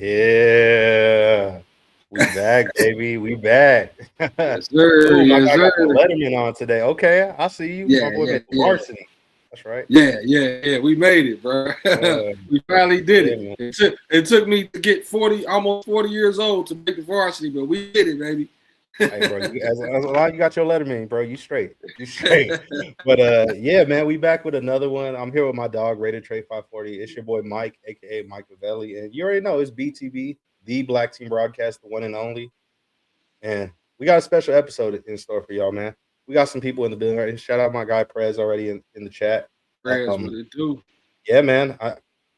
Yeah, we back, baby. We back. Yes, sir. Ooh, my Yes, guy got the sir. Letterman on today. Okay, I see you. My Yeah, boy yeah, made the yeah. varsity. That's right. Yeah. We made it, bro. Uh, We finally did yeah, it. man. It took me to get almost 40 years old to make the varsity, but we did it, baby. Hey, bro, as long as you got your Letterman, bro, you straight. You straight. But yeah, man, we back with another one. I'm here with my dog, Rated Trade 540. It's your boy Mike, aka Mike Cavelli, and you already know it's BTB, the Black Team Broadcast, the one and only. And we got a special episode in store for y'all, man. We got some people in the building. Right? Shout out my guy Prez already in the chat. Prayers, what it do? Yeah, man.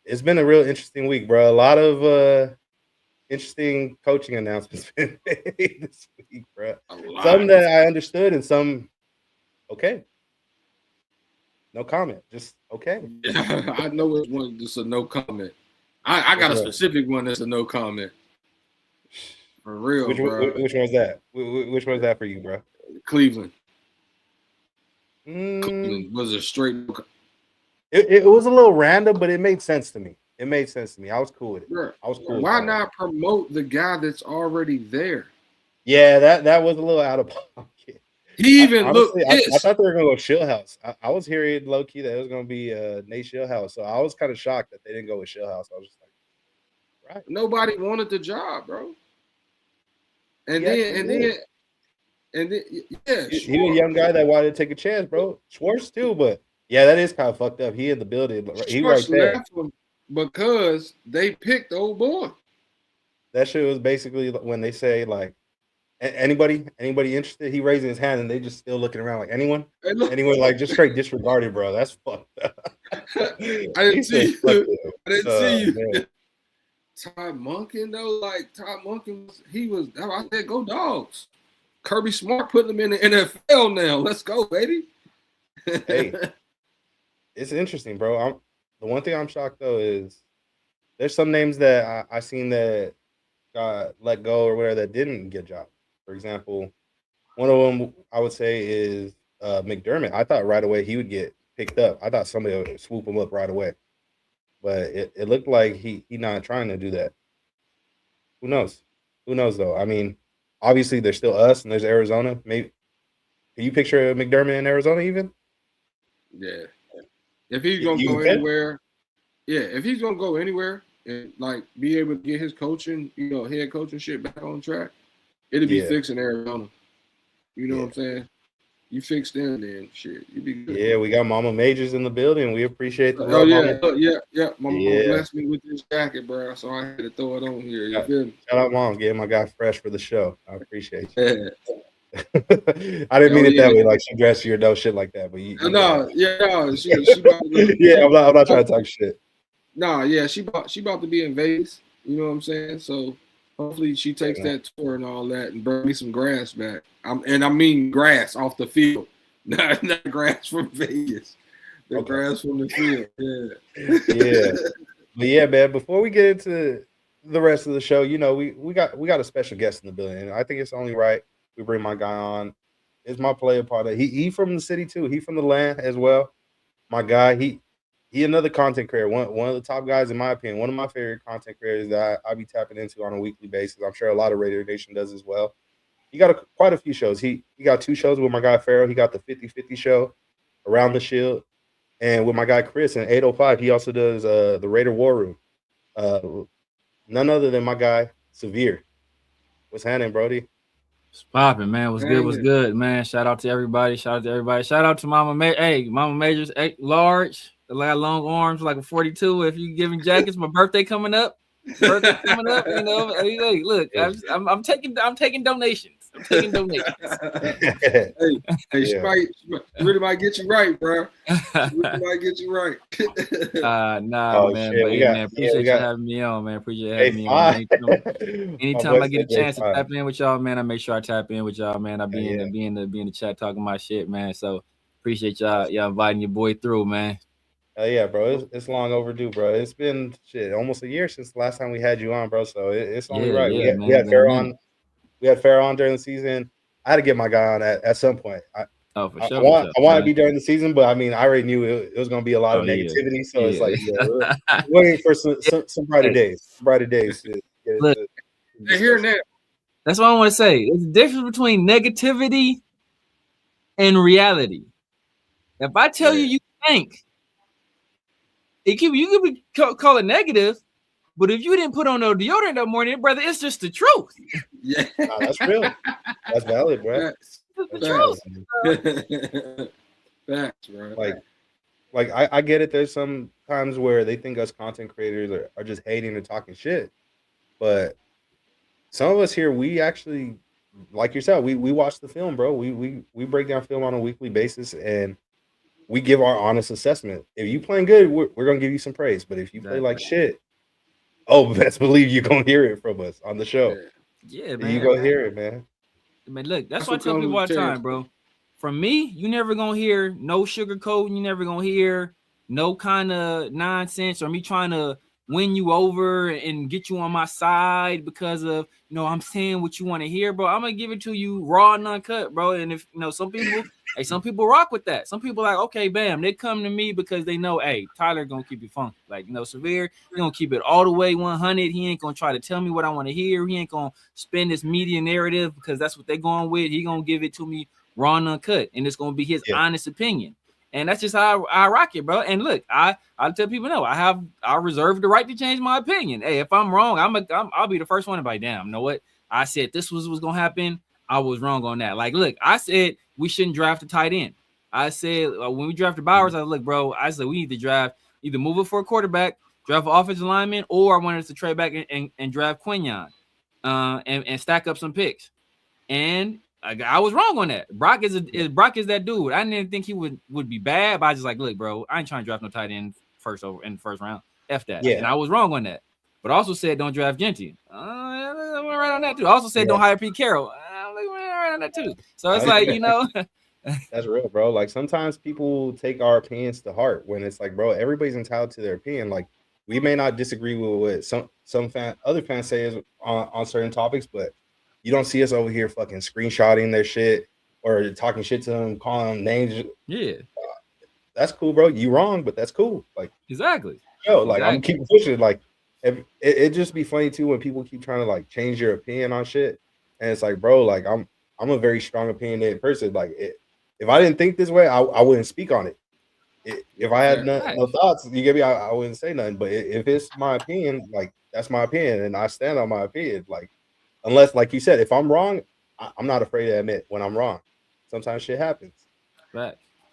It's been a real interesting week, bro. A lot of interesting coaching announcements been made this week, bro. Some that I understood and some okay. No comment. Just okay. I know it's one that's a no comment. I got a specific one that's a no comment. For real, bro. Which one's that? Which one's that for you, bro? Cleveland. Cleveland was a straight. It was a little random, but it made sense to me. It made sense to me. I was cool with it. Bro, I was cool. Why not promote the guy that's already there? Yeah, that was a little out of pocket. He even looked. I thought they were gonna go Shieldhouse. I was hearing low key that it was gonna be Nate Shieldhouse, so I was kind of shocked that they didn't go with Shieldhouse. I was just like, right. Nobody wanted the job, bro. And then, yeah, he was a young guy that wanted to take a chance, bro. Schwartz too, but yeah, that is kind of fucked up. He in the building, he right there. Because they picked the old boy. That shit was basically when they say like, anybody interested? He raising his hand and they just still looking around like anyone, like just straight disregarded, bro. That's fucked up. I didn't see you. I didn't see you. Todd Monken though, like Todd Monken, I said, go Dogs. Kirby Smart putting them in the NFL now. Let's go, baby. Hey, it's interesting, bro. The one thing I'm shocked though is there's some names that I seen that got let go or whatever that didn't get jobs. For example, one of them I would say is McDermott. I thought right away he would get picked up. I thought somebody would swoop him up right away, but it looked like he not trying to do that. Who knows? Who knows though? I mean, obviously there's still us and there's Arizona. Maybe can you picture McDermott in Arizona even? Yeah. If he's gonna go anywhere, if he's gonna go anywhere and like be able to get his coaching, head coaching shit back on track, it'll be fixing Arizona. You know what I'm saying? you fix them, then shit, you be good. Yeah, we got Mama Majors in the building. We appreciate the Oh love, yeah, Mama. yeah. My mom blessed me with this jacket, bro. So I had to throw it on here. You feel me? Shout out, Mom. Getting my guy fresh for the show. I appreciate you. Yeah. I didn't mean it that way, like she dressed you or no shit like that. But you no, she about to go. Yeah, I'm not trying to talk shit. Nah, yeah, she about to be in Vegas. You know what I'm saying? So hopefully she takes that tour and all that and bring me some grass back. I mean grass off the field, not grass from Vegas. The grass from the field. Yeah. Yeah. But yeah, man, before we get into the rest of the show, you know, we got a special guest in the building, and I think it's only right we bring my guy on. It's my player partner. He from the city too. He from the land as well. My guy, he another content creator. One of the top guys in my opinion. One of my favorite content creators that I be tapping into on a weekly basis. I'm sure a lot of Radio Nation does as well. He got quite a few shows. He got 2 shows with my guy Farrell. He got the 50-50 show, Around the Shield. And with my guy Chris in 805, he also does the Raider War Room. None other than my guy Severe. What's happening, Brody? It's popping, man. What's good? What's good, man? Shout out to everybody. Shout out to Mama Majors, large, like long arms, like a 42. If you giving jackets, my birthday coming up. You know. Hey, look, I'm taking donations. She really might get you right, bro. Might get you right. Man. Shit. Man, appreciate you having me on, man. Appreciate having me on. Anytime I get a chance to tap in with y'all, man, I make sure I tap in with y'all, man. I be in the chat talking my shit, man. So appreciate y'all inviting your boy through, man. Yeah, bro. It's long overdue, bro. It's been almost a year since the last time we had you on, bro. So it's only right. We had Farrah on. We had Farrah on during the season. I had to get my guy on at some point. For sure. I want to be during the season, but I mean, I already knew it was going to be a lot of negativity. So it's like, we're waiting for some brighter days. Brighter days. Look, they're hearing that. That's what I want to say. There's a difference between negativity and reality. If I tell you think, you could call it negative, but if you didn't put on no deodorant that morning, brother, it's just the truth. Yeah, that's real. That's valid, bro. That's the truth. Facts, bro. Like I get it. There's some times where they think us content creators are just hating and talking shit, but some of us here, we actually, like yourself, we watch the film, bro. We break down film on a weekly basis, and we give our honest assessment. If you playing good, we're gonna give you some praise. But if you play like shit, best believe you're gonna hear it from us on the show. Yeah, man. You gonna hear it, man. Man, look, that's what I tell people all the time, bro. From me, you never gonna hear no sugarcoat. You never gonna hear no kind of nonsense or me trying to win you over and get you on my side because of I'm saying what you want to hear, bro. I'm gonna give it to you raw and uncut, bro. And if some people rock with that. Some people like, okay, bam, they come to me because they know, hey, Tyler gonna keep it funky. Like, Severe, he gonna keep it all the way 100. He ain't gonna try to tell me what I want to hear. He ain't gonna spin this media narrative because that's what they're going with. He gonna give it to me raw and uncut, and it's gonna be his honest opinion. And that's just how I rock it, bro. And look, I tell people, I reserve the right to change my opinion. Hey, if I'm wrong, I'll be the first one to be like, damn, you know what? I said this was gonna happen. I was wrong on that. Like, look, I said we shouldn't draft a tight end. I said when we drafted Bowers, I was like, look, bro, I said we need to draft either move it for a quarterback, draft an offensive lineman, or I wanted us to trade back and draft Quinyon, and stack up some picks. And I was wrong on that. Brock is that dude. I didn't think he would be bad, but I was just like, look, bro, I ain't trying to draft no tight end in the first round. F that. Yeah. And I was wrong on that. But I also said don't draft Genty. I went right on that too. I also said don't hire Pete Carroll. I went right on that too. So it's like, That's real, bro. Like sometimes people take our opinions to heart when it's like, bro, everybody's entitled to their opinion. Like we may not disagree with what some other fans say on certain topics, but you don't see us over here fucking screenshotting their shit or talking shit to them, calling them names. Yeah. That's cool, bro. You wrong, but that's cool. Like exactly. I'm keep pushing. Like it just be funny too when people keep trying to like change your opinion on shit. And it's like, bro, like I'm a very strong opinionated person. Like if I didn't think this way, I wouldn't speak on it. If I had no thoughts, you get me, I wouldn't say nothing. But if it's my opinion, like that's my opinion, and I stand on my opinion. Like unless, like you said, if I'm wrong, I'm not afraid to admit when I'm wrong. Sometimes shit happens.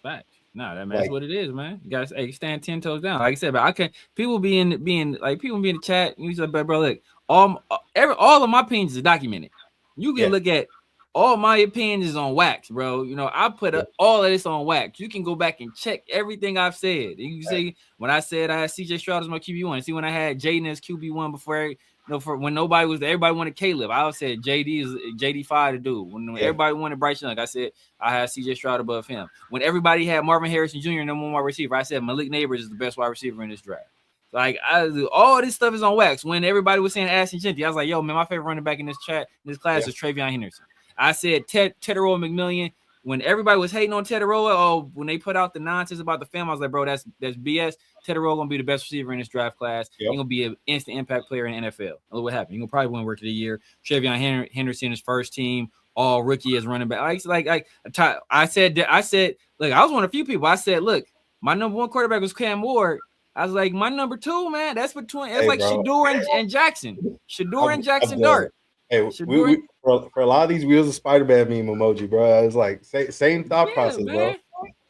Fact. Nah, that's what it is, man. You gotta stand 10 toes down. Like I said, but I can't. People be in the chat. You said, bro, look, all of my opinions is documented. You can look at all my opinions is on wax, bro. You know, I put all of this on wax. You can go back and check everything I've said. You can see when I said I had CJ Stroud as my QB1. See when I had Jaden as QB1 before. For when nobody was there, everybody wanted Caleb. I said JD is JD5 to do. When everybody wanted Bryce Young, I said I had CJ Stroud above him. When everybody had Marvin Harrison Jr. number 1 wide receiver, I said Malik Neighbors is the best wide receiver in this draft. Like all this stuff is on wax. When everybody was saying Ashton Genty, I was like, yo, man, my favorite running back in this class is Travion Henderson. I said Tedero McMillian. When everybody was hating on Tedero, when they put out the nonsense about the film, I was like, bro, that's BS. Tedero gonna be the best receiver in this draft class. He's gonna be an instant impact player in the NFL. Look what happened. He's gonna probably win Rookie of the Year. Travion Henderson is first team, all rookie as running back. I said, look, I was one of the few people. I said, look, my number 1 quarterback was Cam Ward. I was like, my number 2, man, that's between Shador and Jackson. Shador and Jackson Dart. Hey, for a lot of these Wheels of Spider-Man meme emoji, bro. It's like same thought process, man. Bro.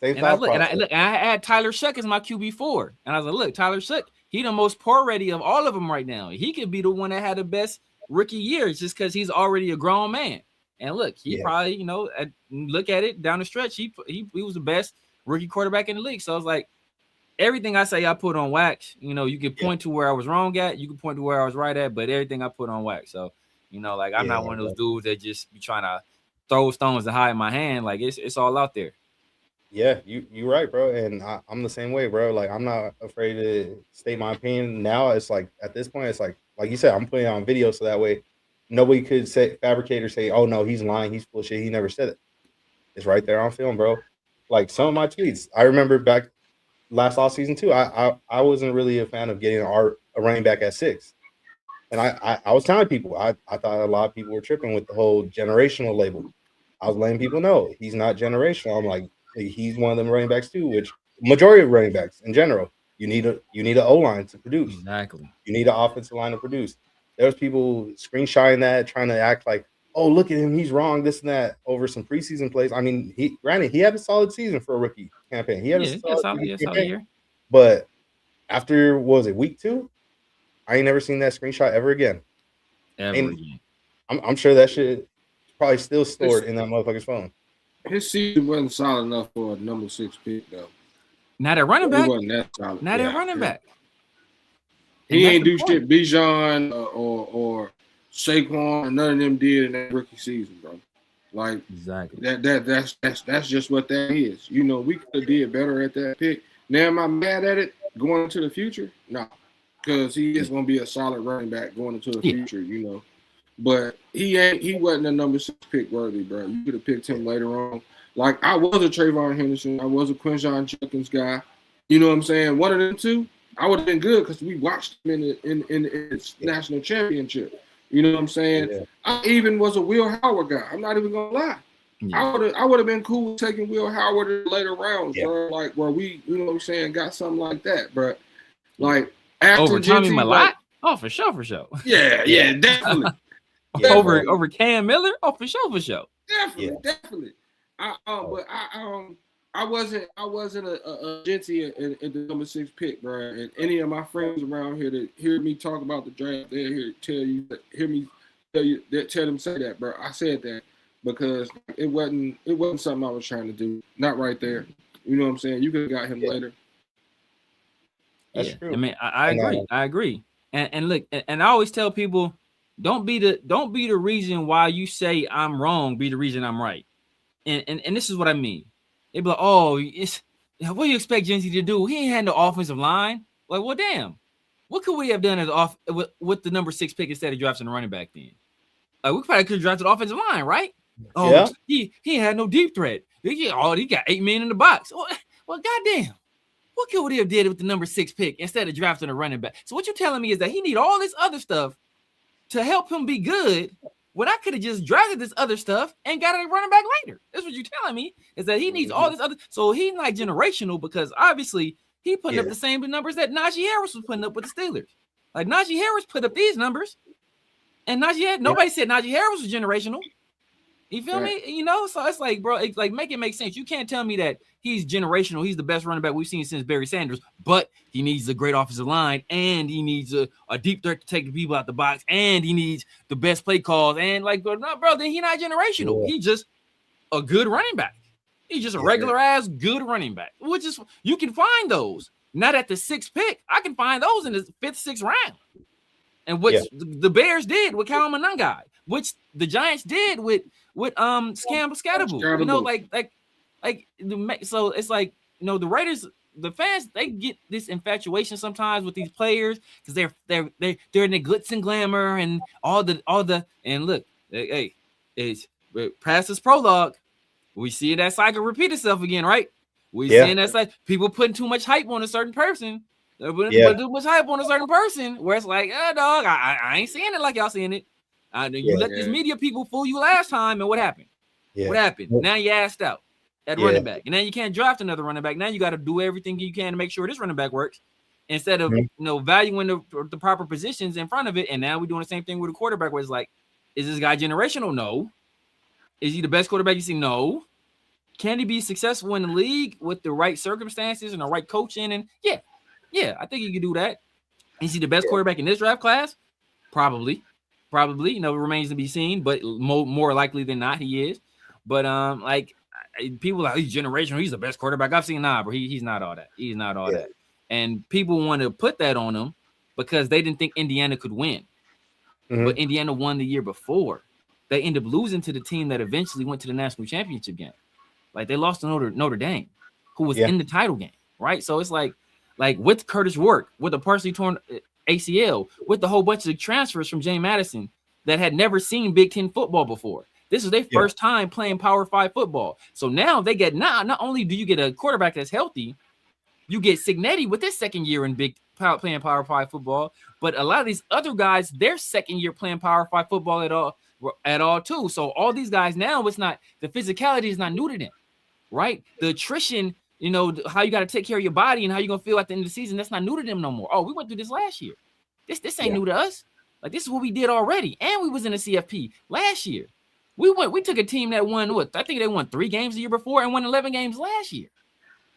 Same thought process. And I had Tyler Shuck as my QB4. And I was like, look, Tyler Shuck, he the most poor ready of all of them right now. He could be the one that had the best rookie years just because he's already a grown man. And look, he probably, look at it down the stretch. He was the best rookie quarterback in the league. So I was like, everything I say I put on wax. You can point to where I was wrong at. You can point to where I was right at. But everything I put on wax. So, I'm not one of those dudes that just be trying to throw stones and hide my hand. Like it's all out there. Yeah, you're right, bro. And I'm the same way, bro. Like I'm not afraid to state my opinion. Now it's like at this point, it's like you said, I'm putting it on video so that way nobody could fabricate or say, oh no, he's lying, he's full of shit. He never said it. It's right there on film, bro. Like some of my tweets, I remember back last offseason too. I wasn't really a fan of getting a running back at 6. And I was telling people, I thought a lot of people were tripping with the whole generational label. I was letting people know he's not generational. I'm like, he's one of them running backs too, which majority of running backs in general, you need an O-line to produce. Exactly. You need an offensive line to produce. There was people screenshotting that, trying to act like, oh, look at him, he's wrong, this and that, over some preseason plays. I mean, he had a solid season for a rookie campaign. He had a solid campaign. But after, what was it, week 2? I ain't never seen that screenshot ever again. Again. I'm sure that shit probably still stored in that motherfucker's phone. His season wasn't solid enough for a number 6 pick, though. Not at running back. He wasn't that solid. Not at running back. He ain't do shit. Bijan or Saquon, none of them did in that rookie season, bro. Like exactly. That's just what that is. We could have did better at that pick. Now am I mad at it going into the future? No. Because he is going to be a solid running back going into the future, But he wasn't a number 6 pick worthy, bro. You could have picked him later on. Like, I was a Trayvon Henderson. I was a Quinshon Judkins guy. You know what I'm saying? One of them two, I would have been good because we watched him in its national championship. You know what I'm saying? Yeah. I even was a Will Howard guy. I'm not even going to lie. Yeah. I would have been cool taking Will Howard in later rounds, bro. Like, where we, you know what I'm saying, got something like that, bro. Like, over Tommy Malott? Oh, for sure. Yeah, definitely. Over Cam Miller? Oh, for sure. Definitely. I wasn't a Genty at the number 6 pick, bro. And any of my friends around here that hear me talk about the draft, they tell them say that, bro. I said that because it wasn't something I was trying to do. Not right there. You know what I'm saying? You could have got him later. That's true. I mean, I agree. And look, and I always tell people, don't be the reason why you say I'm wrong, be the reason I'm right. And this is what I mean. They be like, oh, what do you expect Genty to do? He ain't had no offensive line. Like, well, damn. What could we have done with the number 6 pick instead of drafting a running back then? Like, we probably could have drafted offensive line, right? Oh, yeah. He had no deep threat. He got $8 million in the box. Well, goddamn. What could we have did with the number 6 pick instead of drafting a running back? So what you're telling me is that he need all this other stuff to help him be good, when I could have just drafted this other stuff and got a running back later. That's what you're telling me, is that he needs all this other. So he's not generational because obviously he putting up the same numbers that Najee Harris was putting up with the Steelers. Like Najee Harris put up these numbers, and nobody said Najee Harris was generational. You feel me? You know, so it's like, bro, it's like make it make sense. You can't tell me that he's generational. He's the best running back we've seen since Barry Sanders, but he needs a great offensive line, and he needs a deep threat to take the people out the box, and he needs the best play calls. And like, no, bro, then he's not generational. Yeah. He's just a good running back. He's just a regular ass good running back, which is you can find those. Not at the 6th pick. I can find those in the 5th, 6th round. And what the Bears did with Kyle Monangai, which the Giants did with Scatterboo. You know, so it's like, you know, the Raiders, the fans, they get this infatuation sometimes with these players because they're in the glitz and glamour and all the and look, hey, it's past this prologue. We see that cycle repeat itself again, right? We seeing that like people putting too much hype on a certain person. They're putting too much hype on a certain person where it's like, dog, I ain't seeing it like y'all seeing it. You let these media people fool you last time, and what happened? What happened? Now you asked out at running back, and now you can't draft another running back. Now you got to do everything you can to make sure this running back works instead of valuing the proper positions in front of it. And now we're doing the same thing with a quarterback where it's like, is this guy generational? No. Is he the best quarterback you see? No. Can he be successful in the league with the right circumstances and the right coaching? And yeah, I think he can do that. Is he the best quarterback in this draft class? Probably. You know, it remains to be seen, but more likely than not, he is. But like people like he's generational. He's the best quarterback I've seen. Nah, bro, he's not all that. He's not all that. And people want to put that on him because they didn't think Indiana could win. But Indiana won the year before. They ended up losing to the team that eventually went to the national championship game. Like they lost to Notre Dame, who was in the title game, right? So it's like with Curtis Rourke, with a partially torn ACL, with the whole bunch of transfers from James Madison that had never seen Big Ten football before. This is their first time playing Power 5 football. So now they get not only do you get a quarterback that's healthy, you get Cignetti with his second year in playing Power 5 football, but a lot of these other guys, their second year playing Power 5 football at all too. So all these guys now, it's not the physicality is not new to them. Right? The attrition, you know, how you got to take care of your body and how you're going to feel at the end of the season, that's not new to them no more. Oh, we went through this last year. This ain't new to us. Like, this is what we did already. And we was in the CFP last year. We took a team that won, I think they won 3 games the year before and won 11 games last year.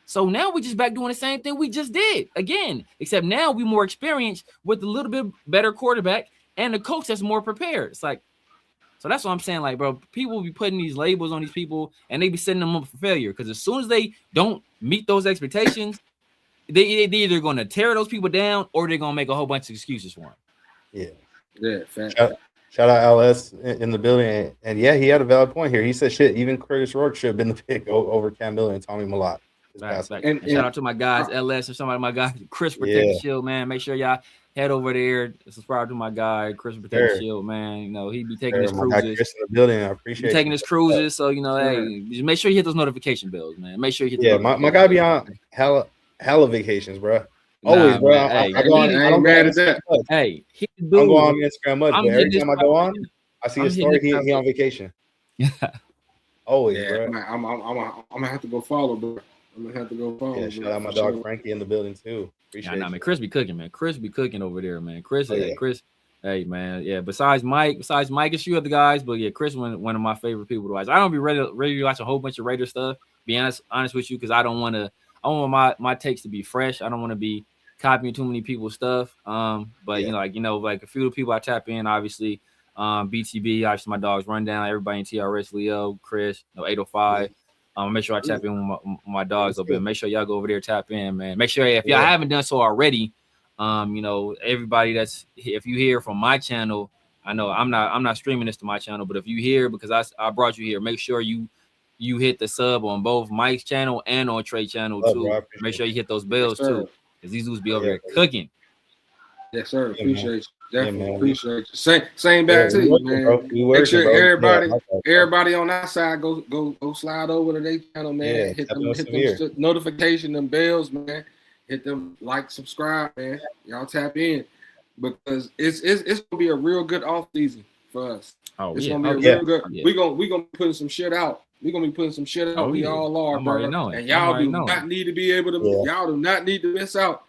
So now we just back doing the same thing we just did again, except now we more experienced with a little bit better quarterback and a coach that's more prepared. It's like, so that's what I'm saying. Like, bro, people be putting these labels on these people and they be setting them up for failure. Because as soon as they don't meet those expectations, they're either going to tear those people down or they're going to make a whole bunch of excuses for them. Yeah. Shout out LS in the building. And yeah, he had a valid point here. He said, shit, even Curtis Rourke should have been the pick over Cam Miller and Tommy Malott. And shout out to my guys, LS, and somebody, my guy, Chris Protect Shield, man. Make sure y'all head over there, subscribe to my guy, Chris Protect Shield, man. You know, he be taking his cruises. Chris in the building, I appreciate taking his cruises. So, you know, hey, just make sure you hit those notification bells, man. Make sure you hit my guy be on hella vacations, bro. Always, bro. I ain't mad at that. Hey, I don't go on Instagram much, but every time I go on, I see his story, he on vacation. Always, bro. I'm gonna have to go follow, bro. I'm gonna have to go follow. Yeah, shout out my dog Frankie in the building too. Appreciate man. Chris be cooking, man. Chris be cooking over there, man. Chris, Chris, hey, man. Yeah, besides Mike, a few other guys, but yeah, Chris one of my favorite people to watch. I don't be ready to watch a whole bunch of Raider stuff. Be honest with you, because I want my takes to be fresh. I don't want to be copying too many people's stuff. But you know, like a few people I tap in, obviously. BTB, obviously my dogs Rundown, everybody in TRS, Leo, Chris, 805. Make sure I tap in with my dogs over there. Make sure y'all go over there, tap in, man. Make sure if y'all haven't done so already, you know, everybody if you hear from my channel, I know I'm not streaming this to my channel, but if you hear because I brought you here, make sure you hit the sub on both Mike's channel and on Trey's channel too. Bro, make sure you hit those bells too, because these dudes be over there cooking. Yes, sir. Appreciate you. Definitely appreciate you. Same back to you, man. Make sure everybody on our side go slide over to their channel, man. Hit them notification, them bells, man. Hit them like, subscribe, man. Y'all tap in because it's gonna be a real good off season for us. It's gonna be a real good. We gonna be putting some shit out. We're gonna be putting some shit out. We all are, bro. And y'all do not need to be able to. Y'all do not need to miss out.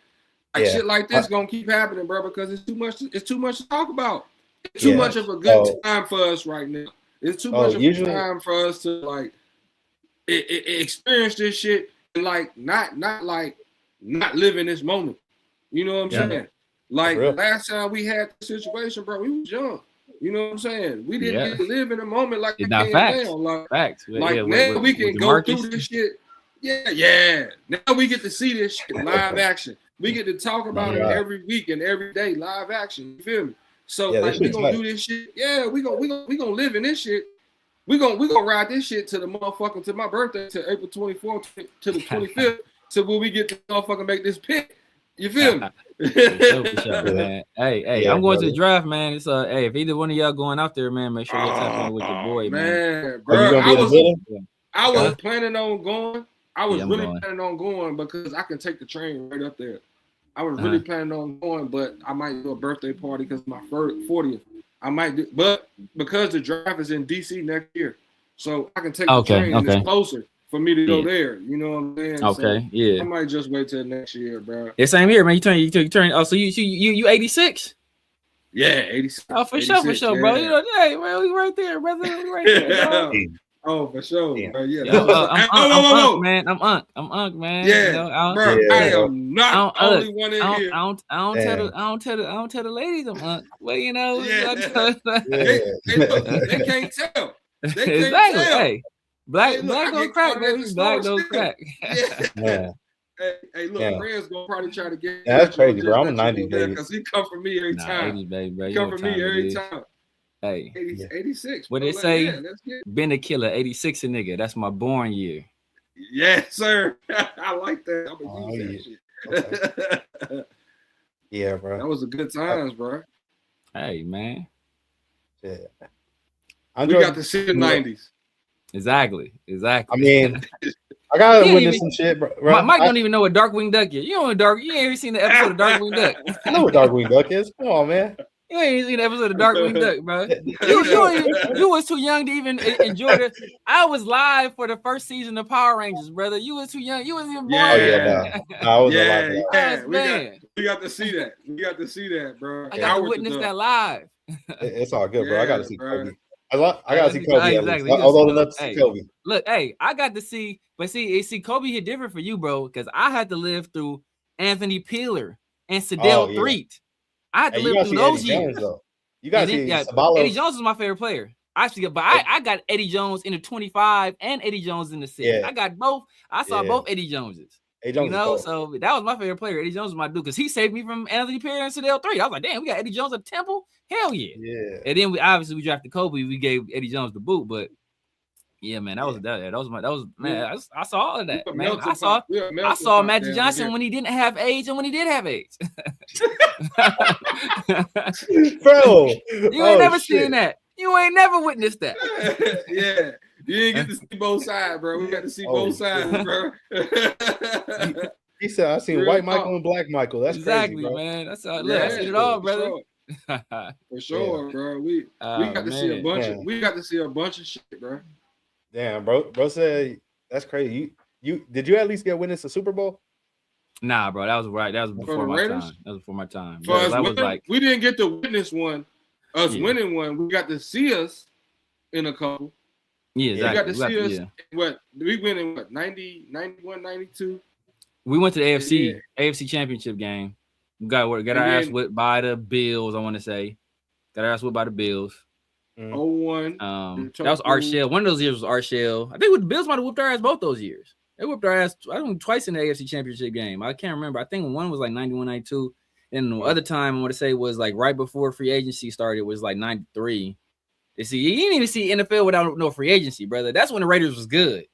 Like shit like this gonna keep happening, bro, because it's too much. It's too much to talk about. It's too much of a good time for us right now. It's too much of a time for us to like experience this shit and like not live in this moment. You know what I'm saying? Like last time we had the situation, bro, we was young. You know what I'm saying? We didn't get to live in the moment like we can now. Like, facts. Now we can go through this shit. Yeah. Now we get to see this shit live action. We get to talk about it every week and every day, live action. You feel me? So like we gonna do this shit. Yeah, we gonna live in this shit. We gonna ride this shit to the motherfucking to my birthday to April 24th to the 25th. So when we get to motherfucking make this pick. You feel me? For sure, man. Hey, I'm going to the draft, man. It's hey, if either one of y'all going out there, man, make sure you tap in with your boy, man. Bro, I was planning on going. I was really planning on going because I can take the train right up there. I was really planning on going, but I might do a birthday party because my 40th. I might do, but because the draft is in DC next year, so I can take the train and it's closer for me to go there. You know what I'm saying? Okay, so I might just wait till next year, bro. Yeah, same here, man. You turn. Oh, so you 86? Yeah, 86. Oh, for sure, bro. You know, hey, man, we right there, brother. We right there, bro. Oh, for sure. Yeah. I'm Unc, man. Yeah, you know, bro. I am not the only one in here. I don't tell the ladies I'm Unc. Well, you know, they can't tell. They can't tell. Hey, black don't crack, baby. Black don't crack. Yeah. Hey, look, Red's gonna probably try to get. That's crazy, bro. I'm a 90s baby. Because he come for me every time. 80s baby, bro. He come for me every time. Hey, 86. What they say? Been a killer, 86 a nigga. That's my born year. Yes, sir. I like that. I'm gonna use that shit. Okay. Yeah, bro. That was a good times, bro. Hey, man. Yeah. We got to see the 90s. Exactly. I mean, I gotta witness some shit, bro. Mike don't even know what Darkwing Duck is. You ain't even seen the episode of Darkwing Duck. I know what Darkwing Duck is. Come on, man. You ain't seen the episode of Darkwing Duck, bro. You was too young to even enjoy it. I was live for the first season of Power Rangers, brother. You was too young. You wasn't even born. I was alive. We got to see that. We got to see that, bro. I got to witness that live. It's all good, bro. I got to see Kobe. I got to see Kobe. Exactly. Although enough to see Kobe. Look, hey, I got to see, but see, Kobe hit different for you, bro, because I had to live through Anthony Peeler and Sedale Threet. I had to live through those years. You got to see Eddie Jones is my favorite player. I got Eddie Jones in the 25 and Eddie Jones in the 6. Yeah. I got both. I saw both Eddie Joneses. You know, so that was my favorite player. Eddie Jones was my dude because he saved me from Anthony Peeler and Sedale Threet. I was like, damn, we got Eddie Jones at Temple. Hell yeah. Yeah. And then we drafted Kobe. We gave Eddie Jones the boot, but yeah, man, that was man. I saw all of that, man. I saw Magic Johnson when he didn't have AIDS and when he did have AIDS. Bro, you ain't never seen that. You ain't never witnessed that. Yeah. You didn't get to see both sides, bro. We got to see both sides, bro. He said, "I seen White Michael and Black Michael." That's exactly, crazy, bro. Man. That's all. Look, I seen it all, brother. For sure, bro. We got to see a bunch of. We got to see a bunch of shit, bro. Damn, bro said that's crazy. You did you at least get witness a Super Bowl? Nah, bro. That was right. That was before my time. That was before my time. For us was like we didn't get to witness one. Us winning one. We got to see us in a couple. Yeah, exactly. We got to see us. What we went in? What 90, 91, 92? We went to the AFC Championship game. We got our ass whipped by the Bills. I want to say, got our ass whipped by the Bills. 01. That was Art Shell. One of those years was Art Shell. I think the Bills might have whipped our ass both those years. They whipped our ass, I think, twice in the AFC Championship game. I can't remember. I think one was like 91, 92. And the other time I want to say was like right before free agency started was like 93. You see, you didn't even see NFL without no free agency, brother. That's when the Raiders was good.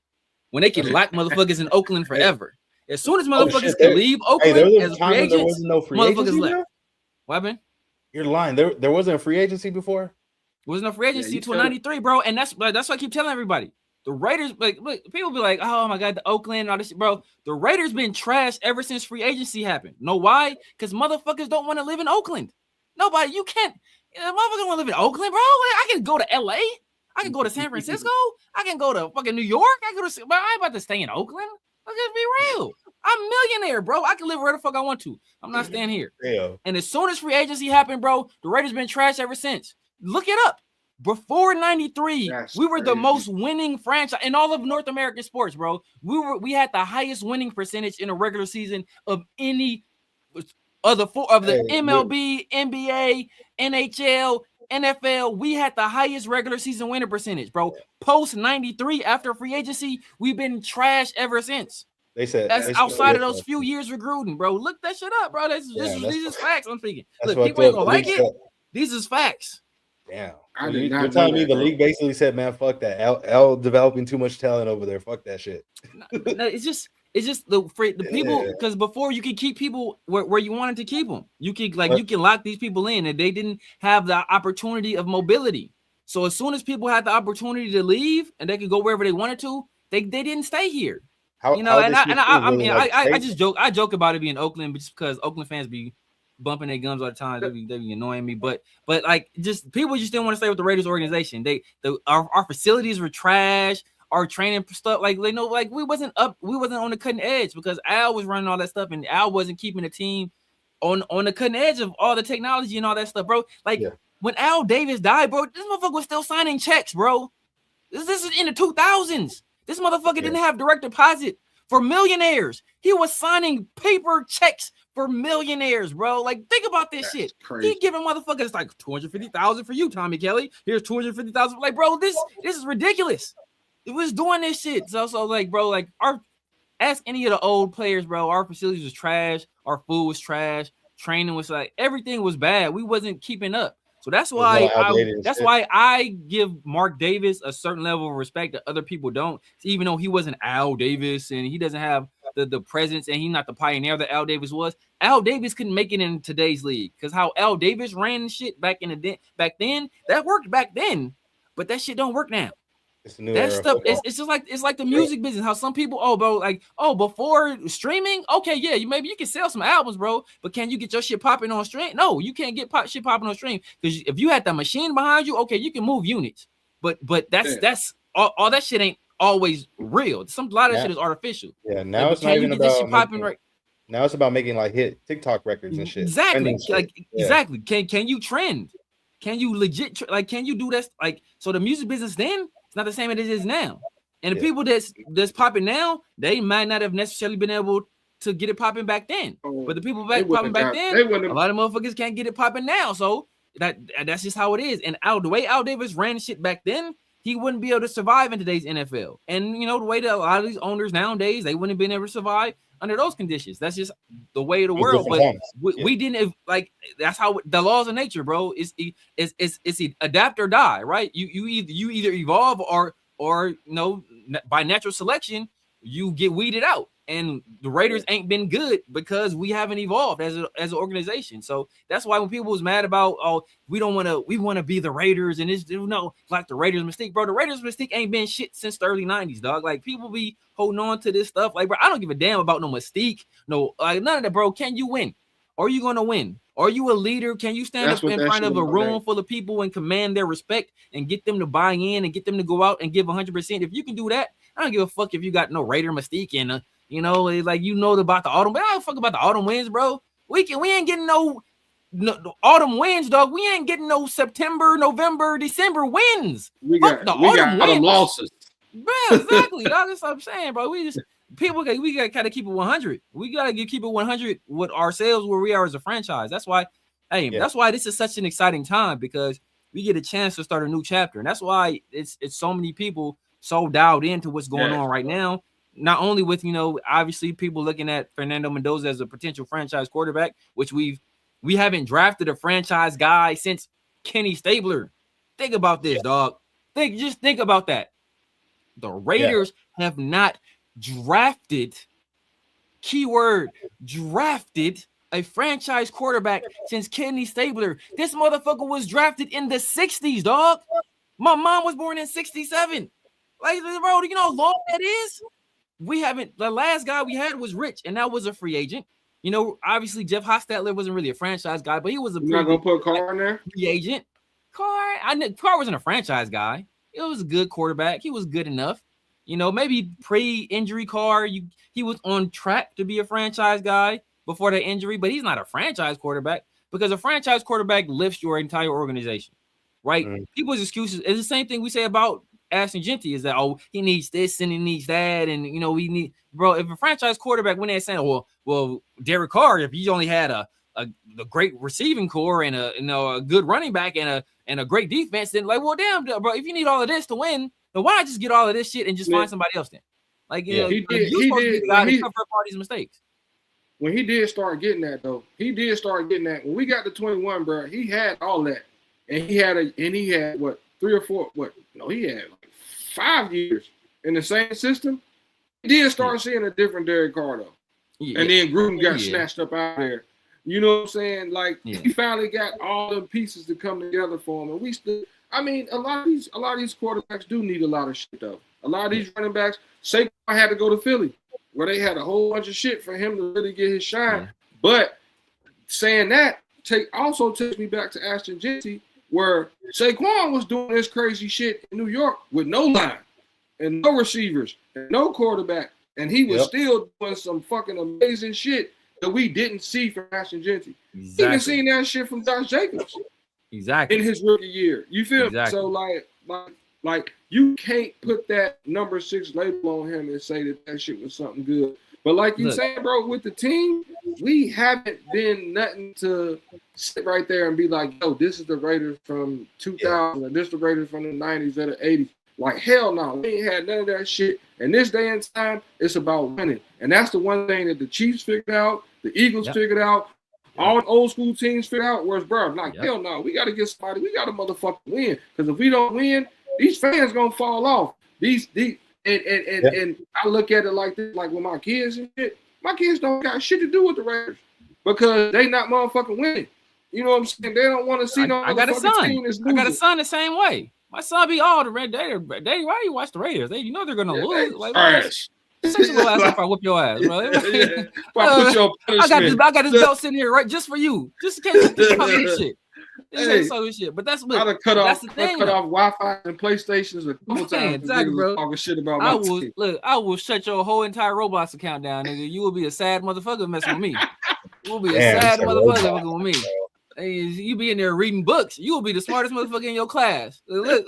When they could lock motherfuckers in Oakland forever. As soon as motherfuckers could leave Oakland as free agents, there wasn't no free motherfuckers agency left. What happened? You're lying. There wasn't a free agency before? There was no free agency until 93, bro. And that's what I keep telling everybody. The Raiders, like, look, people be like, oh my God, the Oakland and all this shit, bro. The Raiders been trashed ever since free agency happened. Know why? Because motherfuckers don't want to live in Oakland. Nobody, you can't. Motherfuckers want to live in Oakland, bro. I can go to LA. I can go to San Francisco. I can go to fucking New York. I can go to, but I ain't about to stay in Oakland. Let's just be real. I'm a millionaire, bro. I can live where the fuck I want to. I'm not staying here. Yeah. And as soon as free agency happened, bro, the Raiders been trashed ever since. Look it up. Before 93, we were the most winning franchise in all of North American sports, bro. We had the highest winning percentage in a regular season of any other of the MLB, NBA, NHL, NFL. We had the highest regular season winning percentage, bro. Post 93, after free agency, we've been trash ever since. They said that's outside of those few years with Gruden, bro. Look that shit up, bro. These is facts. I'm speaking. Look, people ain't gonna like it. These is facts. Damn. You're telling me the league basically said, man, fuck that. L developing too much talent over there. Fuck that shit. No, it's just the people, because before you could keep people where you wanted to keep them. You could you can lock these people in, and they didn't have the opportunity of mobility. So as soon as people had the opportunity to leave and they could go wherever they wanted to, they didn't stay here. I just joke. I joke about it being Oakland just because Oakland fans be bumping their gums all the time. They be annoying me. But like, just people just didn't want to stay with the Raiders organization. Our facilities were trash. Our training stuff, we wasn't on the cutting edge because Al was running all that stuff, and Al wasn't keeping the team on the cutting edge of all the technology and all that stuff, bro. When Al Davis died, bro, this motherfucker was still signing checks, bro. This is in the 2000s. This motherfucker didn't have direct deposit for millionaires. He was signing paper checks for millionaires, bro. Like, think about this shit. Crazy. He giving motherfuckers like $250,000 for you, Tommy Kelly. Here's $250,000. Like, bro, this is ridiculous. It was doing this shit. So like, bro, like, ask any of the old players, bro. Our facilities was trash. Our food was trash. Training was everything was bad. We wasn't keeping up. So that's why I give Mark Davis a certain level of respect that other people don't. Even though he wasn't Al Davis and he doesn't have the presence and he's not the pioneer that Al Davis was. Al Davis couldn't make it in today's league because how Al Davis ran shit back then, that worked back then, but that shit don't work now. That stuff it's just like the music business. How some people, before streaming, okay, yeah, maybe you can sell some albums, bro, but can you get your shit popping on stream? No, you can't get shit popping on stream because if you had the machine behind you, okay, you can move units, but that's all that shit ain't always real. A lot of shit is artificial. Yeah, now it's not even about popping right. Now it's about making hit TikTok records and shit. Exactly, exactly. Can you trend? Can you legit can you do that? So the music business then. It's not the same as it is now. And the people that's popping now, they might not have necessarily been able to get it popping back then. But the people popping back then, a lot of motherfuckers can't get it popping now. So that's just how it is. And the way Al Davis ran shit back then, he wouldn't be able to survive in today's NFL. And the way that a lot of these owners nowadays, they wouldn't have been able to survive under those conditions. That's just the way of the world. But we didn't that's how the laws of nature, bro. It's adapt or die, right? You either evolve or by natural selection you get weeded out. And the Raiders ain't been good because we haven't evolved as an organization. So that's why when people was mad about, we want to be the Raiders and it's like the Raiders mystique, bro. The Raiders mystique ain't been shit since the early 90s, dog. Like, people be holding on to this stuff. Like, bro, I don't give a damn about no mystique, none of that, bro. Can you win? Are you gonna win? Are you a leader? Can you stand up in front of a room full of people and command their respect and get them to buy in and get them to go out and give 100%? If you can do that, I don't give a fuck if you got no Raider mystique and about the autumn, but I don't fuck about the autumn wins, bro. We ain't getting no autumn wins, dog. We ain't getting no September, November, December wins. We got autumn losses, bro. Exactly, dog. That's what I'm saying, bro. We gotta kind of keep it 100. We gotta keep it 100 with ourselves where we are as a franchise. That's why, that's why this is such an exciting time because we get a chance to start a new chapter, and that's why it's so many people so dialed into what's going on right now. Not only with, obviously people looking at Fernando Mendoza as a potential franchise quarterback, which we haven't drafted a franchise guy since Kenny Stabler. Think about this, dog. Just think about that. The Raiders have not drafted, keyword, drafted a franchise quarterback since Kenny Stabler. This motherfucker was drafted in the 60s, dog. My mom was born in 67. Like, bro, you know how long that is? We haven't. The last guy we had was Rich, and that was a free agent. Obviously Jeff Hostetler wasn't really a franchise guy, but he was a. You're not gonna put Carr in there? Free agent. Carr wasn't a franchise guy. It was a good quarterback. He was good enough. Maybe pre-injury Carr, he was on track to be a franchise guy before that injury, but he's not a franchise quarterback because a franchise quarterback lifts your entire organization. right? People's excuses is the same thing we say about Ashton Genty, is that, oh, he needs this and he needs that, and you know, we need, bro, if a franchise quarterback went there saying, well, Derek Carr, if he only had a great receiving core and a good running back and a great defense, then like, well, damn, bro, if you need all of this to win, then why not just get all of this shit and just find somebody else then? Like, you know, you're supposed to be the guy to cover up all these mistakes. When he did start getting that, though, when we got to 21, bro, he had all that, and he had what, 3 or 4, he had like 5 years in the same system. He did start seeing a different Derek Carr, though, and then Gruden got snatched up out there. You know what I'm saying? Like, he finally got all the pieces to come together for him, and we still. I mean, a lot of these quarterbacks do need a lot of shit, though. A lot of these running backs, Saquon had to go to Philly, where they had a whole bunch of shit for him to really get his shine. But saying that also takes me back to Ashton Genty, where Saquon was doing this crazy shit in New York with no line and no receivers and no quarterback, and he was still doing some fucking amazing shit that we didn't see from Ashton Genty. Exactly. Even seen that shit from Josh Jacobs. Exactly. In his rookie year. You feel me? So like you can't put that number 6 label on him and say that shit was something good. But like you said, bro, with the team, we haven't been nothing to sit right there and be like, yo, this is the Raiders from 2000, or this is the Raiders from the 90s or the 80s. Like, hell no, we ain't had none of that shit. And this day and time, it's about winning. And that's the one thing that the Chiefs figured out, the Eagles figured out, all the old school teams figured out. Whereas, bro, like, hell no, we got to get somebody. We got to motherfucking win. Because if we don't win, these fans going to fall off. And I look at it like this, like with my kids and shit. My kids don't got shit to do with the Raiders because they not motherfucking winning. You know what I'm saying? They don't want to see no I got a son. I got a son the same way. My son be all the Red Daddy, why you watch the Raiders? You know they're gonna lose. Like, sexual ass if I whip your ass, bro. I got this belt sitting here right just for you, just in case you talk this shit. Shit. But that's what cut off Wi-Fi and PlayStations a couple times. Exactly, bro. Talking shit about my team. I will shut your whole entire Roblox account down, nigga. You will be a sad motherfucker messing with me. You will be a sad motherfucker messing with me. Hey, you be in there reading books. You will be the smartest motherfucker in your class. Look.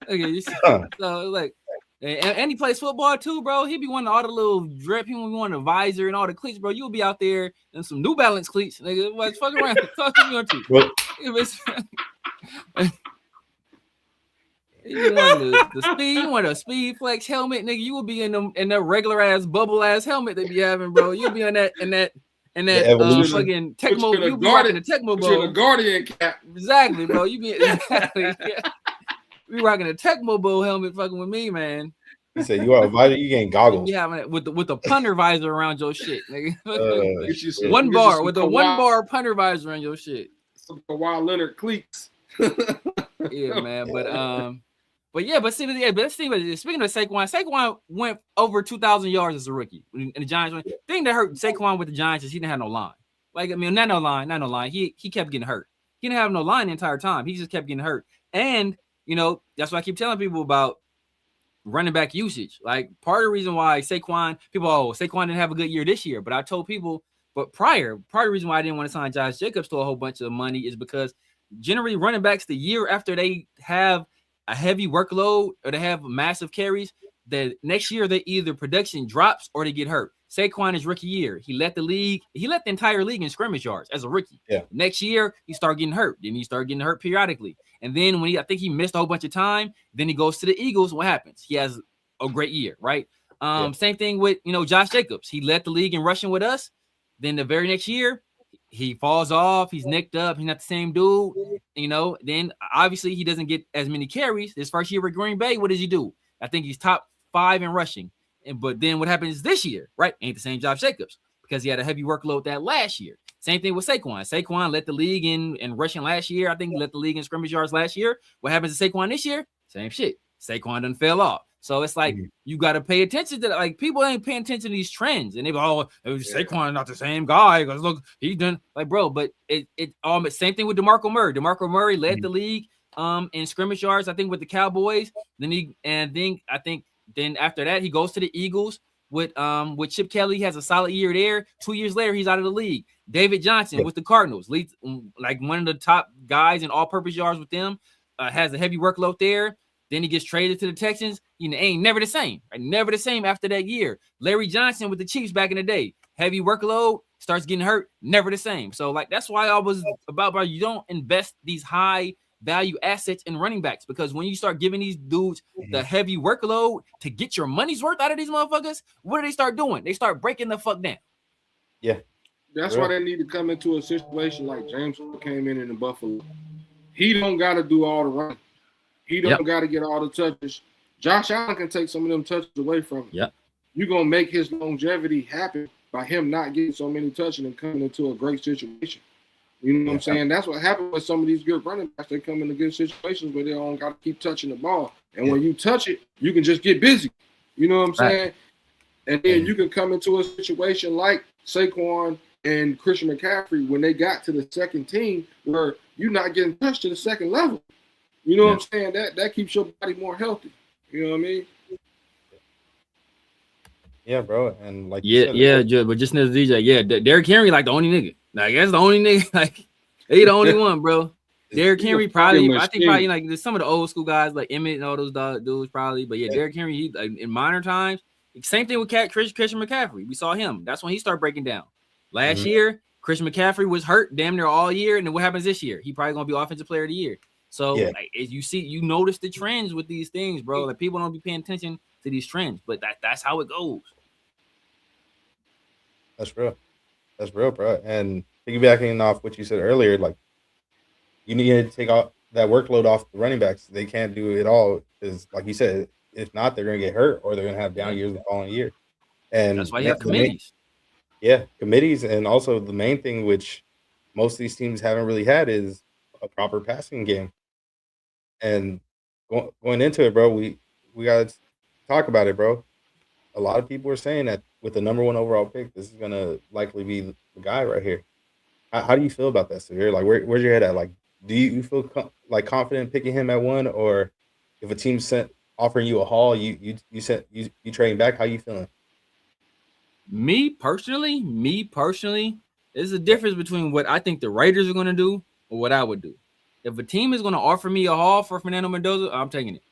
Okay, so like, and he plays football too, bro. He be wanting all the little drip. He be wanting the visor and all the cleats, bro. You'll be out there in some New Balance cleats, nigga. What's fucking around? Talk to me on You want a speed flex helmet, nigga. You will be in the regular ass bubble ass helmet they be having, bro. You'll be on that fucking Tecmo. You be rocking the Tecmo Bowl. The Guardian cap. Exactly, bro. You be exactly. We rocking a Tecmo Bowl helmet, fucking with me, man. You said you are a visor. You getting goggles. You having it with the punter visor around your shit, nigga. One bar with a 1 bar punter visor around your shit. Some Kawhi Leonard cleats. Yeah, man. But speaking of Saquon went over 2,000 yards as a rookie. And the Giants went. The thing that hurt Saquon with the Giants is he didn't have no line. Like, I mean, not no line. He kept getting hurt. He didn't have no line the entire time. He just kept getting hurt. And, you know, that's what I keep telling people about running back usage. Like, part of the reason why Saquon didn't have a good year this year. But I told people, part of the reason why I didn't want to sign Josh Jacobs to a whole bunch of money is because generally running backs the year after they have a heavy workload or they have massive carries, the next year they either production drops or they get hurt. Saquon is rookie year. He led the entire league in scrimmage yards as a rookie. Yeah. Next year he started getting hurt. Then he started getting hurt periodically. And then I think he missed a whole bunch of time. Then he goes to the Eagles. What happens? He has a great year, right? Same thing with Josh Jacobs. He led the league in rushing with us. Then the very next year, he falls off. He's nicked up. He's not the same dude. Then obviously he doesn't get as many carries. His first year with Green Bay, what does he do? I think he's top 5 in rushing. But then what happens this year, right? Ain't the same Josh Jacobs because he had a heavy workload that last year. Same thing with Saquon. Saquon led the league in rushing last year. I think he led the league in scrimmage yards last year. What happens to Saquon this year? Same shit. Saquon done fell off. So it's like you got to pay attention to that. Like, people ain't paying attention to these trends, and they go, Saquon not the same guy because look, he done like, bro. But it same thing with DeMarco Murray. DeMarco Murray led the league in scrimmage yards. I think with the Cowboys. Then after that he goes to the Eagles, with Chip Kelly. He has a solid year there. 2 years later, he's out of the league. David Johnson with the Cardinals, leads like one of the top guys in all-purpose yards with them. Has a heavy workload there. Then he gets traded to the Texans. He ain't never the same. Right? Never the same after that year. Larry Johnson with the Chiefs back in the day. Heavy workload, starts getting hurt, never the same. So, like, that's why I was about you don't invest these high value assets in running backs, because when you start giving these dudes the heavy workload to get your money's worth out of these motherfuckers, what do they start doing? They start breaking the fuck down. Yeah. That's why they need to come into a situation like James came in the Buffalo. He don't got to do all the running. He don't got to get all the touches. Josh Allen can take some of them touches away from him. Yep. You're going to make his longevity happen by him not getting so many touches and coming into a great situation. You know what I'm saying? That's what happened with some of these good running backs. They come into good situations where they don't got to keep touching the ball. And when you touch it, you can just get busy. You know what I'm saying? And then you can come into a situation like Saquon and Christian McCaffrey when they got to the second team where you're not getting touched to the second level. You know what I'm saying? That keeps your body more healthy. You know what I mean? Yeah, bro. And like but just as DJ, Derrick Henry like the only nigga. Like that's the only nigga. Like he the only one, bro. Derrick Henry probably like some of the old school guys like Emmett and all those dudes probably. But Derrick Henry, he like, in modern times, same thing with Christian McCaffrey. We saw him. That's when he started breaking down. Last year, Christian McCaffrey was hurt damn near all year, and then what happens this year? He probably gonna be offensive player of the year. So like, as you notice the trends with these things, bro. Like people don't be paying attention to these trends, but that's how it goes. That's real. That's real, bro. And piggybacking off what you said earlier, like you need to take out that workload off the running backs. They can't do it all because, like you said, if not, they're gonna get hurt or they're gonna have down years the following year. And that's why you have committees. Committees, and also the main thing which most of these teams haven't really had is a proper passing game. And going into it, bro, we gotta talk about it, bro. A lot of people are saying that with the number 1 overall pick, this is gonna likely be the guy right here. How do you feel about that, Severe? Like, where's your head at? Like, do you feel confident picking him at 1, or if a team offering you a haul, you trading back? How you feeling? Me personally, there's a difference between what I think the Raiders are gonna do or what I would do. If a team is gonna offer me a haul for Fernando Mendoza, I'm taking it.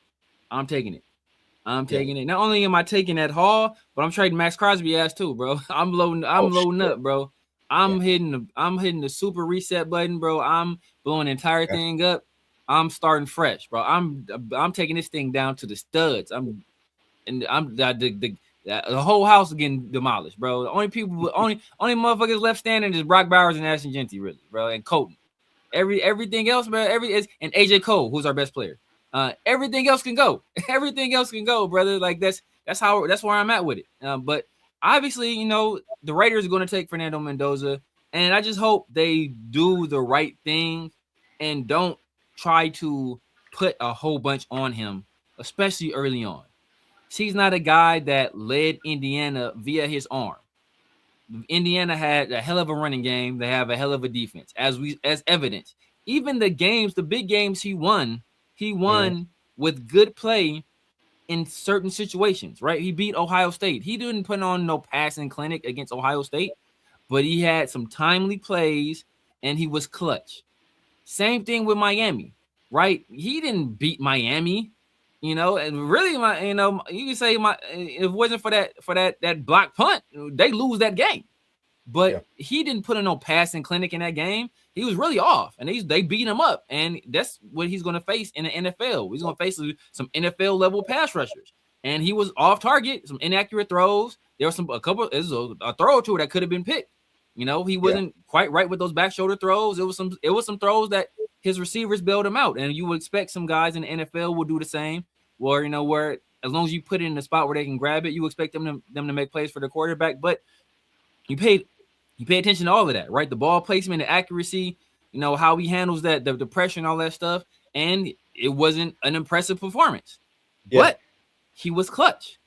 I'm taking it. Not only am I taking that haul, but I'm trading Max Crosby ass too, bro. I'm loading up, bro. I'm hitting the super reset button, bro. I'm blowing the entire thing up. I'm starting fresh, bro. I'm taking this thing down to the studs. The whole house is getting demolished, bro. The only motherfuckers left standing is Brock Bowers and Ashton Genty, really, bro, and Colton. Everything else, man. And AJ Cole, who's our best player. Everything else can go. Everything else can go, brother. Like that's where I'm at with it. But obviously, the Raiders are going to take Fernando Mendoza, and I just hope they do the right thing and don't try to put a whole bunch on him, especially early on. He's not a guy that led Indiana via his arm. Indiana had a hell of a running game. They have a hell of a defense, as evidence. Even the big games he won with good play in certain situations, right? He beat Ohio State. He didn't put on no passing clinic against Ohio State, but he had some timely plays and he was clutch. Same thing with Miami, right? He didn't beat Miami, and really, you can say if it wasn't for that block punt, they lose that game. But he didn't put in no passing clinic in that game. He was really off, and they beat him up, and that's what he's going to face in the NFL. He's going to face some NFL level pass rushers, and he was off target, some inaccurate throws. There was a throw or two that could have been picked. He wasn't quite right with those back shoulder throws. It was some throws that his receivers bailed him out, and you would expect some guys in the NFL will do the same. Where where as long as you put it in a spot where they can grab it, you expect them to make plays for the quarterback. But you pay attention to all of that, right? The ball placement, the accuracy, how he handles that, the pressure and all that stuff. And it wasn't an impressive performance, but he was clutch.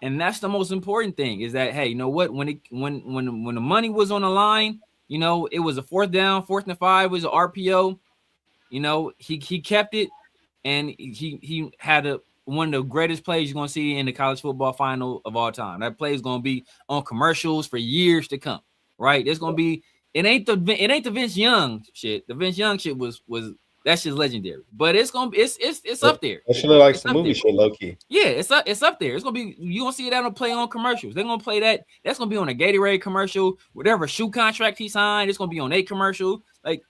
And that's the most important thing is that, hey, you know what? When the money was on the line, it was a 4th down, 4th and 5 was an RPO. He kept it, and he had one of the greatest plays you're gonna see in the college football final of all time. That play is gonna be on commercials for years to come. Right? It's gonna be. It ain't the Vince Young shit. The Vince Young shit was that shit's legendary. But it's gonna be it's up there. It should look like some movie shit, low key. Yeah, it's up there. It's gonna be, you gonna see that on play on commercials. They're gonna play that. That's gonna be on a Gatorade commercial, whatever shoe contract he signed. It's gonna be on a commercial. Like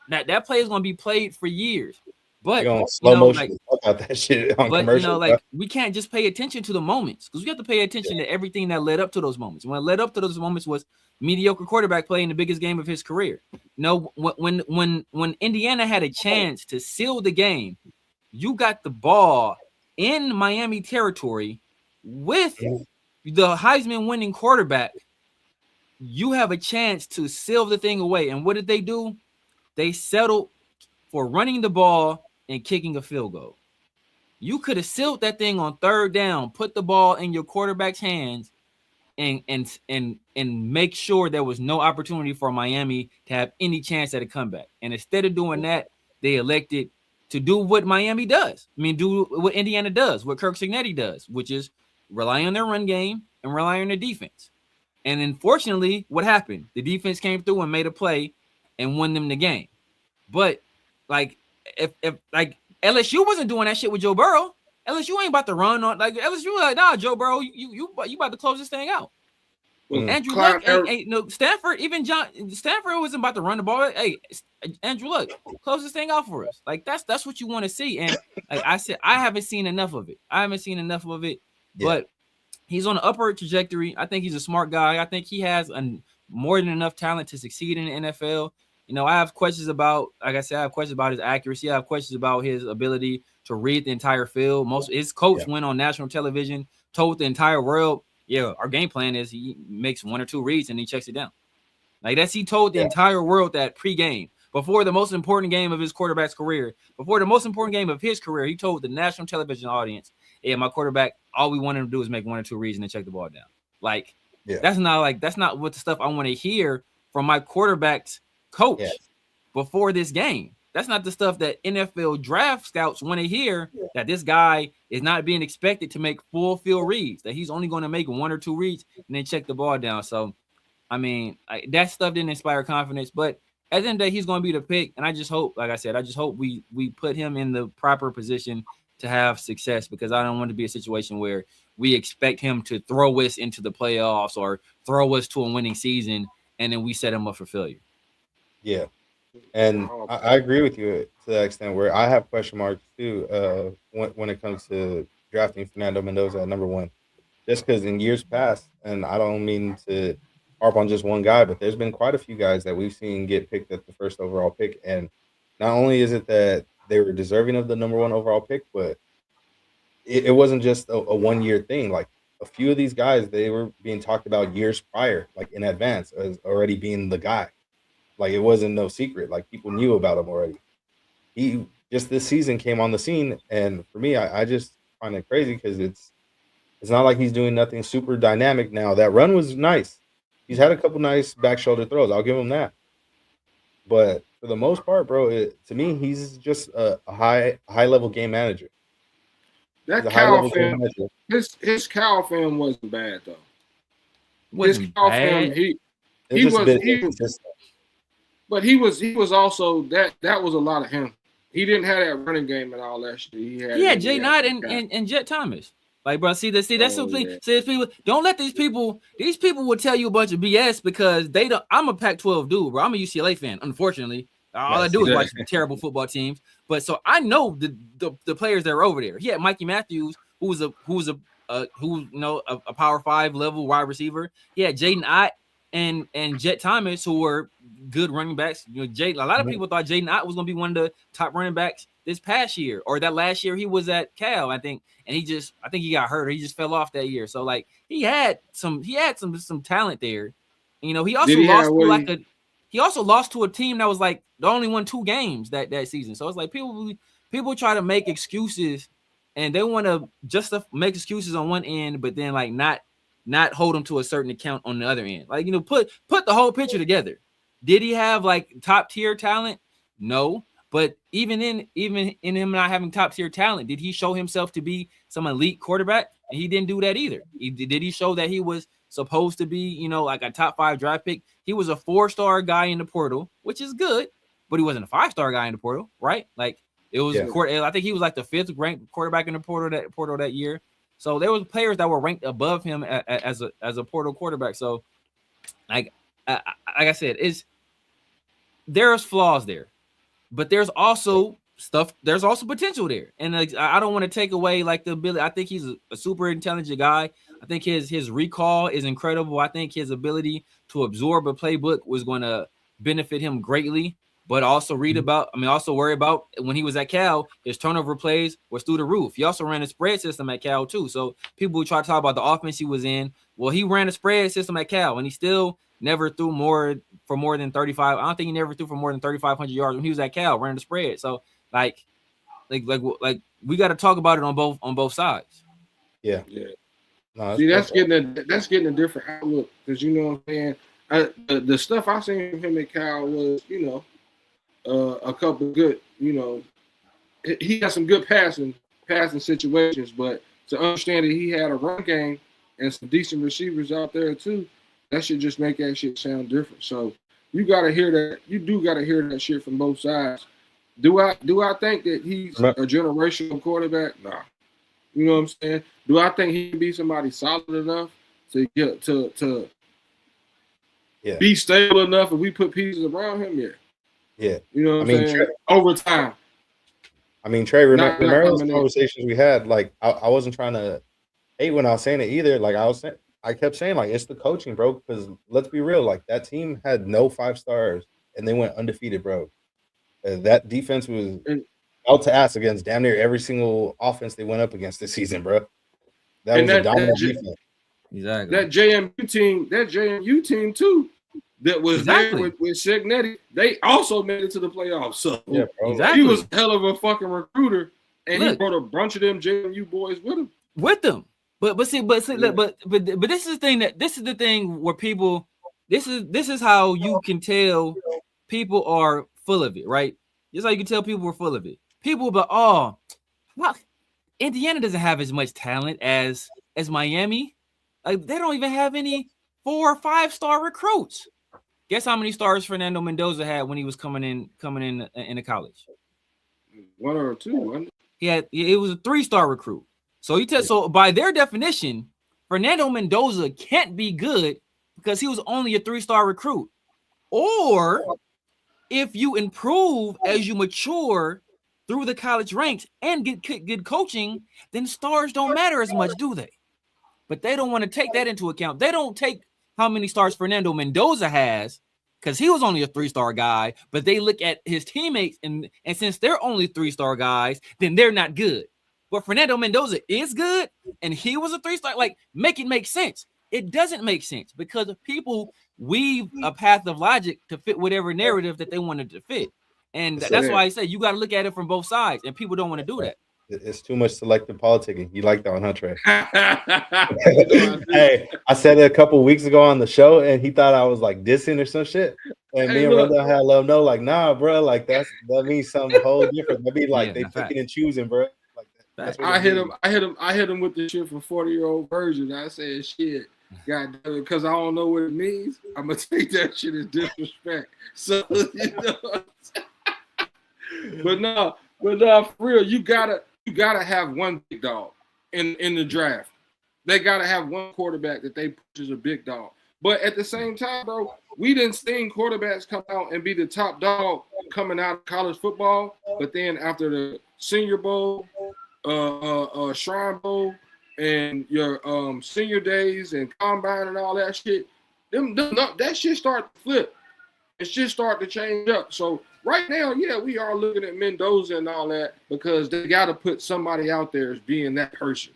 that play is gonna be played for years. But slow motion about that shit on commercials. We can't just pay attention to the moments, because we have to pay attention to everything that led up to those moments. What led up to those moments was mediocre quarterback play in the biggest game of his career. When Indiana had a chance to seal the game, you got the ball in Miami territory with the Heisman winning quarterback. You have a chance to seal the thing away. And what did they do? They settled for running the ball and kicking a field goal. You could have sealed that thing on third down, put the ball in your quarterback's hands, and make sure there was no opportunity for Miami to have any chance at a comeback. And instead of doing that, they elected to do what Miami does. Do what Indiana does, what Kirk Cignetti does, which is rely on their run game and rely on their defense. And unfortunately, what happened? The defense came through and made a play and won them the game. But if LSU wasn't doing that shit with Joe Burrow, LSU ain't about to run on LSU. Like, nah, Joe Burrow, you about to close this thing out. Andrew Luck ain't no Stanford. Even Stanford wasn't about to run the ball. Hey, Andrew Luck, close this thing out for us. Like that's what you want to see. And like I said, I haven't seen enough of it. But he's on an upward trajectory. I think he's a smart guy. I think he has more than enough talent to succeed in the NFL. I have questions about, like I said, I have questions about his accuracy. I have questions about his ability to read the entire field. His coach went on national television, told the entire world, our game plan is he makes one or two reads and he checks it down. Like he told the entire world that pre-game, before the most important game of his quarterback's career, before the most important game of his career, he told the national television audience, my quarterback, all we want him to do is make one or two reads and then check the ball down. That's not what the stuff I want to hear from my quarterback's coach before this game. That's not the stuff that NFL draft scouts want to hear, that this guy is not being expected to make full field reads, that he's only going to make one or two reads and then check the ball down. So, that stuff didn't inspire confidence, but at the end of the day, he's going to be the pick. And I just hope, like I said, we put him in the proper position to have success, because I don't want to be a situation where we expect him to throw us into the playoffs or throw us to a winning season and then we set him up for failure. Yeah. And I agree with you to that extent, where I have question marks too when it comes to drafting Fernando Mendoza at number one. Just because in years past, and I don't mean to harp on just one guy, but there's been quite a few guys that we've seen get picked at the first overall pick. And not only is it that they were deserving of the number one overall pick, but it wasn't just a 1 year thing. Like a few of these guys, they were being talked about years prior, like in advance, as already being the guy. Like it wasn't no secret. Like people knew about him already. He just this season came on the scene, and for me, I just find it crazy because it's not like he's doing nothing super dynamic now. That run was nice. He's had a couple nice back shoulder throws. I'll give him that. But for the most part, bro, to me, he's just a high level game manager. That Cal film, his Cal film wasn't bad though. Wasn't bad. But he was also that was a lot of him. He didn't have that running game and all that shit. He had Jay Knight and Jet Thomas. Like, bro, that's something. People don't let these people. These people will tell you a bunch of BS because they don't. I'm a Pac-12 dude, bro. I'm a UCLA fan. Unfortunately, all I do is watch the terrible football teams. But so I know the players that are over there. He had Mikey Matthews, who's a Power 5 level wide receiver. He had Jaden Ott and Jet Thomas, who were good running backs. A lot of people thought Jaden Ott was going to be one of the top running backs this past year, or that last year he was at Cal, I think, and I think he got hurt. Or he just fell off that year. So like he had some talent there. He also lost to a team that was like the only won 2 games that season. So it's like people try to make excuses, and they want to just make excuses on one end, but then like not hold them to a certain account on the other end. Like, put the whole picture together. Did he have like top tier talent? No. But even in him not having top tier talent, did he show himself to be some elite quarterback? And he didn't do that either. Did he show that he was supposed to be, you know, like a top 5 draft pick? He was a 4-star guy in the portal, which is good, but he wasn't a 5-star guy in the portal, right? Like it was. I think he was like the 5th ranked quarterback in the portal that year. So there was players that were ranked above him as a portal quarterback. So, like I said, there's flaws there. But there's also there's also potential there. And I don't want to take away like the ability. I think he's a super intelligent guy. I think his recall is incredible. I think his ability to absorb a playbook was going to benefit him greatly. But also also worry about when he was at Cal, his turnover plays was through the roof. He also ran a spread system at Cal too. So people who try to talk about the offense he was in, well, he ran a spread system at Cal and he still never threw more than 35. I don't think he never threw for more than 3,500 yards when he was at Cal, ran the spread. So like we got to talk about it on both sides. Yeah. No, see, that's getting a different outlook because you know what I'm saying. The stuff I seen from him at Cal was, you know, a couple of good, you know, he had some good passing situations, but to understand that he had a run game and some decent receivers out there too. That should just make that shit sound different. So you gotta hear that. You do gotta hear that shit from both sides. Do I think that he's a generational quarterback? Nah. You know what I'm saying? Do I think he can be somebody solid enough to get to be stable enough if we put pieces around him? Yeah. You know what I'm saying? Over time. I mean, Trey, remember those conversations we had? Like, I wasn't trying to hate when I was saying it either. Like I kept saying, like, it's the coaching, bro, because let's be real. Like, that team had no 5 stars, and they went undefeated, bro. That defense was out to ass against damn near every single offense they went up against this season, bro. That was a dominant defense. Exactly. That JMU team, too, that was there with Signetti, they also made it to the playoffs. So, yeah, bro. Exactly. He was a hell of a fucking recruiter, and he brought a bunch of them JMU boys with him. But this is the thing where people, this is how you can tell people are full of it, right? This is how you can tell people are full of it. People but well, Indiana doesn't have as much talent as Miami. Like they don't even have any 4 or 5 star recruits. Guess how many stars Fernando Mendoza had when he was coming in the college? 1 or 2. It was a 3-star recruit. So by their definition, Fernando Mendoza can't be good because he was only a 3-star recruit. Or if you improve as you mature through the college ranks and get good coaching, then stars don't matter as much, do they? But they don't want to take that into account. They don't take how many stars Fernando Mendoza has because he was only a 3-star guy, but they look at his teammates and since they're only 3-star guys, then they're not good. But Fernando Mendoza is good, and he was a 3-star. Like, make it make sense. It doesn't make sense because people weave a path of logic to fit whatever narrative that they wanted to fit. And that's why I say you got to look at it from both sides, and people don't want to do that. It's too much selective politicking. You like that one, huh, Trey? Hey, I said it a couple of weeks ago on the show, and he thought I was like dissing or some shit. And me and Rondell had to let him know, like, nah, bro, like that means something whole different. That be like they picking and choosing, bro. Like I hit him with the shit for 40-year-old version. I said shit. God damn it, because I don't know what it means. I'm gonna take that shit as disrespect. So you know. But no, for real, you gotta have one big dog in the draft. They gotta have one quarterback that they push as a big dog. But at the same time, bro, we didn't see quarterbacks come out and be the top dog coming out of college football. But then after the Senior Bowl, Shrine Bowl, and your senior days and combine and all that shit, that shit start to flip. It's just starting to change up. So right now, yeah, we are looking at Mendoza and all that because they got to put somebody out there as being that person.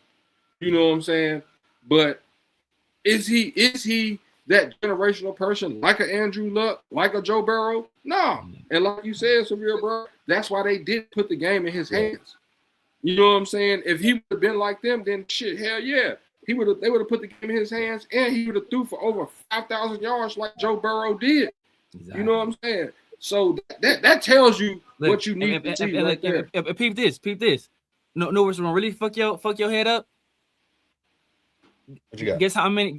You know what I'm saying? But is he that generational person like an Andrew Luck, like a Joe Burrow? No. And like you said, Severe, bro, that's why they did put the game in his hands. You know what I'm saying? If he would have been like them, then shit, hell yeah. They would have put the game in his hands and he would have threw for over 5,000 yards like Joe Burrow did. Exactly. You know what I'm saying? So that tells you what you need to see right there. Peep this. No, what's gonna really fuck your head up? What you got? Guess how many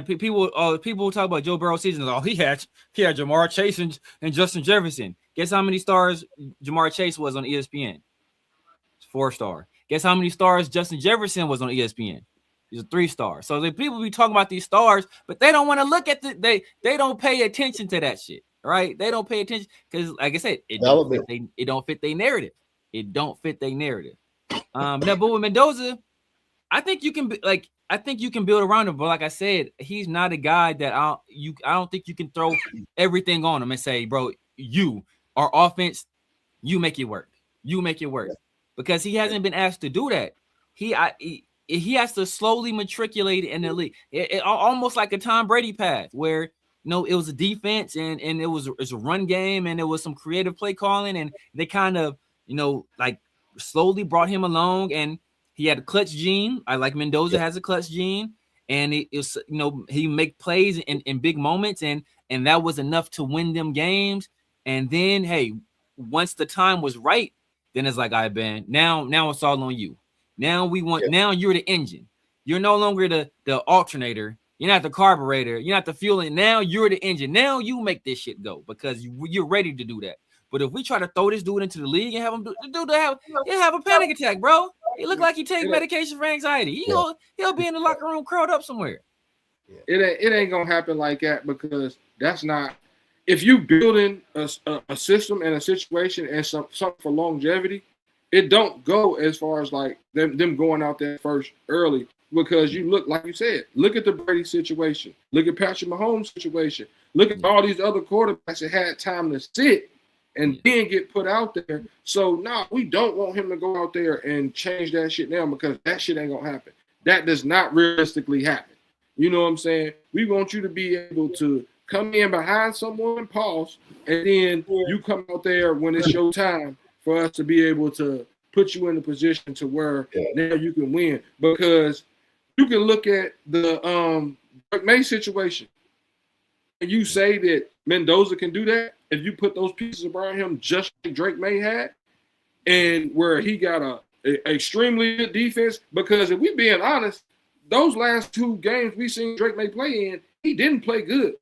people will talk about Joe Burrow's season. Oh, he had Jamar Chase and Justin Jefferson. Guess how many stars Jamar Chase was on ESPN? 4-star. Guess how many stars Justin Jefferson was on ESPN? He's a 3-star. So the people be talking about these stars, but they don't want to look at they don't pay attention to that shit, right? They don't pay attention because, like I said, it don't fit their narrative. It don't fit their narrative. Now, but with Mendoza, I think you can build around him, but like I said, he's not a guy that I don't think you can throw everything on him and say, bro, our offense, you make it work. You make it work. Because he hasn't been asked to do that. He has to slowly matriculate in the league. It almost like a Tom Brady path where it was a defense and it was a run game and it was some creative play calling and they kind of, like slowly brought him along and he had a clutch gene. I like Mendoza has a clutch gene and it was, he make plays in big moments and that was enough to win them games. And then, hey, once the time was right, then it's like, all right, Ben, now it's all on you. Now now you're the engine. You're no longer the alternator. You're not the carburetor. You're not the fueling. Now you're the engine. Now you make this shit go because you're ready to do that. But if we try to throw this dude into the league and have him he'll have a panic attack, bro. He look like he take medication for anxiety. He'll be in the locker room curled up somewhere. It ain't gonna happen like that because that's not. If you building a system and a situation and something for longevity, it don't go as far as like them going out there first early because you look like you said. Look at the Brady situation. Look at Patrick Mahomes' situation. Look at all these other quarterbacks that had time to sit and then get put out there. So we don't want him to go out there and change that shit now because that shit ain't gonna happen. That does not realistically happen. You know what I'm saying? We want you to be able to come in behind someone, pause, and then you come out there when it's your time for us to be able to put you in a position to where now you can win. Because you can look at the Drake May situation and you say that Mendoza can do that if you put those pieces around him just like Drake May had, and where he got a extremely good defense. Because if we being honest, those last 2 games we seen Drake May play in, he didn't play good.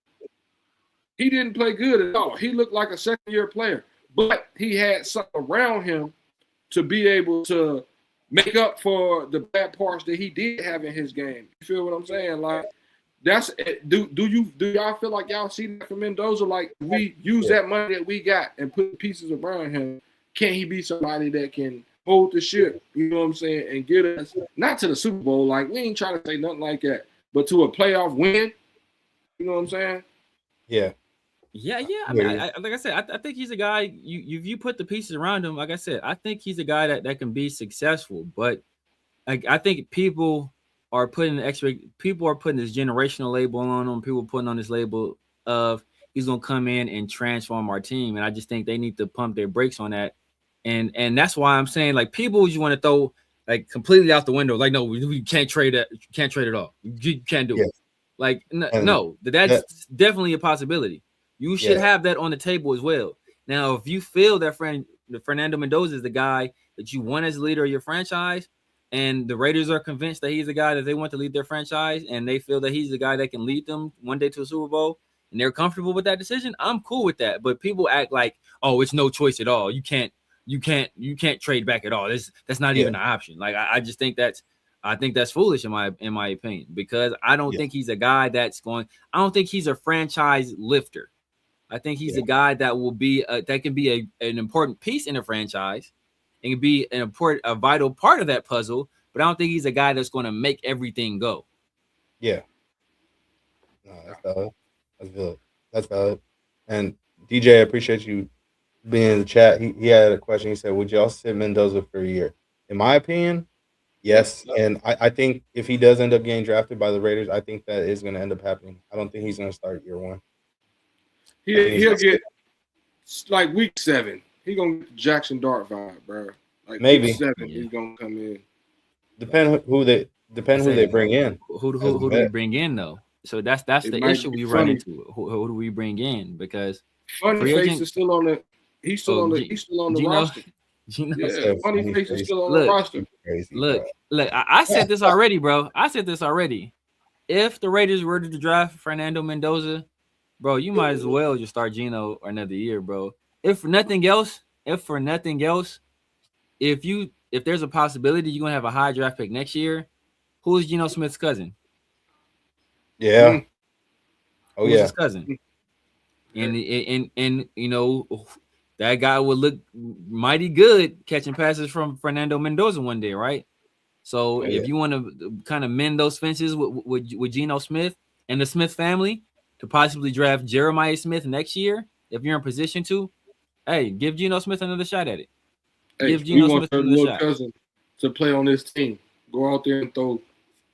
He didn't play good at all. He looked like a second-year player, but he had something around him to be able to make up for the bad parts that he did have in his game. You feel what I'm saying? Like that's do y'all feel like y'all see that from Mendoza? Like we use that money that we got and put pieces around him. Can he be somebody that can hold the ship? You know what I'm saying? And get us not to the Super Bowl. Like we ain't trying to say nothing like that, but to a playoff win. You know what I'm saying? Yeah. Yeah. I mean, like I said, I think he's a guy. You put the pieces around him. Like I said, I think he's a guy that can be successful. But I think people are putting this generational label on him. People putting on this label of he's gonna come in and transform our team. And I just think they need to pump their brakes on that. And that's why I'm saying like people you want to throw like completely out the window. Like no, we can't trade that. You can't trade it all. You can't do it. Like no, that's definitely a possibility. You should have that on the table as well. Now, if you feel that Fernando Mendoza is the guy that you want as leader of your franchise, and the Raiders are convinced that he's the guy that they want to lead their franchise, and they feel that he's the guy that can lead them one day to a Super Bowl, and they're comfortable with that decision, I'm cool with that. But people act like, oh, it's no choice at all. You can't trade back at all. That's not even an option. Like I just think that's foolish in my opinion, because I don't think he's a guy I don't think he's a franchise lifter. I think he's a guy that will be that can be an important piece in a franchise and can be a vital part of that puzzle. But I don't think he's a guy that's going to make everything go. Yeah. No, that's valid. That's good. That's valid. And DJ, I appreciate you being in the chat. He had a question. He said, "Would y'all sit Mendoza for a year?" In my opinion, yes. And I think if he does end up getting drafted by the Raiders, I think that is going to end up happening. I don't think he's going to start year 1. He'll get like week 7. He gonna get the Jackson Dart vibe, bro. Like maybe week 7, he's gonna come in. Depend who they bring in. Who do we bring in though? So that's the issue we run into. Who do we bring in? Because Funny Face is still on the. He's still on the roster. Yeah, Funny Face is still on the roster. Look. I said this already, bro. If the Raiders were to draft Fernando Mendoza, bro, you might as well just start Geno another year, bro. If for nothing else, if there's a possibility you're gonna have a high draft pick next year, who is Geno Smith's cousin? Yeah. Oh, who's his cousin? And you know, that guy would look mighty good catching passes from Fernando Mendoza one day, right? So if you want to kind of mend those fences with Geno Smith and the Smith family to possibly draft Jeremiah Smith next year, if you're in position to, hey, give Geno Smith another shot at it. Give Geno Smith another shot. Cousin to play on this team. Go out there and throw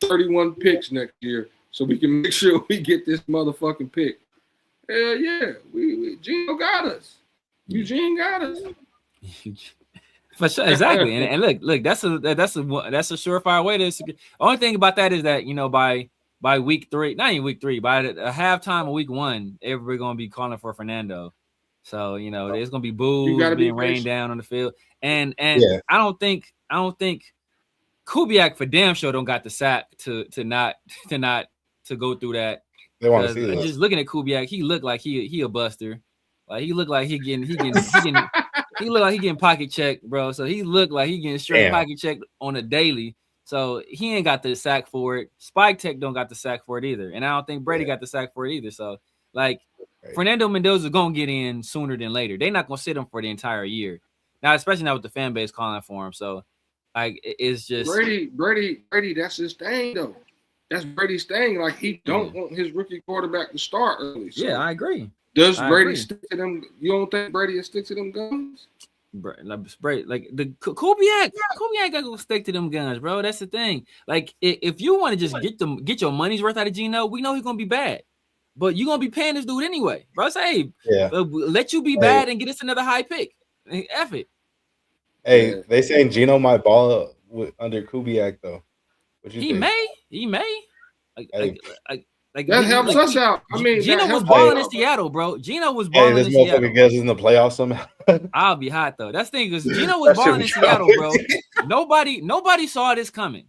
31 picks next year so we can make sure we get this motherfucking pick. Hell yeah, we Geno got us. Eugene got us. For sure, exactly. and look, that's a surefire way to. Only thing about that is that, you know, by week 3, not even week 3, by a halftime of week 1, everybody's gonna be calling for Fernando. So, you know, there's gonna be boos being rained down on the field, and I don't think Kubiak for damn sure don't got the sack to go through that. They want to see that. Just looking at Kubiak, he looked like he a buster. Like he looked like he looked like he getting pocket check, bro. So he looked like he getting straight pocket check on a daily. So he ain't got the sack for it. Spike Tech don't got the sack for it either. And I don't think Brady got the sack for it either. So like Fernando Mendoza gonna get in sooner than later. They're not gonna sit him for the entire year. Now, especially now with the fan base calling for him. So like it's just Brady, that's his thing though. That's Brady's thing. Like he don't want his rookie quarterback to start early. So. Yeah, I agree. Does Brady stick to them? You don't think Brady will stick to them guns? Like the Kubiak gotta go stick to them guns, bro. That's the thing. Like if you want to just get your money's worth out of Geno, we know he's gonna be bad, but you're gonna be paying this dude anyway, bro. Say, let you be bad and get us another high pick. F it. Hey, they saying Geno might ball under Kubiak though. What you think? He may. Like that helps us out. I mean, Geno was balling in Seattle, bro. Geno was balling in Seattle. This motherfucker gets in the playoffs somehow. I'll be hot though. That's the thing, because Geno was balling in Seattle, bro. Nobody saw this coming.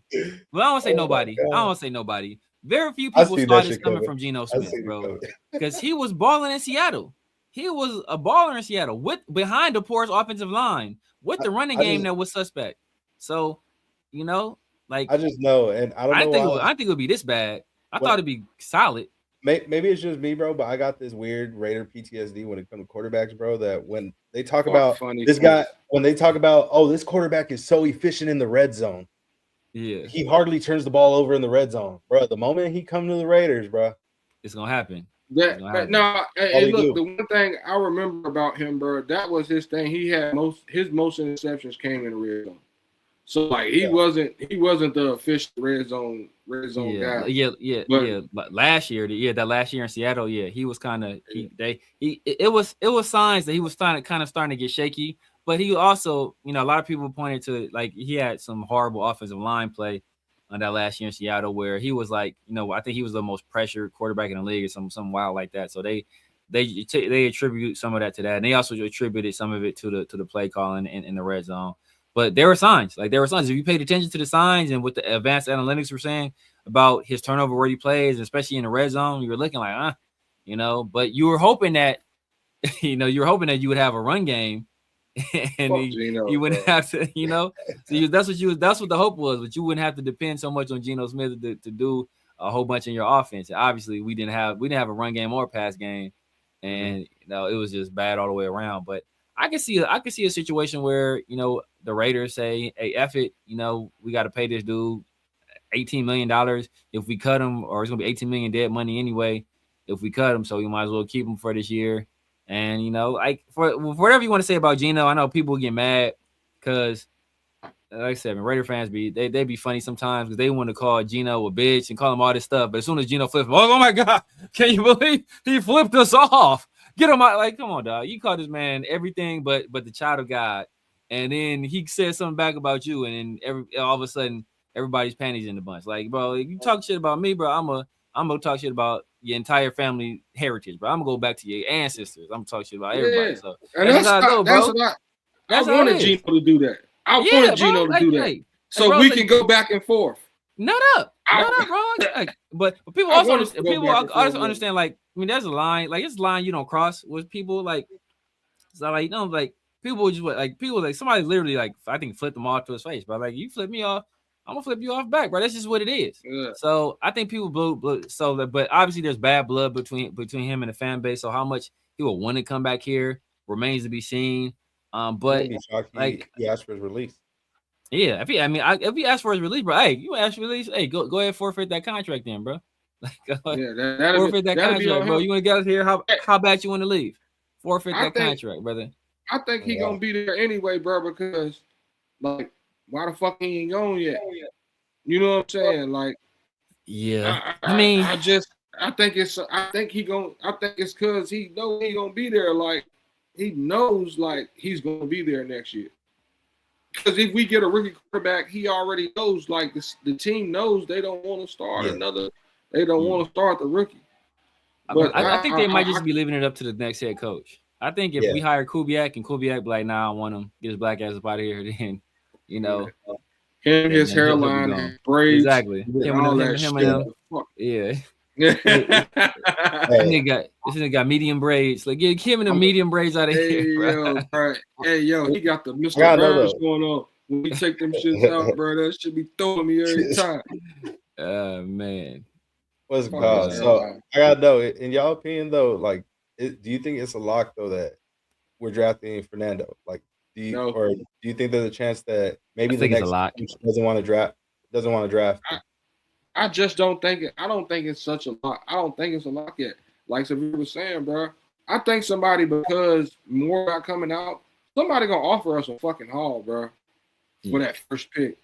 Well, I don't want to say nobody. I don't want to say nobody. Very few people saw this coming from Geno Smith, bro. Because he was balling in Seattle. He was a baller in Seattle with behind the porous offensive line with the running game that was suspect. So, you know, like I just know, and I don't know. I think it would be this bad. I thought it'd be solid. Maybe it's just me, bro, but I got this weird Raider PTSD when it comes to quarterbacks, bro, that when they talk about this guy, when they talk about, oh, this quarterback is so efficient in the red zone. Yeah. He hardly turns the ball over in the red zone, bro. The moment he comes to the Raiders, bro, it's going to happen. Look, the one thing I remember about him, bro, that was his thing. He had his most interceptions came in the red zone. So like he wasn't the official red zone guy. Yeah. But last year, that last year in Seattle, he was kind of it was signs that he was kind of starting to get shaky. But he also, you know, a lot of people pointed to like he had some horrible offensive line play on that last year in Seattle where he was like, you know, I think he was the most pressured quarterback in the league or something wild like that. So they attribute some of that to that, and they also attributed some of it to the play calling in the red zone. But there were signs. If you paid attention to the signs and what the advanced analytics were saying about his turnover where he plays, especially in the red zone, you were looking like, you know, but you were hoping that, you would have a run game and you wouldn't have to, you know, so that's what the hope was, but you wouldn't have to depend so much on Geno Smith to do a whole bunch in your offense. And obviously we didn't have a run game or a pass game, and you know, it was just bad all the way around. But I can see a situation where, you know, the Raiders say, hey, F it, you know, we got to pay this dude $18 million if we cut him, or it's going to be $18 million dead money anyway if we cut him, so we might as well keep him for this year. And, you know, like, for whatever you want to say about Geno, I know people get mad because, like I said, Raider fans they be funny sometimes because they want to call Geno a bitch and call him all this stuff. But as soon as Geno flips, oh my God, can you believe he flipped us off? Get him out. Like, come on, dog. You call this man everything but the child of God. And then he said something back about you, and then all of a sudden everybody's panties in the bunch. Like, bro, you talk shit about me, bro. I'm gonna talk shit about your entire family heritage, bro. I'm gonna go back to your ancestors. I'm gonna talk shit about everybody. So and that's how I go, bro. I wanted Gino to do that. I wanted Gino to do that. So we can go back and forth. Nut up, bro. But people also understand. People also understand. Like, I mean, there's a line. Like, it's a line you don't cross with people. Like, so like, like people just like somebody literally like I think flipped them off to his face, but like you flip me off, I'm gonna flip you off back, bro. That's just what it is. Yeah. So I think people blew. So, but obviously there's bad blood between him and the fan base. So how much he will want to come back here remains to be seen. But like he asked for his release. Yeah, if he asked for his release, bro, hey, you ask for release, hey, go ahead, forfeit that contract then, bro. Like, forfeit that contract, bro. You want to get out here? How bad you want to leave? Forfeit that contract, brother. I think he gonna be there anyway, bro. Because like, why the fuck he ain't going yet? You know what I'm saying? Like, yeah. I think it's because he know he gonna be there. Like, he knows like he's gonna be there next year. Because if we get a rookie quarterback, he already knows. Like the team knows they don't want to start another. They don't want to start the rookie. But I think they might just be leaving it up to the next head coach. I think if we hire Kubiak and Kubiak be like, nah, I want him, get his black ass up out of here, then him, his hairline, braids, exactly. Him and him. Yeah. This nigga got medium braids. Like, get him and the medium braids out of here. Yo, he got the Mr. Burns going on. When we take them shits out, bro, that should be throwing me every time. Man. What's it called? So I gotta know, in y'all opinion though, like, do you think it's a lock though that we're drafting Fernando? Like, do you think there's a chance that maybe the next team doesn't want to draft? I just don't think it. I don't think it's such a lock. I don't think it's a lock yet. Like Savir was saying, bro. I think somebody, because more about coming out, somebody gonna offer us a fucking haul, bro, for that first pick.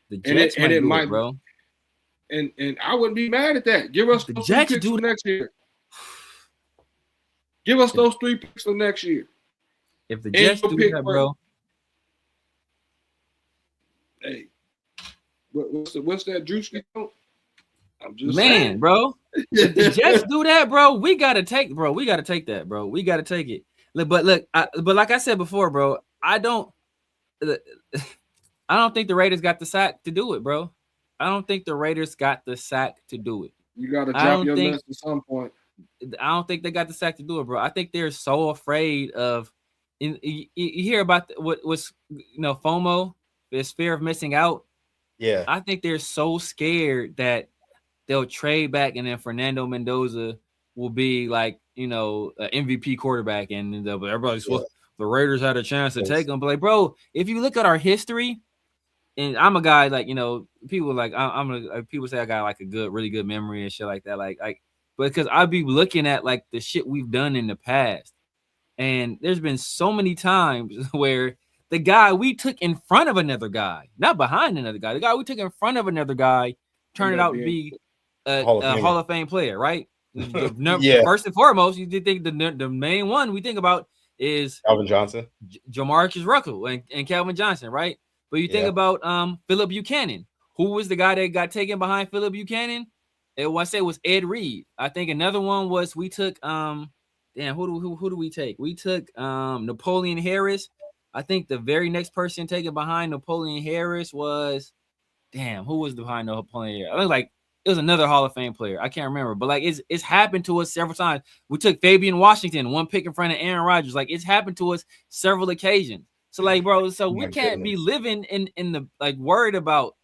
The Jets might, bro. And I wouldn't be mad at that. Give us those 3 picks for next year. Give us those 3 picks for next year. If the Jets do that, bro. Hey, what's that Drewski? I'm just saying, saying. Bro. If the Jets do that, bro, we gotta take that, bro. We gotta take it. But look, but like I said before, bro, I don't think the Raiders got the sack to do it, bro. I don't think the Raiders got the sack to do it. You gotta drop your nuts at some point. I don't think they got the sack to do it, bro. I think they're so afraid of. You hear about what's FOMO, this fear of missing out. Yeah, I think they're so scared that they'll trade back, and then Fernando Mendoza will be like, an MVP quarterback, and everybody's the Raiders had a chance to take him. But like, bro, if you look at our history, and I'm a guy like people like people say I got like a really good memory and shit like that, like because I be looking at like the shit we've done in the past, and there's been so many times where the guy we took in front of another guy, not behind another guy, the guy we took in front of another guy turned out to be a Hall of Fame player, right? First and foremost, you did think the main one we think about is Calvin Johnson, Jamarcus Russell, and Calvin Johnson, right? But you think about Philip Buchanan. Who was the guy that got taken behind Philip Buchanan? It was Ed Reed. I think another one was we took who do we take? We took Napoleon Harris. I think the very next person taken behind Napoleon Harris was who was behind Napoleon Harris? I think it was another Hall of Fame player. I can't remember, but like it's happened to us several times. We took Fabian Washington, one pick in front of Aaron Rodgers. Like it's happened to us several occasions. So like, bro, we can't be living in the worried about.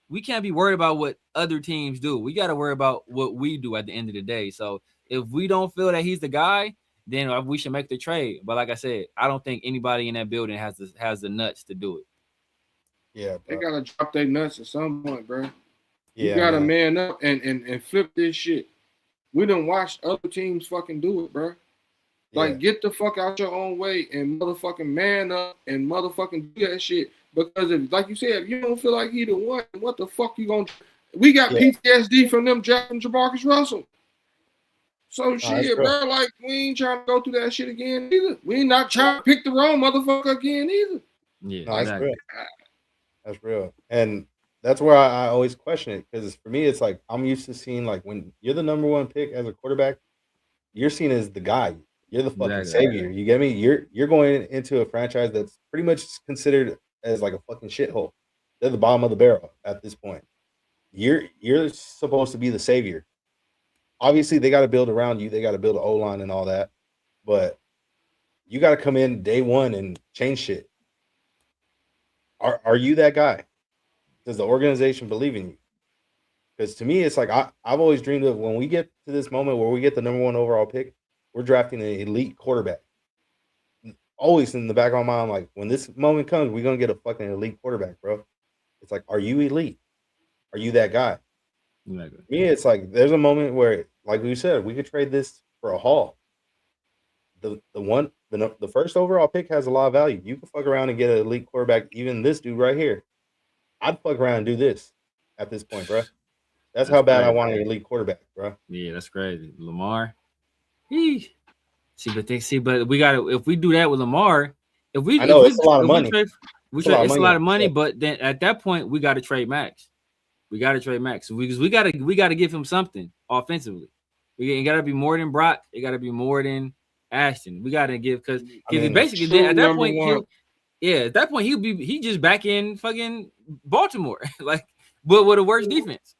We can't be worried about what other teams do. We got to worry about what we do at the end of the day. So if we don't feel that he's the guy, then we should make the trade. But like I said, I don't think anybody in that building has the nuts to do it. Yeah, bro. They gotta drop their nuts at some point, bro. Yeah, you gotta man up and flip this shit. We done watched other teams fucking do it, bro. Like, get the fuck out your own way and motherfucking man up and motherfucking do that shit. Because if, like you said, if you don't feel like he the one, what the fuck you gonna? We got PTSD from them drafting Jamarcus Russell. So shit, bro. Like, we ain't trying to go through that shit again either. We ain't not trying to pick the wrong motherfucker again either. Yeah, no, that's real. That's real. And that's where I always question it, because for me, it's like I'm used to seeing, like, when you're the number one pick as a quarterback, you're seen as the guy. You're the fucking savior. You get me? You're going into a franchise that's pretty much considered as like a fucking shithole. They're the bottom of the barrel at this point. You're supposed to be the savior. Obviously, they got to build around you. They got to build an O line and all that, but you got to come in day one and change shit. Are you that guy? Does the organization believe in you? Because to me, it's like I've always dreamed of, when we get to this moment where we get the number one overall pick, we're drafting an elite quarterback. Always in the back of my mind, I'm like, when this moment comes, we're gonna get a fucking elite quarterback, bro. It's like, are you elite? Are you that guy? Me, it's like there's a moment where, like we said, we could trade this for a haul. The first overall pick has a lot of value. You can fuck around and get an elite quarterback. Even this dude right here, I'd fuck around and do this at this point, bro. That's how bad I want an elite quarterback, bro. Yeah, that's crazy. Lamar. But we got to, if we do that with Lamar, it's a lot of money. It's a lot of money, but then at that point we got to trade Max. We got to trade Max because we got to give him something offensively. It got to be more than Brock. It got to be more than Ashton. We got to give, because basically then at that point he just back in fucking Baltimore, like, but with a worse defense.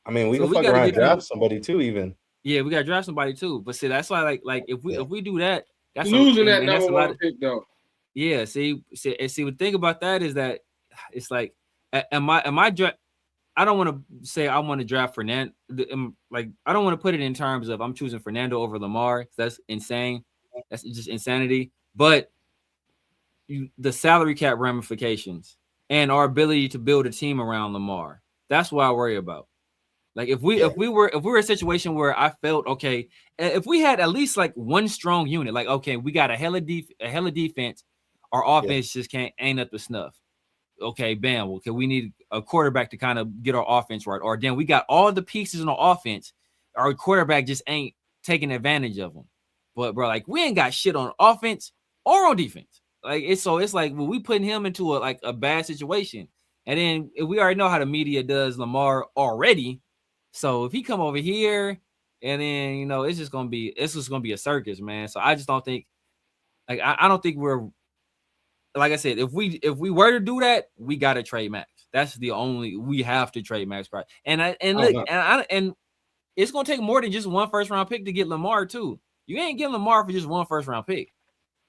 I mean, we can fuck around and draft somebody too, even. Yeah, we got to draft somebody too. But see, that's why, like if we do that, that's losing that number one pick though. Yeah, see, the thing about that is that it's like, am I I don't want to say I want to draft Fernando. Like, I don't want to put it in terms of I'm choosing Fernando over Lamar. That's insane. That's just insanity. But the salary cap ramifications and our ability to build a team around Lamar, that's what I worry about. Like, if we were in a situation where I felt, okay, if we had at least like one strong unit, like, okay, we got a hella defense, our offense just ain't up to snuff. Okay, bam. Okay, we need a quarterback to kind of get our offense right. Or then we got all the pieces in the offense. Our quarterback just ain't taking advantage of them. But bro, like, we ain't got shit on offense or on defense. Like, it's like, well, we putting him into a bad situation. And then if we already know how the media does Lamar already. So if he come over here and then, it's just gonna be a circus, man. So I just don't think, like, I don't think we're, like I said, if we were to do that, we got to trade Max. That's we have to trade Max Price. And it's gonna take more than just one first round pick to get Lamar too. You ain't getting Lamar for just one first round pick.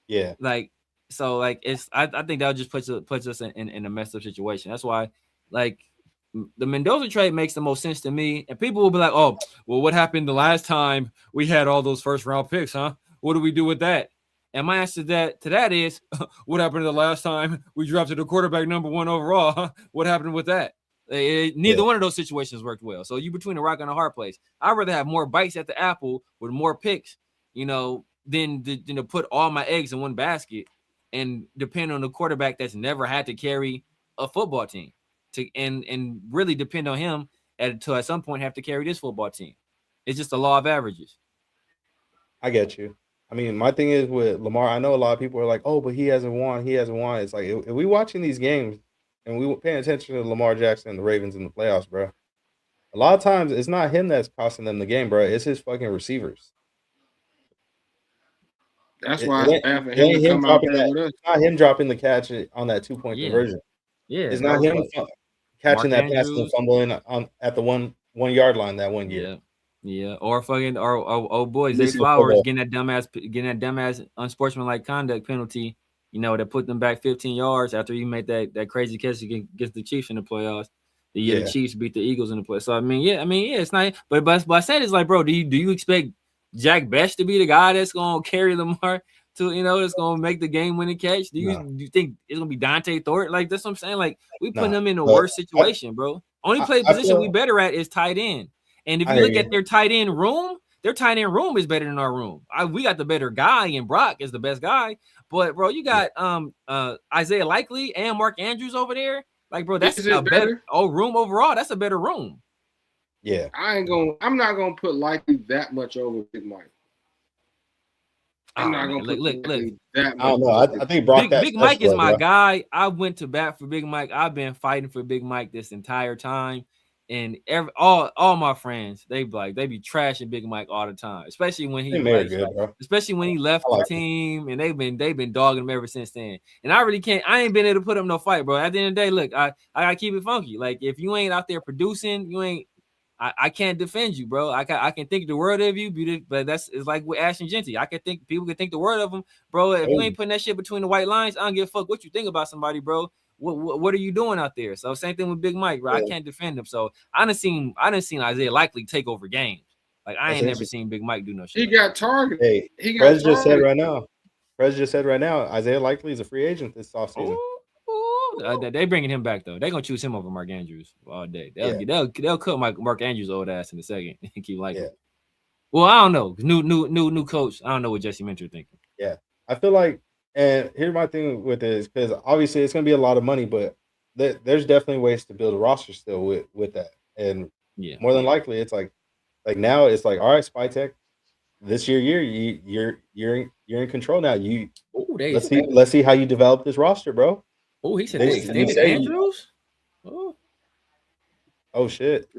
Yeah. Like, so like I think that'll just puts us in a messed up situation. That's why, like, the Mendoza trade makes the most sense to me. And people will be like, oh, well, what happened the last time we had all those first round picks, huh? What do we do with that? And my answer to that is, what happened the last time we drafted a quarterback number one overall? Huh? What happened with that? Neither one of those situations worked well. So you between a rock and a hard place. I'd rather have more bites at the apple with more picks, than to put all my eggs in one basket and depend on the quarterback that's never had to carry a football team and really depend on him to at some point have to carry this football team. It's just the law of averages. I get you. I mean, my thing is with Lamar, I know a lot of people are like, oh, but he hasn't won. It's like, if we watching these games and we paying attention to Lamar Jackson and the Ravens in the playoffs, bro, a lot of times it's not him that's costing them the game, bro. It's his fucking receivers. That's why it's bad for him to come out there with us. It's not him dropping the catch on that 2-point conversion. Yeah. It's not him catching that pass and fumbling at the 1 yard line that one year. Yeah, or fucking our boys, Zay Flowers getting that dumbass unsportsmanlike conduct penalty, that put them back 15 yards after he made that crazy catch against the Chiefs in the playoffs. The Chiefs beat the Eagles in the playoffs. So I mean, it's not. But I said it's like, bro, do you expect Jack Best to be the guy that's gonna carry Lamar to, that's gonna make the game winning catch? Do you think it's gonna be Dante Thornton? Like, that's what I'm saying. Like, we putting them in the worst situation, bro. Only position we better at is tight end. And if you look at their tight end room is better than our room. We got the better guy, and Brock is the best guy. But bro, you got Isaiah Likely and Mark Andrews over there. Like, bro, that's a better room overall. That's a better room. Yeah, I'm not gonna put Likely that much over Big Mike. I'm not gonna look. I don't know. I think Brock Big Mike is my guy. I went to bat for Big Mike. I've been fighting for Big Mike this entire time, and all my friends they be trashing Big Mike all the time, especially when he left the team, and they've been dogging him ever since then. And I really can't. I ain't been able to put up no fight, bro. At the end of the day, look, I gotta keep it funky. Like if you ain't out there producing, you ain't. I can't defend you, bro. I can think the world of you, but it's like with Ashton Genty. People can think the world of him, bro. If you ain't putting that shit between the white lines, I don't give a fuck what you think about somebody, bro. What are you doing out there? So same thing with Big Mike, bro. I can't defend him. So I done seen Isaiah Likely take over games. Like I ain't never seen Big Mike do no shit. He got targeted. Hey, Prez just said right now, Isaiah Likely is a free agent this offseason. They bringing him back though. They gonna choose him over Mark Andrews all day. They'll cut Mark Andrews' old ass in a second and keep liking. Well, I don't know. New coach. I don't know what Jesse Minter thinking. Yeah, I feel like, and here's my thing with this, because obviously it's gonna be a lot of money, but there's definitely ways to build a roster still with that. And more than likely, it's like now it's like, all right, Spytech, this you're in control now. Let's see how you develop this roster, bro. Oh, he said they extended Andrews. Oh shit!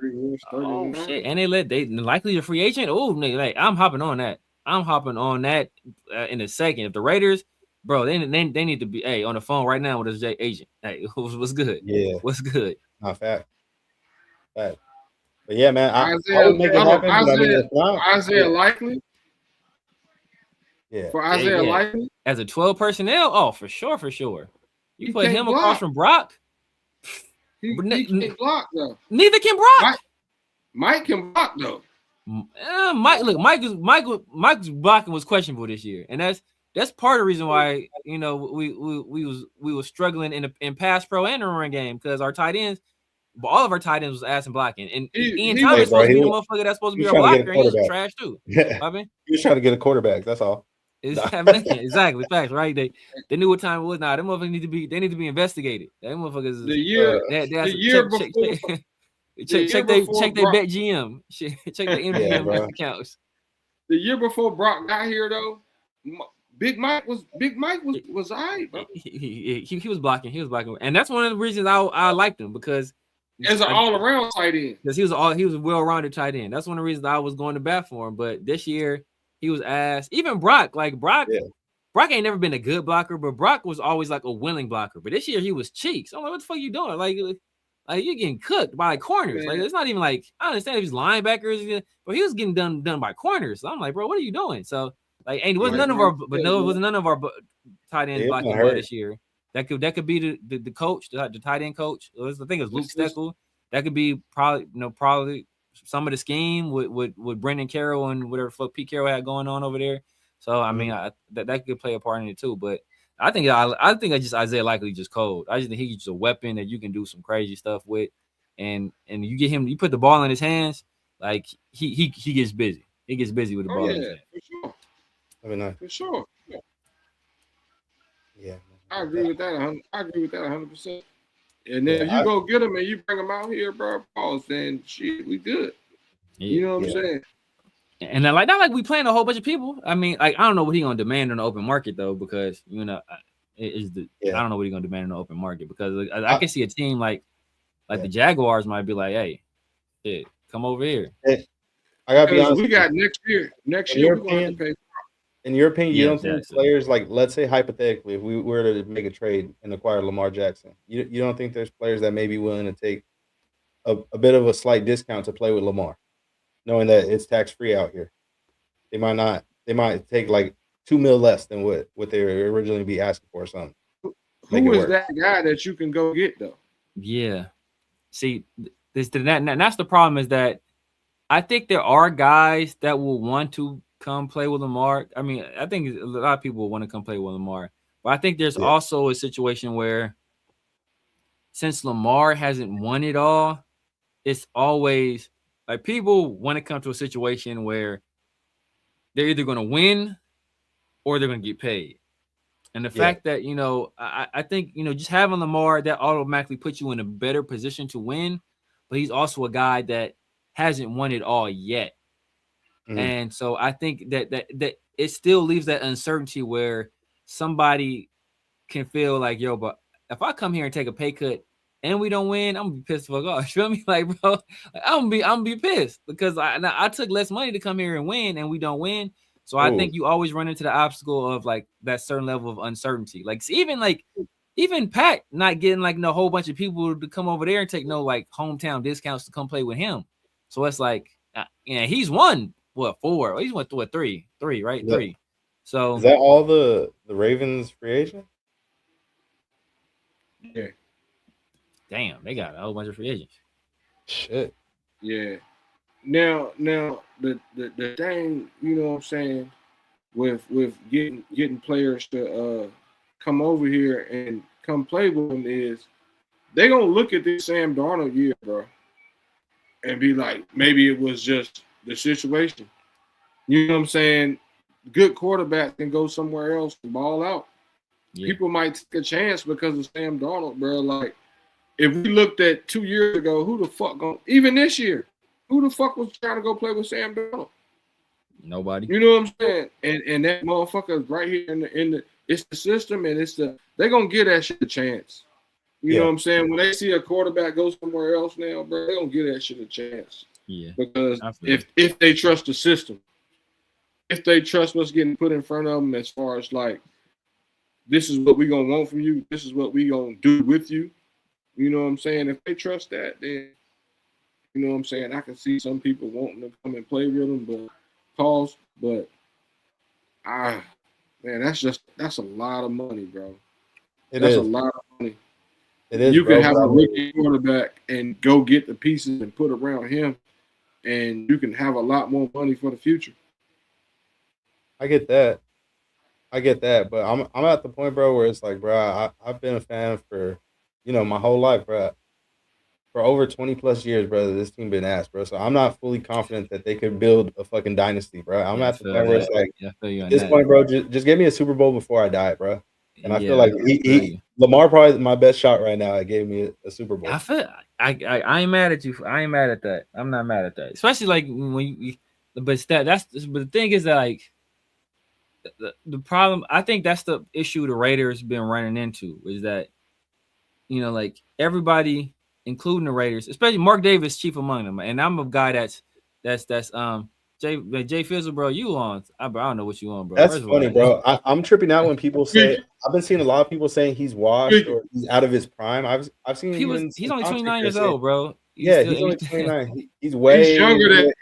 Oh shit! And they likely a free agent. Oh, nigga, like I'm hopping on that. In a second. If the Raiders, bro, they need to be on the phone right now with his agent. Hey, what's good? Yeah, what's good? Not fact. But yeah, man, I would make it happen. Isaiah Likely. Yeah, for Isaiah Likely as a 12 personnel. Oh, for sure. You put him across from Brock. He can't block though. Neither can Brock. Mike can block though. Mike's blocking was questionable this year, and that's part of the reason why we was struggling in pass pro and the run game, because our tight ends, all of our tight ends was ass and blocking, and Ian Thomas was supposed to be the motherfucker that's supposed to be our blocker, and he was trash too. I mean, he was trying to get a quarterback. That's all. Exactly, facts, right? They knew what time it was. Now them motherfuckers need to be investigated. Them motherfuckers the year before. Check their bet GM. Check their MGM accounts. The year before Brock got here, though, Big Mike was all right, bro. He was blocking. He was blocking, and that's one of the reasons I liked him, because as an all around tight end. Because he was a well rounded tight end. That's one of the reasons I was going to bat for him. But this year he was ass. Even Brock Brock ain't never been a good blocker, but Brock was always like a willing blocker. But this year he was cheeks. I'm like, what the fuck you doing? Like you're getting cooked by corners. Like it's not even like, I understand if he's linebackers, but he was getting done by corners. So I'm like, bro, what are you doing? So like, and it was none of our tight ends blocking this year. That could be the coach, the tight end coach. I think it was Luke Steckel. That could be probably some of the scheme with Brendan Carroll and whatever fuck Pete Carroll had going on over there. So I mean, that could play a part in it too. But I think Isaiah Likely just cold. I just think he's just a weapon that you can do some crazy stuff with, and you get him, you put the ball in his hands, like he gets busy. He gets busy with the ball in his hands. For sure. I mean, for sure. Yeah. I agree with that 100%. And then if you go get him and you bring him out here, bro, Paul, then shit, we good. You know what I'm saying? And not like we playing a whole bunch of people. I mean, like, I don't know what he gonna demand in the open market though, because I don't know what he gonna demand in the open market, because I can see a team like the Jaguars might be like, hey, shit, come over here. Hey, I gotta be honest. We got next year. Next year, we're going to pay. In your opinion, you don't think players, like, let's say hypothetically, if we were to make a trade and acquire Lamar Jackson, you don't think there's players that may be willing to take a bit of a slight discount to play with Lamar, knowing that it's tax-free out here? They might take like $2 million less than what they originally be asking for or something. Who is that guy that you can go get though? Yeah. See, that's the problem, is that I think there are guys that will want to come play with Lamar. I mean, I think a lot of people will want to come play with Lamar, but I think there's also a situation where, since Lamar hasn't won it all, it's always like people want to come to a situation where they're either going to win or they're going to get paid. And the fact that, I think, just having Lamar, that automatically puts you in a better position to win, but he's also a guy that hasn't won it all yet. Mm-hmm. And so I think that it still leaves that uncertainty where somebody can feel like, yo, but if I come here and take a pay cut and we don't win, I'm gonna be pissed fuck off. You feel me? Like, bro, I'm gonna be pissed because I took less money to come here and win and we don't win. So I think you always run into the obstacle of like that certain level of uncertainty. Like even Pat not getting like no whole bunch of people to come over there and take no like hometown discounts to come play with him. So it's like, he's won what 4? He's won what 3, right? Yeah. 3. So is that all the Ravens free agent? Yeah. Damn, they got a whole bunch of free agents. Shit. Yeah. Now the thing, you know what I'm saying, with getting players to come over here and come play with them is they're gonna look at this Sam Darnold year, bro, and be like, maybe it was just the situation. You know what I'm saying? Good quarterback can go somewhere else and ball out. Yeah. People might take a chance because of Sam Darnold, bro. Like, if we looked at 2 years ago, who the fuck even this year, who the fuck was trying to go play with Sam Darnold? Nobody. You know what I'm saying? And that motherfucker right here in the it's the system, and they're gonna give that shit a chance. You know what I'm saying? When they see a quarterback go somewhere else now, bro, they're gonna give that shit a chance. Yeah. Because if they trust the system, if they trust what's getting put in front of them as far as like, this is what we gonna want from you, this is what we gonna do with you. You know what I'm saying? If they trust that, then you know what I'm saying, I can see some people wanting to come and play with them, but man, that's a lot of money, bro. That's a lot of money. It is. You can have a rookie quarterback and go get the pieces and put around him, and you can have a lot more money for the future. I get that, but I'm at the point, bro, where it's like, bro, I've been a fan for, my whole life, bro. For over 20 plus years, bro, this team been ass, bro. So I'm not fully confident that they could build a fucking dynasty, bro. I'm at the point where it's like, at this point, bro, just give me a Super Bowl before I die, bro. And I feel like Lamar probably my best shot right now. It gave me a Super Bowl. I ain't mad at you. I ain't mad at that. I'm not mad at that. Especially like when but the thing is that like the problem. I think that's the issue the Raiders been running into is that like everybody, including the Raiders, especially Mark Davis, chief among them. And I'm a guy that's Jay Fizzle, bro. You on? I don't know what you on, bro. That's funny, bro. I'm tripping out when people say. I've been seeing a lot of people saying he's washed or he's out of his prime. I've seen he's only 29 years old, bro. He's only 29. He's way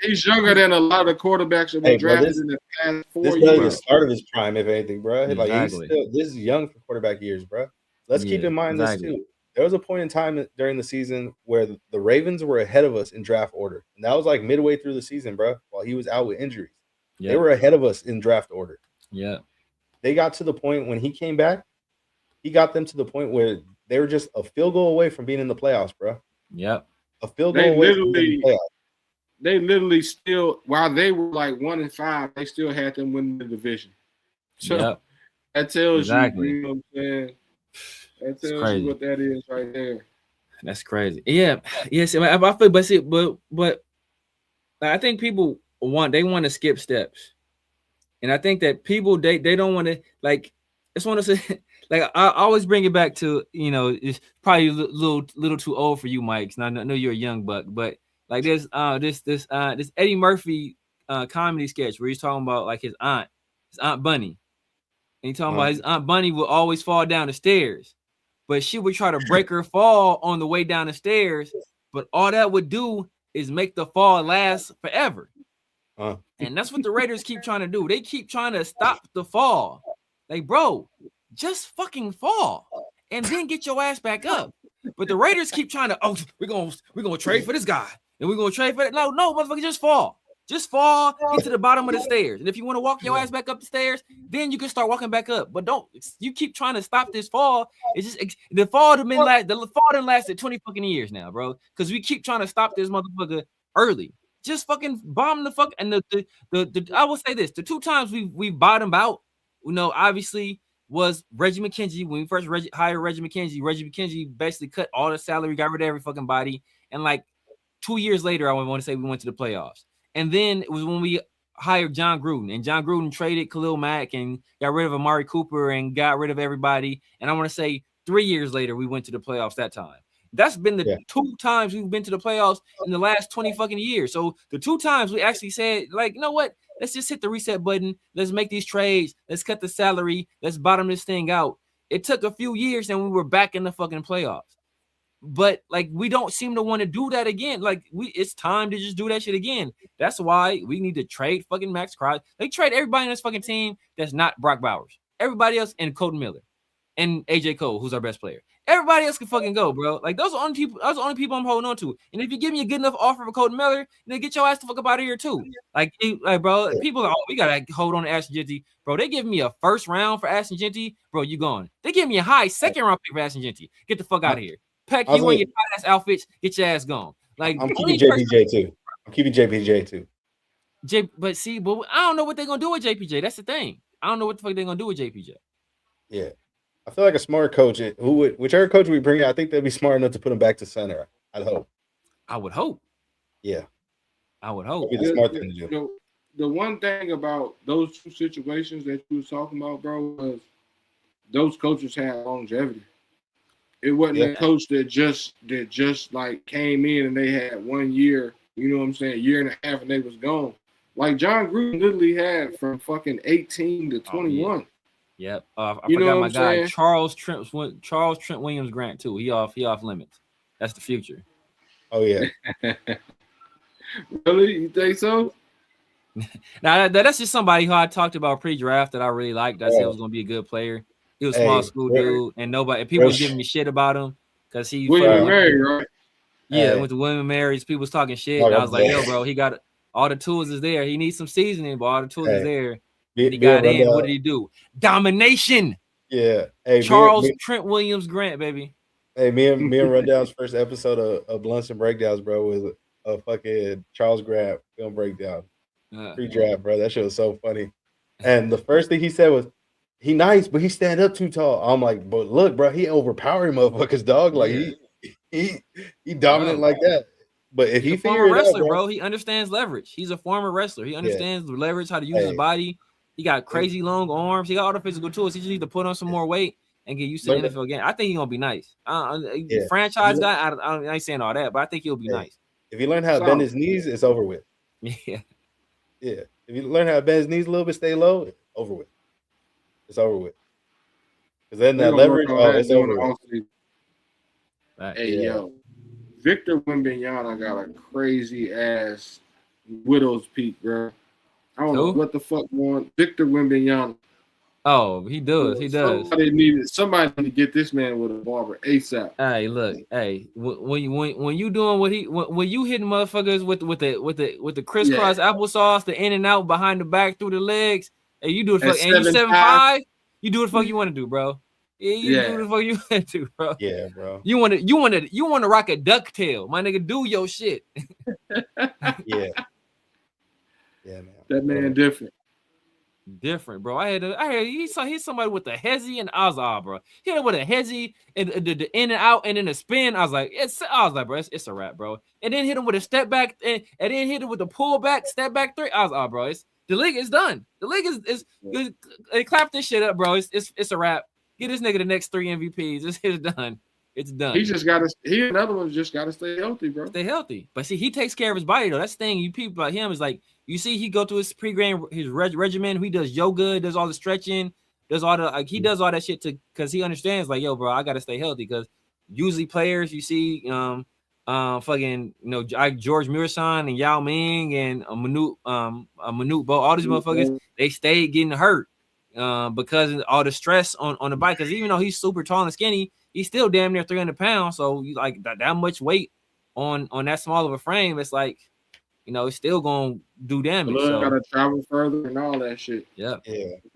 he's younger than a lot of quarterbacks that were drafted in the past 4 years. This is the start of his prime, if anything, bro. Like this is young for quarterback years, bro. Let's keep in mind this too. There was a point in time during the season where the Ravens were ahead of us in draft order. And that was like midway through the season, bro, while he was out with injuries. Yep. They were ahead of us in draft order. Yeah. They got to the point when he came back, he got them to the point where they were just a field goal away from being in the playoffs, bro. Yep. A field goal away from being in the playoffs. They literally still, while they were like 1-5, they still had them win the division. So that tells you know what I'm saying? That tells you what that is right there. That's crazy. Yeah. Yes. I feel, but I think people want to skip steps, and I think that people they don't want to like. I just want to say like I always bring it back to it's probably a little too old for you, Mike. And I know you're a young buck, but like this Eddie Murphy comedy sketch where he's talking about like his Aunt Bunny, and he's talking about his Aunt Bunny will always fall down the stairs. But she would try to break her fall on the way down the stairs, but all that would do is make the fall last forever. And that's what the Raiders keep trying to do. They keep trying to stop the fall. Like, bro, just fucking fall and then get your ass back up. But the Raiders keep trying to, we're gonna trade for this guy, and we're gonna trade for that. No, motherfucker, just fall. Just fall, get to the bottom of the stairs. And if you want to walk your ass back up the stairs, then you can start walking back up. But you keep trying to stop this fall. It's just the fall done lasted 20 fucking years now, bro. Because we keep trying to stop this motherfucker early. Just fucking bomb the fuck. And the I will say this: the 2 times we bottomed out, obviously was Reggie McKenzie. When we first hired Reggie McKenzie basically cut all the salary, got rid of every fucking body. And like 2 years later, I want to say we went to the playoffs. And then it was when we hired John Gruden, and John Gruden traded Khalil Mack and got rid of Amari Cooper and got rid of everybody. And I want to say 3 years later, we went to the playoffs that time. That's been the 2 times we've been to the playoffs in the last 20 fucking years. So the 2 times we actually said, like, you know what? Let's just hit the reset button. Let's make these trades. Let's cut the salary. Let's bottom this thing out. It took a few years and we were back in the fucking playoffs. But like we don't seem to want to do that again. Like it's time to just do that shit again. That's why we need to trade fucking Max Crosby. They trade everybody in this fucking team that's not Brock Bowers. Everybody else and Colton Miller and AJ Cole, who's our best player. Everybody else can fucking go, bro. Like those are the only people. Those are the only people I'm holding on to. And if you give me a good enough offer for Colton Miller, then get your ass the fuck up out of here too. Like bro, people are we gotta hold on to Ashton Jeanty, bro. They give me a first round for Ashton Jeanty, bro. You gone? They give me a high second round pick for Ashton Jeanty. Get the fuck out of here. Pack you in your ass outfits. Get your ass gone. Like I'm keeping JPJ too. I'm keeping JPJ too. But I don't know what they're gonna do with JPJ. That's the thing. I don't know what the fuck they're gonna do with JPJ. Yeah. I feel like a smart coach, whichever coach we bring, I think they'd be smart enough to put him back to center. I'd hope. I would hope. Yeah. I would hope. That'd be the smart thing to do. The one thing about those 2 situations that you was talking about, bro, was those coaches had longevity. It wasn't a coach that just like came in and they had 1 year, you know what I'm saying, year and a half and they was gone. Like John Gruden literally had from fucking 18 to 21. Yeah. Yep. I forgot my guy saying? Charles Trent Williams Grant too. He off limits. That's the future. Oh yeah. Really? You think so? Now that's just somebody who I talked about pre-draft that I really liked. I said was gonna be a good player. He was a small school dude, and people was giving me shit about him because he William Mary, right? Yeah, went to William Mary's. People was talking shit, and I was like, "Yo, bro, he got all the tools is there. He needs some seasoning, but all the tools is there." He got in. What did he do? Domination. Yeah. Hey, Charles Trent Williams Grant, baby. Hey, me and Rundown's first episode of Blunts and Breakdowns, bro, was a fucking Charles Grant film breakdown. Pre-draft, bro. That shit was so funny. And the first thing he said was, he nice, but he stand up too tall. I'm like, but look, bro, he overpowering motherfuckers, dog. Like he dominant like that. But if he figure it out, bro, he understands leverage. He's a former wrestler. He understands the leverage, how to use his body. He got crazy long arms. He got all the physical tools. He just need to put on some more weight and get used to the NFL game. I think he's gonna be nice. Franchise guy. I ain't saying all that, but I think he'll be nice. If he learn how to bend his knees, it's over with. Yeah. If you learn how to bend his knees a little bit, stay low, it's over with. It's over with. Because then that leverage, it's over with. Hey, yo. Victor Wembanyama got a crazy ass widow's peak, bro. I don't know what the fuck going. Victor Wembanyama. Oh, he does. He does. Somebody need to get this man with a barber ASAP. Hey, look. Hey, when you doing when you hitting motherfuckers with the crisscross applesauce, the in and out behind the back through the legs, and you do it fuck, and you 7'5", you do what the fuck you want to do, bro. Yeah, you do what the fuck you want to do, bro. Yeah, bro. You want to rock a ducktail, my nigga. Do your shit. Yeah, man. That man different, bro. I had he's somebody with a hezzy and Azar, bro. He hit it with a hezzy and the in and out and then the spin. I was like, bro, it's a wrap, bro. And then hit him with a step back and then hit him with the pull back, step back 3. I was bro, the league is done. The league is they clap this shit up, bro. It's a wrap. Get this nigga the next 3 MVPs. It's done. It's done. Another one just gotta stay healthy, bro. Stay healthy. But see, he takes care of his body though. That's the thing. You people about him is like, you see, he go through his pre-game, his regimen. He does yoga, does all the stretching, does all the he does all that shit because he understands like, yo, bro, I gotta stay healthy because usually players you see, fucking George Muresan and Yao Ming and Manute Bo, all these motherfuckers, they stay getting hurt because of all the stress on the bike. Because even though he's super tall and skinny, he's still damn near 300 pounds. So you like that much weight on that small of a frame, it's like, it's still gonna do damage. So gotta travel further and all that shit. Yeah.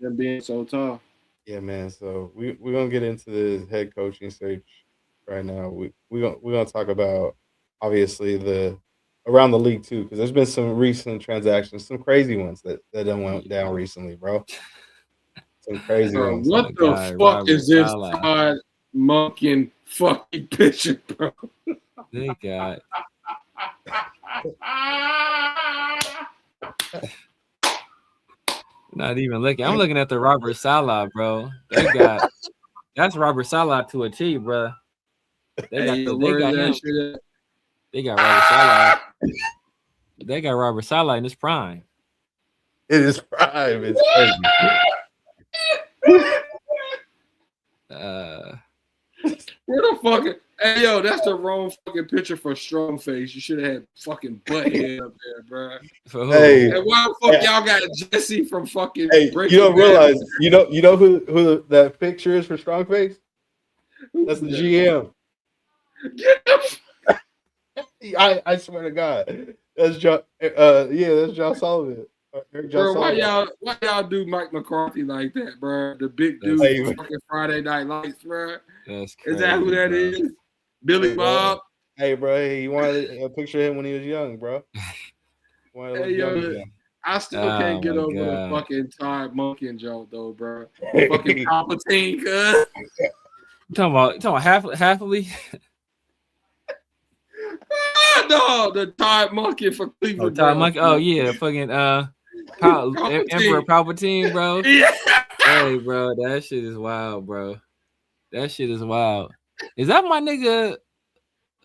Them being so tall. Yeah, man. So we're gonna get into the head coaching search right now. We're gonna talk about obviously around the league too, because there's been some recent transactions, some crazy ones that went down recently, bro. Some crazy ones. What the fuck is this Todd Monken fucking picture, bro? They got. Not even looking. I'm looking at the Robert Saleh, bro. That's Robert Saleh to a T, bro. They got him. They got Robert Saleh. They got Robert Saleh in his prime. In his prime, it's crazy. Where the fuck? Hey, yo, that's the wrong fucking picture for strong face. You should have had fucking butt head up there, bro. Hey, and why the fuck y'all got Jesse from fucking? Hey, you don't realize? You know who that picture is for strong face? That's the GM. Get him. I swear to God, that's John. That's John Sullivan. Bro, why y'all do Mike McCarthy like that, bro? The big dude from fucking Friday Night Lights, bro. That's crazy, is that who that is? Billy Bob. Hey, bro. He wanted a picture of him when he was young, bro. Hey, yo, I still can't get over the fucking Todd Monken joke, though, bro. Fucking Palpatine, cuz. You talking about Halfley? No, the Todd Monken for Cleveland. Todd Monken. Oh yeah, fucking Emperor Palpatine, bro. Yeah. Hey, bro, that shit is wild, bro. That shit is wild. Is that my nigga?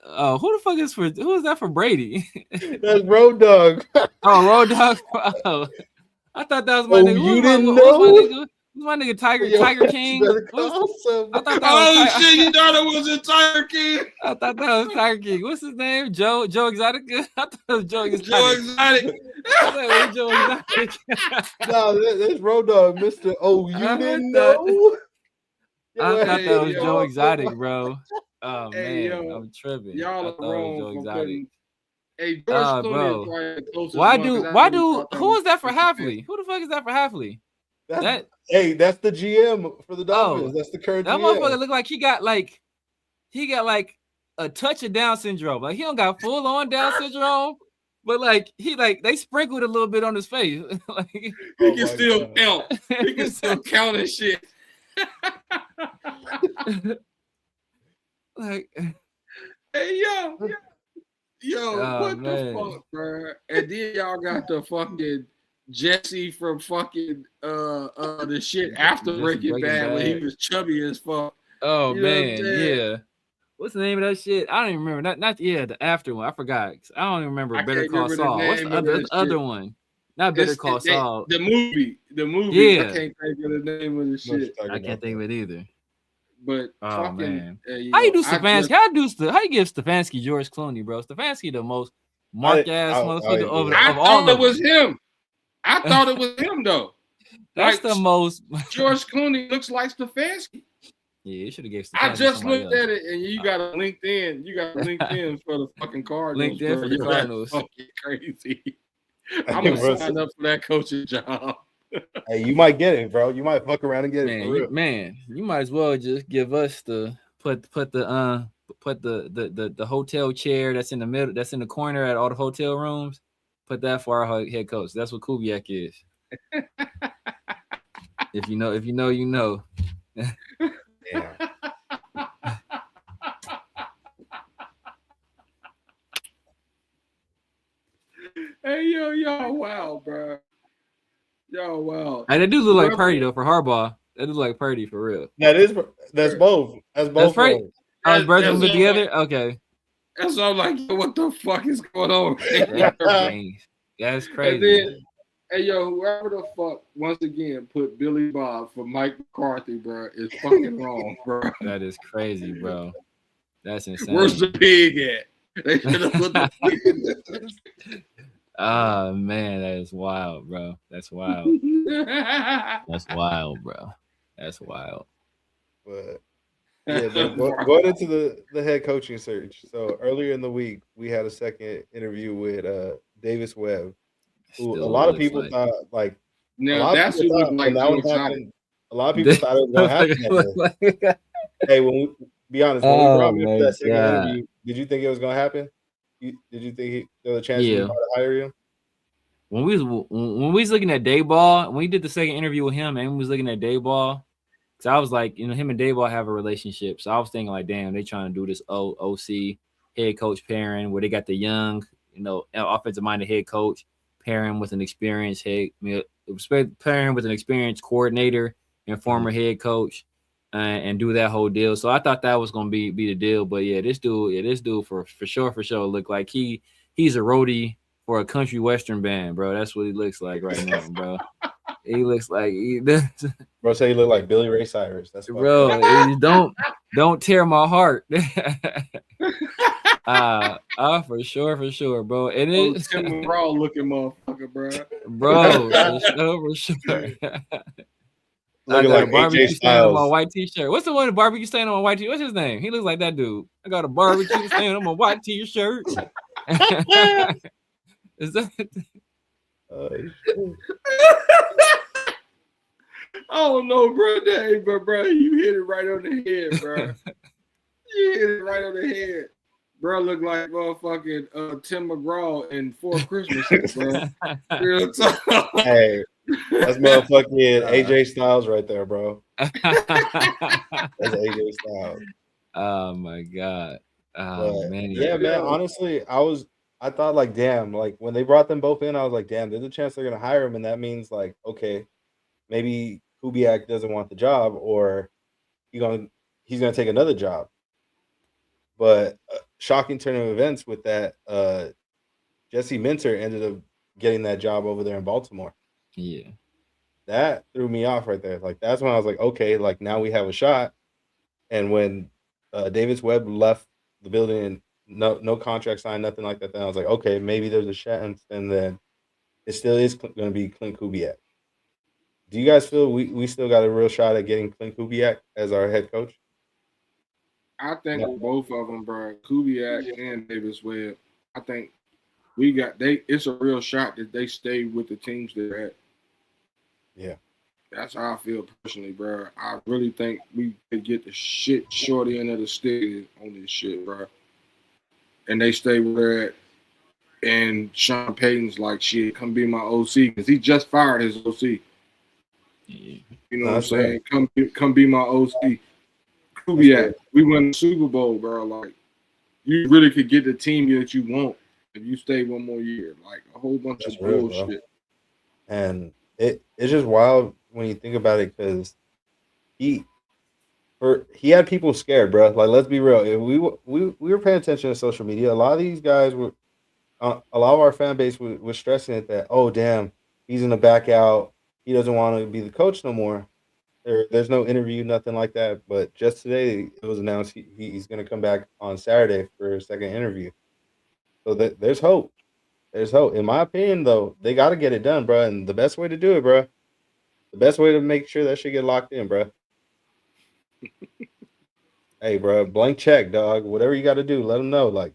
Oh, who is that for Brady? That's Road Dogg. Oh, Road Dogg. Oh, I thought that was my nigga. You didn't know? Who's my nigga? Tiger King. I thought that was shit! You thought it was a Tiger King? I thought that was Tiger King. What's his name? Joe Exotic. I thought it was Joe Exotic. Joe Exotic. No, that's Road Dogg, Mr. Oh, you didn't know? I thought that was Joe Exotic, bro. Oh man, I'm tripping. Y'all are wrong. Joe Exotic. Hey, bro. Why do? Who is that for Halfley? Who the fuck is that for Halfley? That's the GM for the Dolphins. That's the current that GM. Motherfucker look like he got a touch of Down syndrome. Like he don't got full on Down syndrome, but they sprinkled a little bit on his face. Like he can still count. He can still count and shit. Like, hey yo, what the fuck, bro? And then y'all got the fucking Jesse from fucking the shit after Breaking Bad when he was chubby as fuck. Oh man, yeah. What's the name of that shit? I don't even remember. Not the after one. I forgot. I don't even remember. Better Call Saul. What's the other one? Not Better Call Saul. The movie. Yeah. I can't think of the name of the shit. I can't think of it either. But man, how you do Stefanski? How you give Stefanski George Clooney, bro? Stefanski the most mark ass motherfucker of all. It was him. I thought it was him though. That's the most. George Clooney looks like Stefanski. Yeah, you should have gave Stefanski. I just looked at it, and you got a LinkedIn. You got LinkedIn for the fucking Cardinals. LinkedIn for the Cardinals. Fucking crazy. I'm gonna sign up for that coaching job. Hey, you might get it, bro. You might fuck around and get it. Man, you might as well just give us the put the hotel chair that's in the middle, that's in the corner at all the hotel rooms. Put that for our head coach. That's what Kubiak is. If you know, you know. Yeah. Hey, y'all, wow, bro. Yo, wow. Hey, they do look like Purdy though for Harbaugh. They look like Purdy for real. That's both. That's both. Purdy. Both of them together. Okay. That's all like, what the fuck is going on? That's crazy. And then, hey, yo, whoever the fuck once again put Billy Bob for Mike McCarthy, bro, is fucking wrong, bro. That is crazy, bro. That's insane. Where's the pig at? They should have put the pig. Oh man, that is wild, bro. That's wild. That's wild, bro. That's wild. But yeah, going into the head coaching search. So earlier in the week, we had a second interview with Davis Webb, who a lot of people thought like. Now that's who was like. A lot of people thought it was going to happen. Hey, when we be honest, when we brought him to that second interview, did you think it was going to happen? Did you think there was a chance to hire you? When we was looking at Dayball, when we did the second interview with him, and we was looking at Dayball, because I was like, him and Dayball have a relationship, so I was thinking like, damn, they trying to do this OC head coach pairing where they got the young, offensive minded head coach pairing with an experienced pair him with an experienced coordinator and former head coach, and do that whole deal. So I thought that was gonna be the deal. But yeah, this dude for sure look like he's a roadie for a country western band, bro. That's what he looks like right now, bro. He looks like bro. Say he look like Billy Ray Cyrus. That's bro. Don't tear my heart. For sure, bro. And it's Tim McGraw looking motherfucker, bro, for sure. I got like a barbecue stain on my white t-shirt. What's the one barbecue stain on my white t-shirt? What's his name? He looks like that dude. I got a barbecue stain on my white t-shirt. Is that? I don't know, bro. But bro, you hit it right on the head, bro. You hit it right on the head. Bro, look like motherfucking Tim McGraw in Four Christmases, bro. Real talk. Hey, that's motherfucking AJ Styles right there, bro. That's AJ Styles. Oh my god. Oh man. Yeah, man. Honestly, I thought like, damn, like when they brought them both in, I was like, damn, there's a chance they're gonna hire him, and that means like, okay, maybe Kubiak doesn't want the job, or he's gonna take another job. But shocking turn of events with that, Jesse Minter ended up getting that job over there in Baltimore. Yeah, that threw me off right there. Like that's when I was like, okay, like now we have a shot. And when Webb left the building and no contract signed, nothing like that, then I was like, okay, maybe there's a chance, and then it still is going to be Clint Kubiak. Do you guys feel we still got a real shot at getting Clint Kubiak as our head coach? I think with both of them, bro, Kubiak and Webb, I think it's a real shot that they stay with the teams they're at. Yeah. That's how I feel personally, bro. I really think we could get the shorty end of the stick on this shit, bro. And they stay where they're at. And Sean Payton's like, shit, come be my OC, because he just fired his OC. You know what I'm saying? Right. Come be my OC. Kubiak, we won the Super Bowl, bro. Like, you really could get the team that you want if you stay one more year. Like, a whole bunch of bullshit. Bro. And it's just wild when you think about it, because he had people scared, bro. Like, let's be real. If we were paying attention to social media, a lot of these guys were, a lot of our fan base was stressing it that, oh damn, he's gonna back out. He doesn't want to be the coach no more. There's no interview, nothing like that. But just today, it was announced he's going to come back on Saturday for a second interview. So there's hope. There's hope. In my opinion, though, they got to get it done, bro. And the best way to do it, bro, the best way to make sure that shit get locked in, bro. Hey, bro, blank check, dog. Whatever you got to do, let them know. Like,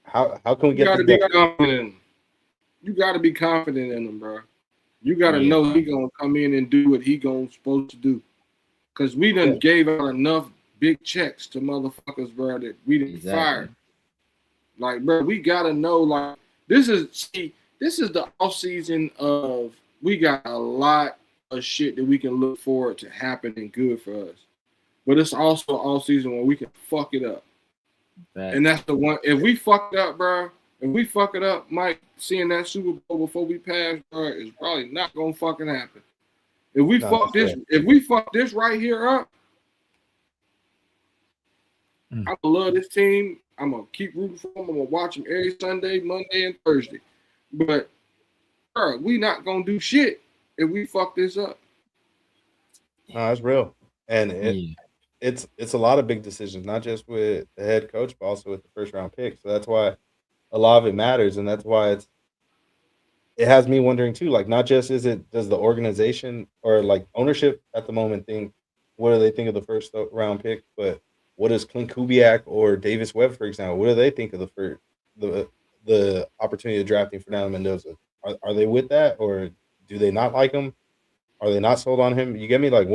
how can we get this done? You got to be confident in them, bro. You got to know he going to come in and do what he supposed to do. Because we done gave out enough big checks to motherfuckers, bro, that we didn't fire. Like, bro, we got to know, like, this is the offseason of, we got a lot of shit that we can look forward to happening good for us. But it's also an offseason where we can fuck it up. And that's the one, if we fuck it up, bro, Mike, seeing that Super Bowl before we pass, bro, is probably not gonna fucking happen. If we fuck this right here up, I love this team. I'm gonna keep rooting for them. I'm gonna watch them every Sunday, Monday, and Thursday. But, bro, we not gonna do shit if we fuck this up. No, that's real, and it's a lot of big decisions, not just with the head coach, but also with the first round pick. So that's why a lot of it matters, and that's why it has me wondering too. Like, not just does the organization or like ownership at the moment think, what do they think of the first round pick, but what does Clint Kubiak or Webb, for example, what do they think of the opportunity of drafting Fernando Mendoza? Are they with that, or do they not like him? Are they not sold on him? You get me? Like,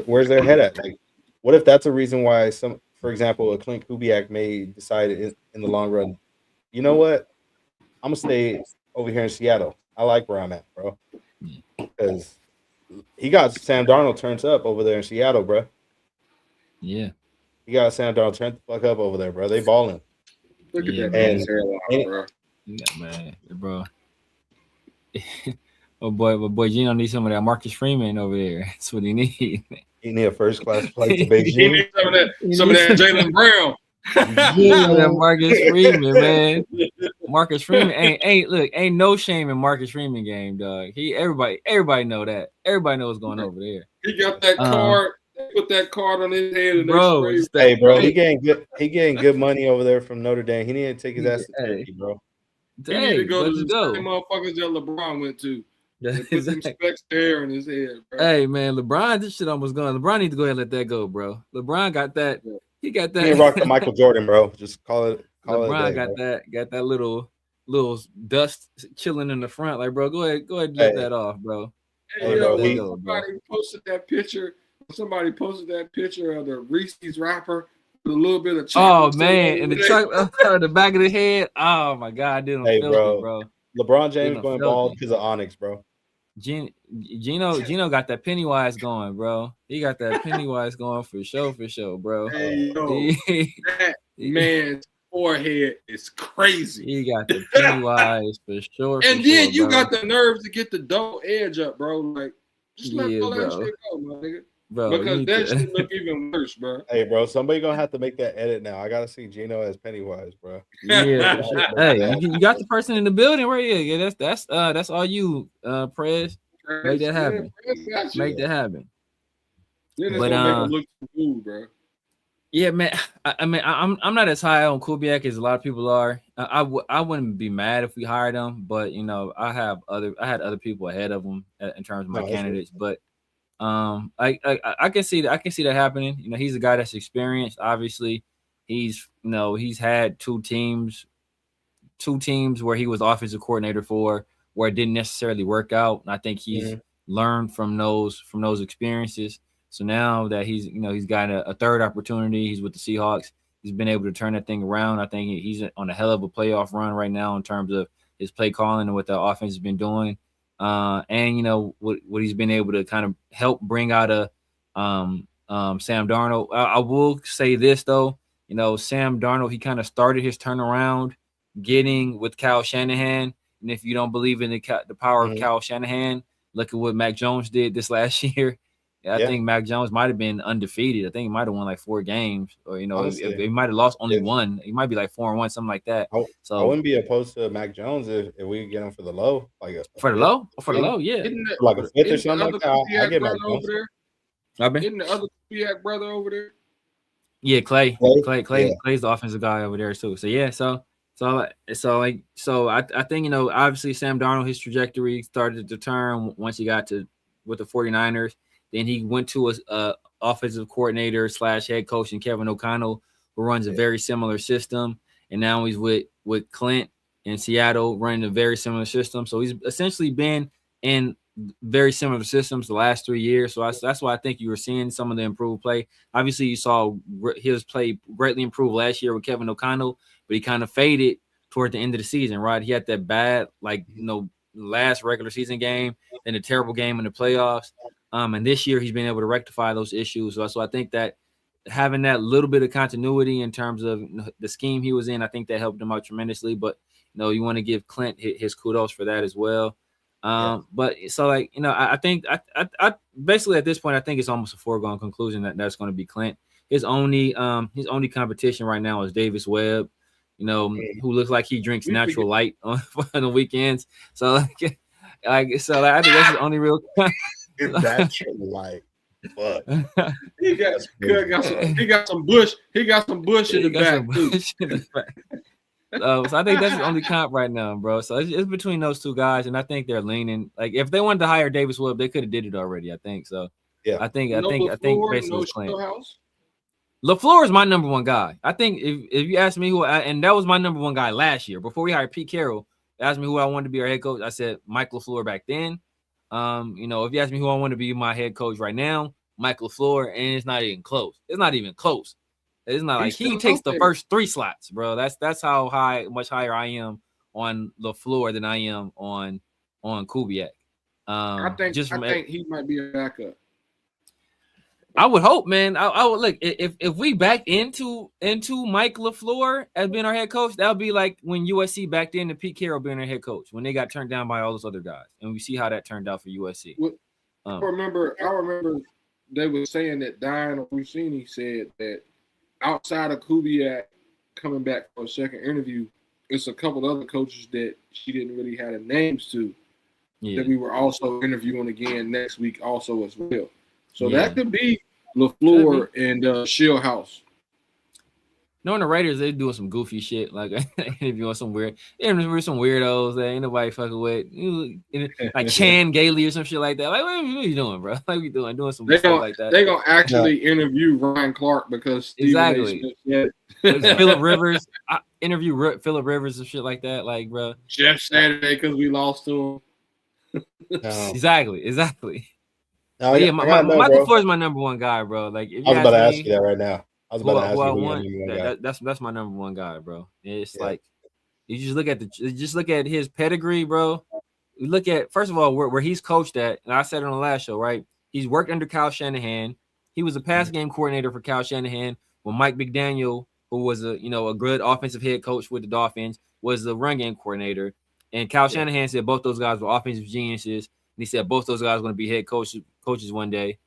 where's their head at? Like, what if that's a reason why for example, a Clint Kubiak may decide in the long run, you know what? I'm gonna stay over here in Seattle. I like where I'm at, bro. Because he got Sam Darnold turned up over there in Seattle, bro. Yeah. He got Sam Darnold turned the fuck up over there, bro. They balling. Look at that man's hairline, bro. Yeah, man, bro. Oh boy, Gino needs some of that Marcus Freeman over there. That's what he needs. He need a first class flight to He Beijing. needs some of that Jaylen Brown. That Marcus Freeman, man. Marcus Freeman ain't no shame in Marcus Freeman game, dog. Everybody know that. Everybody knows what's going over there. He got that card. Put that card on his head, and bro. Hey, bro, he getting good money over there from Notre Dame. He need to take his ass to Turkey, bro. He need to go to the same motherfuckers that LeBron went to. Put some specs there in his head, bro. Hey, man, LeBron, this shit almost gone. LeBron needs to go ahead and let that go, bro. LeBron got that. He got that. He rock the Michael Jordan, bro. Just call it. LeBron it got bro. got that little dust chilling in the front. Like, bro, go ahead, let that off, bro. Hey, somebody posted that picture. Somebody posted that picture of the Reese's wrapper with a little bit of chocolate. Oh man, and the chocolate on the back of the head. Oh my god, I didn't feel it, bro. LeBron James going bald because of Onyx, bro. Gino got that Pennywise going, bro. He got that Pennywise going for sure, bro. Hey, yo, that man's forehead is crazy. He got the Pennywise for sure. And then you got the nerves to get the double edge up, bro. Like, just let all that shit go, my nigga. Bro, because that shit look even worse, bro. Hey, bro, somebody gonna have to make that edit now. I gotta see Gino as Pennywise, bro. Yeah. Hey, you got the person in the building right here. Yeah, that's all you, Prez. Make that happen. Make that happen. Then but make him look cool, bro. Yeah, man. I'm not as high on Kubiak as a lot of people are. I wouldn't be mad if we hired him, but you know, I had other people ahead of him in terms of my candidates, but. I can see that happening. You know, he's a guy that's experienced. Obviously, he's had two teams where he was offensive coordinator for where it didn't necessarily work out. And I think he's learned from those experiences. So now that he's got a third opportunity, he's with the Seahawks. He's been able to turn that thing around. I think he's on a hell of a playoff run right now in terms of his play calling and what the offense has been doing. And you know what he's been able to kind of help bring out a Sam Darnold. I will say this though, you know, Sam Darnold, he kind of started his turnaround getting with Kyle Shanahan, and if you don't believe in the power of Kyle Shanahan, look at what Mac Jones did this last year. I think Mac Jones might have been undefeated. I think he might have won like 4 games, or you know, if he might have lost only one. He might be like 4-1, something like that. So I wouldn't be opposed to Mac Jones if we get him for the low, like for the low, yeah, like a fifth or something like that. I get Mac Jones. Isn't the other Kubiak brother over there? Yeah, Clay's the offensive guy over there too. So yeah, so I think, you know, obviously Sam Darnold, his trajectory started to turn once he got with the 49ers. Then he went to a offensive coordinator / head coach in Kevin O'Connell, who runs a very similar system. And now he's with Clint in Seattle running a very similar system. So he's essentially been in very similar systems the last 3 years. So that's why I think you were seeing some of the improved play. Obviously, you saw his play greatly improve last year with Kevin O'Connell, but he kind of faded toward the end of the season, right? He had that bad, last regular season game, then a terrible game in the playoffs. And this year he's been able to rectify those issues. So I think that having that little bit of continuity in terms of the scheme he was in, I think that helped him out tremendously. But, you know, you want to give Clint his kudos for that as well. But so, I think I basically at this point, I think it's almost a foregone conclusion that that's going to be Clint. His only competition right now is Davis Webb, you know, who looks like he drinks natural light on the weekends. So I think that's his only real. Natural light. Fuck. He got some bush. He got some bush in the back too. So I think that's the only comp right now, bro. So it's between those two guys, and I think they're leaning. Like if they wanted to hire Davis Webb, they could have did it already. I think so. Yeah. I think basically it's Clint. LaFleur is my number one guy. I think if you ask me and that was my number one guy last year before we hired Pete Carroll. Asked me who I wanted to be our head coach. I said Mike LaFleur back then. You know, if you ask me who I want to be my head coach right now, Mike LaFleur, and it's not even close. It's not even close. It's not like he takes the first 3 slots, bro. That's how much higher I am on LaFleur than I am on Kubiak. I think he might be a backup. I would hope, man. I would look if we back into Mike LaFleur as being our head coach, that would be like when USC backed into Pete Carroll being their head coach when they got turned down by all those other guys, and we see how that turned out for USC. I remember they were saying that Diane Rossini said that outside of Kubiak coming back for a second interview, it's a couple other coaches that she didn't really have the names to that we were also interviewing again next week also as well. So that could be LaFleur and Shieldhouse. Knowing the Raiders, they doing some goofy shit, like interviewing some weirdos that ain't nobody fucking with, like Chan Gailey or some shit like that. Like, what are you doing, bro? Like, we doing some stuff like that. They gonna actually interview Ryan Clark because exactly. Phillip Rivers, interview Phillip Rivers and shit like that. Like, bro, Jeff Saturday because we lost to him. Exactly. No, Michael LaFleur is my number one guy, bro. Like, I was about to ask you that right now. I was about to ask you. That's my number one guy, bro. It's like you just look at his pedigree, bro. You look at first of all where he's coached at, and I said it on the last show, right? He's worked under Kyle Shanahan. He was a pass game coordinator for Kyle Shanahan when Mike McDaniel, who was a good offensive head coach with the Dolphins, was the run game coordinator. And Kyle Shanahan said both those guys were offensive geniuses. And he said both those guys are going to be head coaches one day.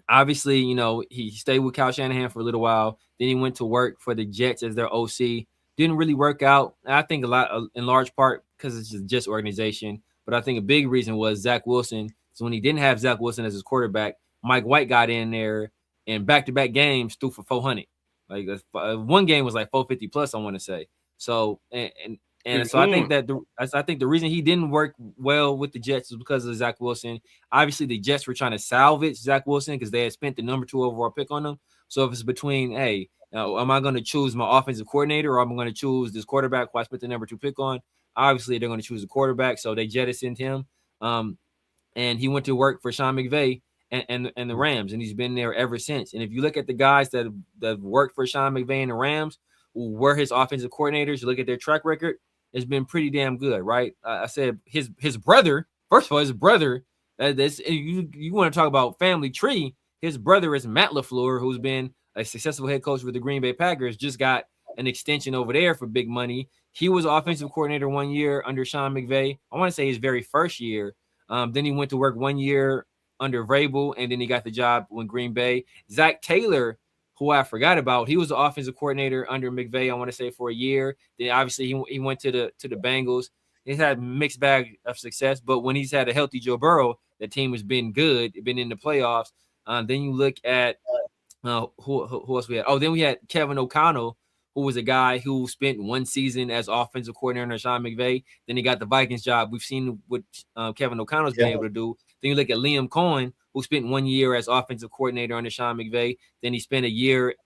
Obviously, he stayed with Kyle Shanahan for a little while. Then he went to work for the Jets as their OC. Didn't really work out. I think in large part because it's just Jets organization. But I think a big reason was Zach Wilson. So when he didn't have Zach Wilson as his quarterback, Mike White got in there and back-to-back games threw for 400. Like one game was like 450 plus, I want to say. So and so I think the reason he didn't work well with the Jets is because of Zach Wilson. Obviously, the Jets were trying to salvage Zach Wilson because they had spent the number 2 overall pick on him. So if it's between, hey, am I going to choose my offensive coordinator or am I going to choose this quarterback who I spent the number 2 pick on? Obviously, they're going to choose the quarterback, so they jettisoned him. And he went to work for Sean McVay and the Rams, and he's been there ever since. And if you look at the guys that worked for Sean McVay and the Rams, who were his offensive coordinators, you look at their track record, it's been pretty damn good, right? I said his brother. First of all, his brother. You want to talk about family tree? His brother is Matt LaFleur, who's been a successful head coach with the Green Bay Packers. Just got an extension over there for big money. He was offensive coordinator 1 year under Sean McVay. I want to say his very first year. Then he went to work 1 year under Vrabel, and then he got the job in Green Bay. Zach Taylor, who I forgot about, he was the offensive coordinator under McVay, I want to say, for a year. Then obviously he went to the Bengals. He's had a mixed bag of success, but when he's had a healthy Joe Burrow, the team has been good, been in the playoffs. Then you look at who else we had? Oh, then we had Kevin O'Connell, who was a guy who spent 1 season as offensive coordinator under Sean McVay. Then he got the Vikings job. We've seen what Kevin O'Connell's been able to do. Then you look at Liam Cohen, who spent 1 year as offensive coordinator under Sean McVay. Then he spent a year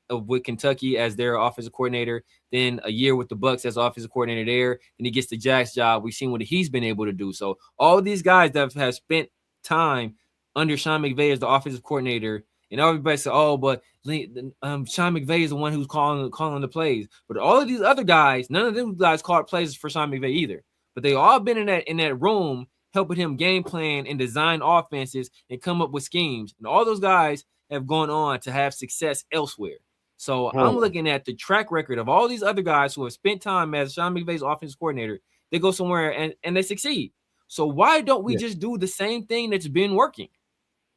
with Kentucky as their offensive coordinator. Then a year with the Bucs as offensive coordinator there. Then he gets the Jags job. We've seen what he's been able to do. So all of these guys that have spent time under Sean McVay as the offensive coordinator, and everybody said, "Oh, but Sean McVay is the one who's calling the plays." But all of these other guys, none of them guys called plays for Sean McVay either. But they all been in that room helping him game plan and design offenses and come up with schemes. And all those guys have gone on to have success elsewhere. So I'm looking at the track record of all these other guys who have spent time as Sean McVay's offensive coordinator. They go somewhere and they succeed. So why don't we just do the same thing that's been working?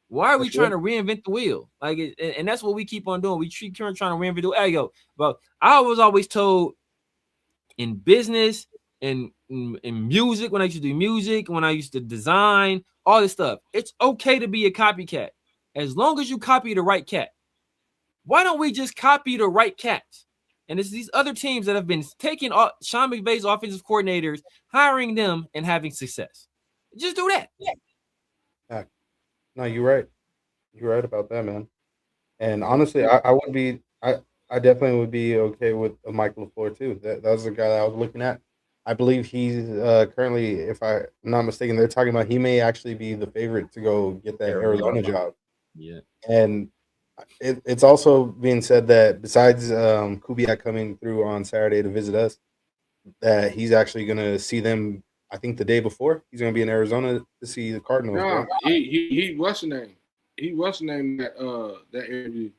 Why are we trying to reinvent the wheel? And that's what we keep on doing. We keep trying to reinvent the wheel. Hey, but I was always told in business and in music, when I used to do music, when I used to design, all this stuff, it's okay to be a copycat as long as you copy the right cat. Why don't we just copy the right cats? And it's these other teams that have been taking Sean McVay's offensive coordinators, hiring them, and having success. Just do that. Yeah. No, you're right. You're right about that, man. And honestly, I definitely would be okay with Michael LaFleur too. That was the guy that I was looking at. I believe he's currently, if I'm not mistaken, they're talking about he may actually be the favorite to go get that Arizona job. Yeah. And it's also being said that besides Kubiak coming through on Saturday to visit us, that he's actually going to see them. I think the day before he's going to be in Arizona to see the Cardinals. No, he what's the name? he was named that interview.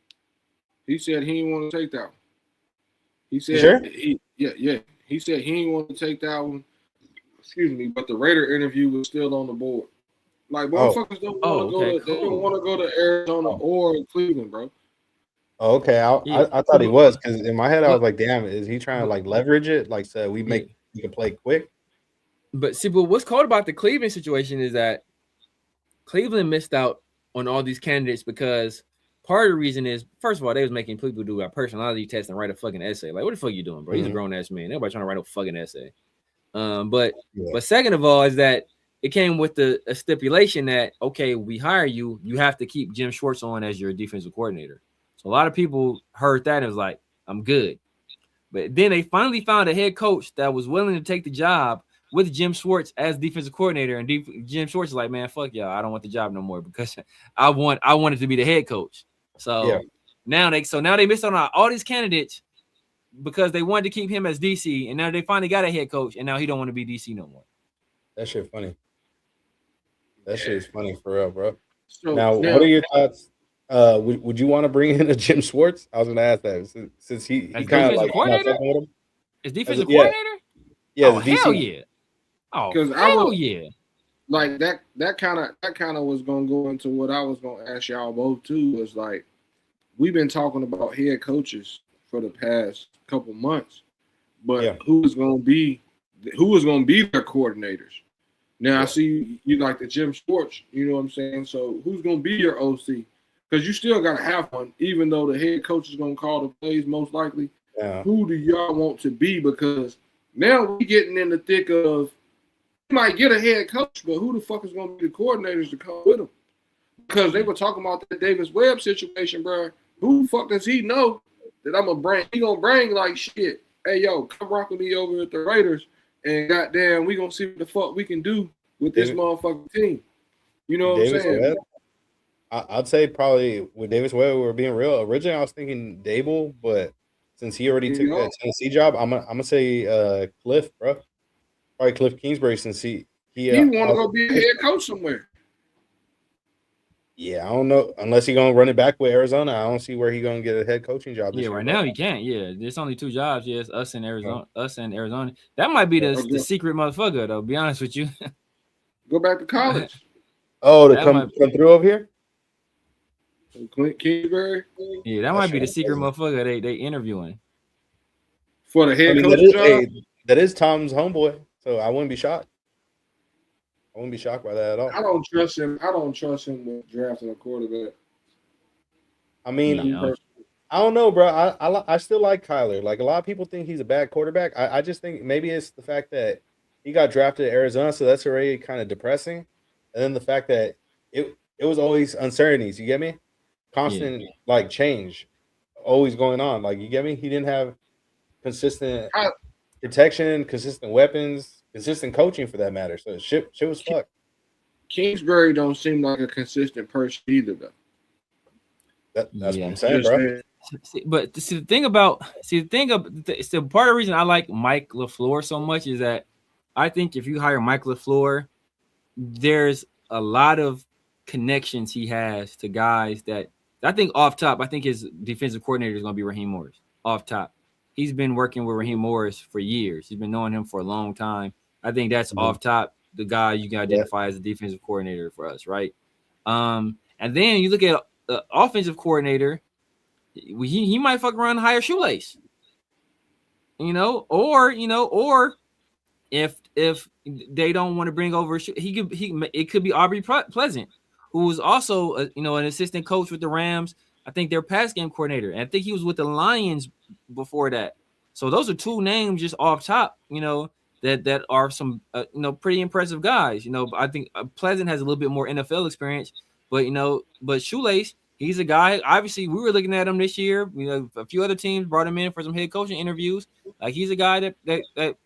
He said he didn't want to take that one. He said sure? yeah. He said he didn't want to take that one. Excuse me, but the Raider interview was still on the board. Like motherfuckers don't want to go to Arizona or Cleveland, bro. Oh, okay, I thought he was, because in my head I was like, damn, is he trying to like leverage it? Like, so we can play quick. But see, but what's cool about the Cleveland situation is that Cleveland missed out on all these candidates because part of the reason is, first of all, they was making people do a personality test and write a fucking essay. Like, what the fuck you doing, bro? He's a grown ass man. Nobody trying to write a fucking essay. But second of all is that it came with a stipulation that, okay, we hire you, you have to keep Jim Schwartz on as your defensive coordinator. So a lot of people heard that and was like, I'm good. But then they finally found a head coach that was willing to take the job with Jim Schwartz as defensive coordinator. And Jim Schwartz is like, man, fuck y'all. I don't want the job no more because I wanted to be the head coach. So now they missed on all these candidates because they wanted to keep him as DC. And now they finally got a head coach. And now he don't want to be DC no more. That shit funny. That shit is funny for real, bro. So, now, what are your thoughts? Would you want to bring in a Jim Schwartz? I was going to ask that since he kind of like coordinator? Is defensive coordinator? Yeah. Oh, hell yeah. Oh, hell yeah. Like that kind of was going to go into what I was going to ask y'all both too. Was like, we've been talking about head coaches for the past couple months, but who is going to be their coordinators? Now I see you like the Jim Schwartz, you know what I'm saying? So who's going to be your OC? Because you still got to have one, even though the head coach is going to call the plays most likely. Yeah. Who do y'all want to be? Because now we're getting in the thick of, you might get a head coach, but who the fuck is going to be the coordinators to come with him? Because they were talking about the Davis Webb situation, bro. Who the fuck does he know that I'm going to bring? He going to bring like shit. Hey, yo, come rock with me over at the Raiders. And goddamn, we gonna see what the fuck we can do with this motherfucking team. You know what I'm saying? Webb, I'd say probably with Davis Webb, we're being real. Originally, I was thinking Dable, but since he already took that Tennessee job, I'm gonna say Cliff, bro. Probably Cliff Kingsbury, since he want to go be a head coach somewhere. Yeah, I don't know. Unless he's gonna run it back with Arizona, I don't see where he's gonna get a head coaching job. Yeah, right now he can't. Yeah, there's only 2 jobs. Yes, us and Arizona. That might be the secret motherfucker, though. Be honest with you. Go back to college. To come through over here. Kingsbury. Yeah, that might be the secret motherfucker they interviewing for the head coach job. That is Tom's homeboy, so I wouldn't be shocked. I wouldn't be shocked by that at all. I don't trust him. With drafting a quarterback. I mean, I don't know, bro. I still like Kyler. Like, a lot of people think he's a bad quarterback. I just think maybe it's the fact that he got drafted to Arizona, so that's already kind of depressing. And then the fact that it was always uncertainties. You get me? Constant like change, always going on. Like, you get me? He didn't have consistent protection, consistent weapons. Consistent coaching for that matter. So shit was fucked. Kingsbury don't seem like a consistent person either, though. That's what I'm saying, bro. But the part of the reason I like Mike LaFleur so much is that I think if you hire Mike LaFleur, there's a lot of connections he has to guys that I think off top. I think his defensive coordinator is going to be Raheem Morris. Off top, he's been working with Raheem Morris for years. He's been knowing him for a long time. I think that's off top the guy you can identify as a defensive coordinator for us, right? And then you look at the offensive coordinator, he might fuck around and hire Shoelace, or if they don't want to bring over, it could be Aubrey Pleasant, who was also an assistant coach with the Rams. I think their pass game coordinator, and I think he was with the Lions before that. So those are 2 names just off top, that are some pretty impressive guys. I think Pleasant has a little bit more NFL experience, but Shoelace, he's a guy. Obviously, we were looking at him this year. A few other teams brought him in for some head coaching interviews. Like, he's a guy that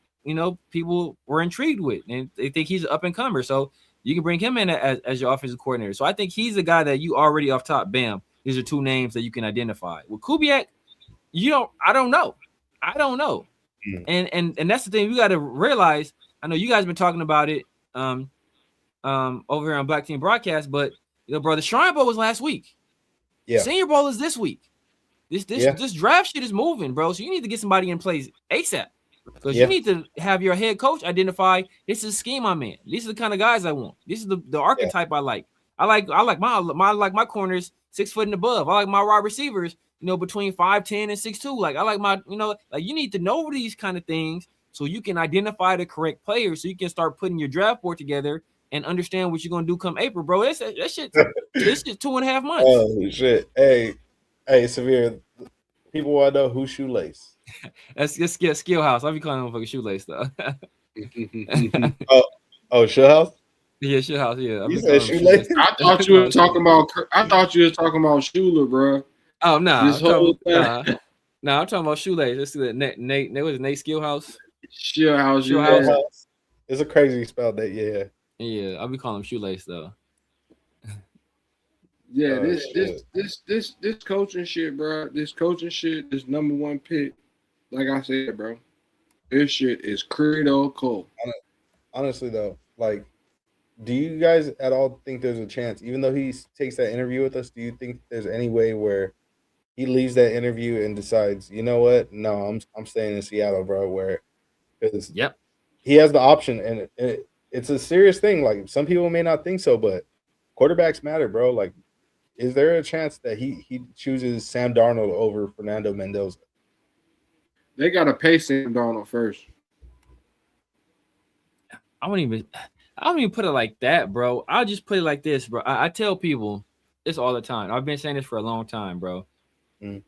people were intrigued with, and they think he's an up and comer. So you can bring him in as your offensive coordinator. So I think he's a guy that you already off top. Bam, these are 2 names that you can identify. With Kubiak, I don't know. And that's the thing we got to realize. I know you guys been talking about it over here on Black Team Broadcast, but Bro, the Shrine Bowl was last week. Yeah. Senior Bowl is this week. This draft shit is moving, bro. So you need to get somebody in place ASAP. Because you need to have your head coach identify this is a scheme I'm in. These are the kind of guys I want. This is the archetype I like. I like my corners 6 foot and above. I like my wide receivers, between 5'10" and 6'2". Like I like my, like you need to know these kind of things so you can identify the correct players so you can start putting your draft board together and understand what you're gonna do come April, bro. This shit 2.5 months. Oh shit. Hey, Severe. People want to know who's Shoelace. That's Skill House. I'll be calling him fucking Shoelace though. Shoe House? Yeah, Shoe House. Yeah. You said Shoelace? I thought you were talking about Shula, bro. Oh no. Nah. I'm talking about Shoelace. This is Nate. Was it Nate Skill House? Skill House. It's a crazy spell that. Yeah. Yeah, I'll be calling him Shoelace though. Yeah, this coaching shit, bro. This coaching shit, this number one pick. Like I said, bro, this shit is critical. Honestly, though, like, do you guys at all think there's a chance, even though he takes that interview with us, do you think there's any way where he leaves that interview and decides, you know what? No, I'm staying in Seattle, bro. Because he has the option, and it's a serious thing. Like, some people may not think so, but quarterbacks matter, bro. Like, is there a chance that he chooses Sam Darnold over Fernando Mendoza? They gotta pay Sam Darnold first. I don't even put it like that, bro. I'll just put it like this, bro. I tell people this all the time. I've been saying this for a long time, bro. When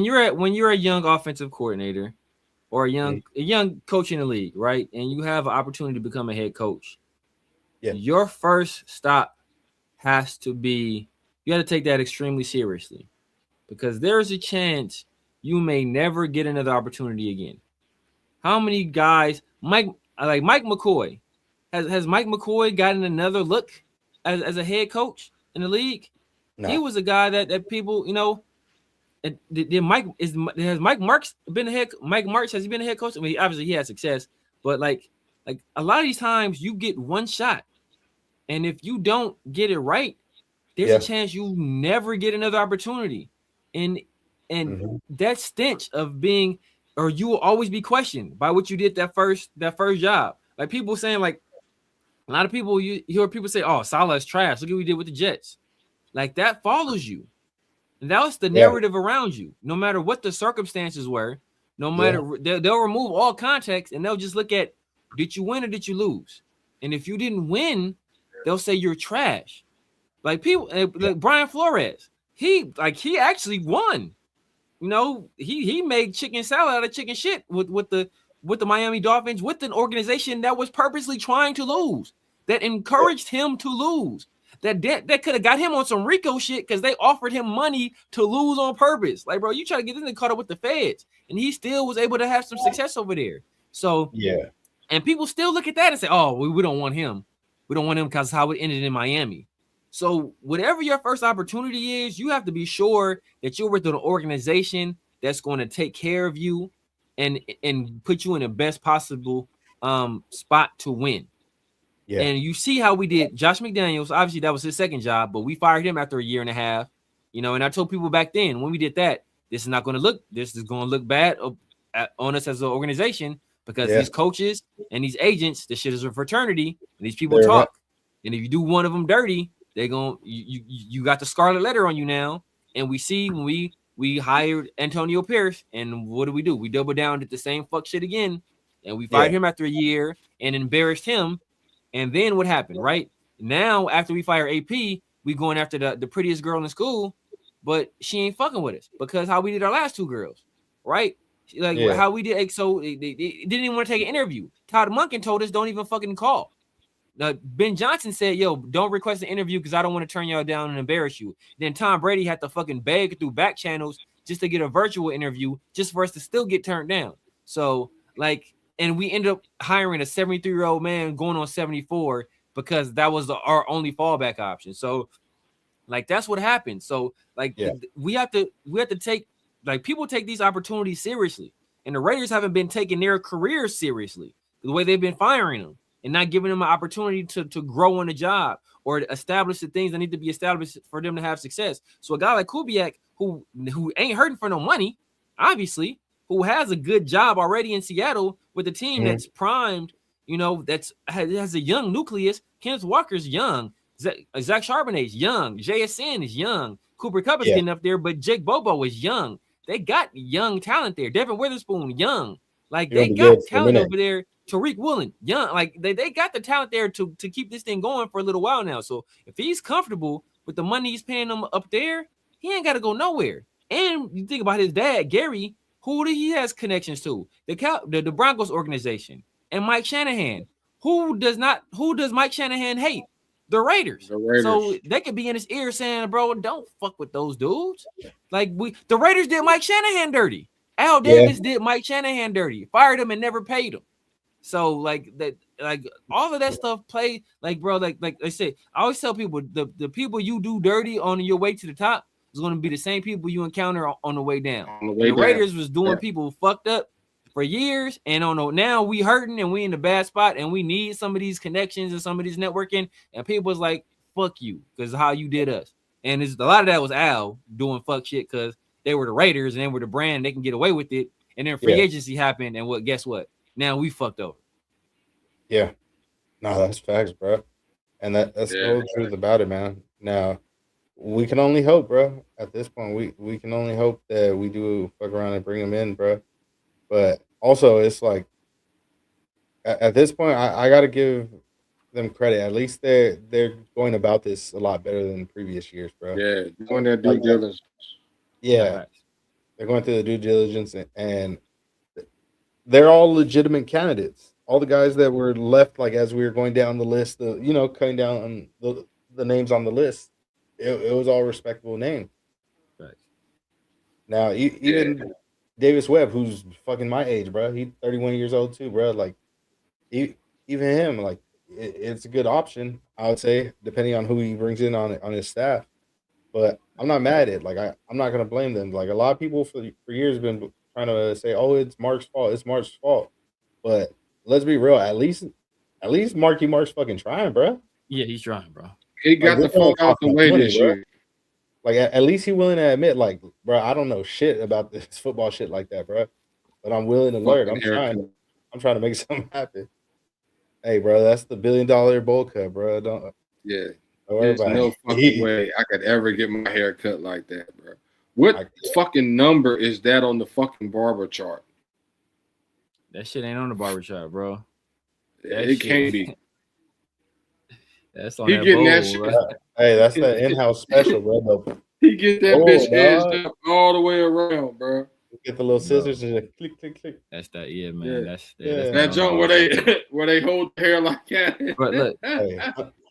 you're a young offensive coordinator or a young coach in the league, right? And you have an opportunity to become a head coach. Yeah. Your first stop has to be, you got to take that extremely seriously because there's a chance you may never get another opportunity again. How many guys, Mike McCoy, has Mike McCoy gotten another look as a head coach in the league? No. He was a guy that people, has Mike Marks been a head? Mike Marks, has he been a head coach? I mean, obviously he had success, but like a lot of these times you get one shot. And if you don't get it right, there's a chance you never get another opportunity. And that stench of being, or you will always be questioned by what you did that first job. Like people saying, like a lot of people, you hear people say, "Oh, Saleh is trash. Look at what he did with the Jets." Like that follows you. And that was the narrative around you. No matter what the circumstances were, no matter they'll remove all context and they'll just look at, did you win or did you lose? And if you didn't win, they'll say you're trash. Like people, like Brian Flores, he actually won. He made chicken salad out of chicken shit with the Miami Dolphins, with an organization that was purposely trying to lose, that encouraged him to lose, that could have got him on some RICO shit because they offered him money to lose on purpose. Like, bro, you try to get this thing caught up with the feds, and he still was able to have some success over there. So and people still look at that and say, "Oh, we don't want him. We don't want him because how it ended in Miami." So whatever your first opportunity is, you have to be sure that you're with an organization that's going to take care of you and put you in the best possible spot to win. Yeah. And you see how we did Josh McDaniels. Obviously, that was his second job, but we fired him after a year and a half. And I told people back then when we did that, this is going to look bad on us as an organization because these coaches and these agents, this shit is a fraternity, and these people talk. And if you do one of them dirty, they're going you got the scarlet letter on you now. And we see when we hired Antonio Pierce, and what do? We double down, did the same fuck shit again, and we fired him after a year and embarrassed him. And then what happened, right? Now, after we fire AP, we going after the prettiest girl in school, but she ain't fucking with us because how we did our last two girls, right? Like how we did. So they didn't even want to take an interview. Todd Monken told us don't even fucking call. Ben Johnson said, "Yo, don't request an interview because I don't want to turn y'all down and embarrass you." Then Tom Brady had to fucking beg through back channels just to get a virtual interview just for us to still get turned down. So and we ended up hiring a 73-year-old man going on 74 because that was our only fallback option. So that's what happened. So we have to take, people take these opportunities seriously, and the Raiders haven't been taking their careers seriously the way they've been firing them. and not giving them an opportunity to grow on the job or to establish the things that need to be established for them to have success. So a guy like Kubiak, who ain't hurting for no money, obviously, who has a good job already in Seattle with a team that's primed, that's has a young nucleus. Kenneth Walker's young. Zach Charbonnet's young. JSN is young. Cooper Kupp is getting up there, but Jake Bobo is young. They got young talent there. Devin Witherspoon, young. Like, they got talent over there. Tariq Woolen, young. Like, they got the talent there to keep this thing going for a little while now. So if he's comfortable with the money he's paying them up there, he ain't got to go nowhere. And you think about his dad, Gary, who he has connections to, the Broncos organization, and Mike Shanahan. Who does Mike Shanahan hate? The Raiders. So they could be in his ear saying, bro, don't fuck with those dudes. Like, the Raiders did Mike Shanahan dirty. Al Davis did Mike Shanahan dirty, fired him and never paid him. So like that, like all of that stuff play, like, bro, like I say, I always tell people, the people you do dirty on your way to the top is going to be the same people you encounter on the way down. The Raiders was doing people fucked up for years, and now we hurting and we in a bad spot, and we need some of these connections and some of these networking, and people's like, fuck you, because how you did us. And a lot of that was Al doing fuck shit because they were the Raiders and they were the brand, they can get away with it. And then free agency happened, and guess what? Now we fucked over. Yeah. No, that's facts, bro. And that's the whole truth about it, man. Now, we can only hope, bro. At this point, we can only hope that we do fuck around and bring them in, bro. But also, it's like, at this point, I got to give them credit. At least they're going about this a lot better than previous years, bro. Yeah, doing their due diligence. Yeah, they're going through the due diligence, and they're all legitimate candidates. All the guys that were left, like, as we were going down the list, cutting down the names on the list, it was all respectable names. Right. Now, even Davis Webb, who's fucking my age, bro, he's 31 years old too, bro. Like, even him, like, it's a good option, I would say, depending on who he brings in on his staff. But I'm not mad at it. Like, I'm not gonna blame them. Like, a lot of people for years have been trying to say, "Oh, it's Mark's fault. It's Mark's fault." But let's be real. At least Mark's fucking trying, bro. Yeah, he's trying, bro. He got the fuck out the way this year. Like, at least he's willing to admit, like, bro, I don't know shit about this football shit like that, bro. But I'm willing to learn. I'm trying to make something happen. Hey, bro, that's the $1 billion bowl cut, bro. Don't There's no fucking way I could ever get my hair cut like that, bro. What fucking number is that on the fucking barber chart? That shit ain't on the barber chart, bro. It can't be. That's on he that getting bowl, that shit. bro. Hey, that's the in-house special, bro. He get that bitch edged up all the way around, bro. Get the little scissors and just click, click, click. That's that, man. Yeah. That's that joint where they hold the hair like that. But look, hey,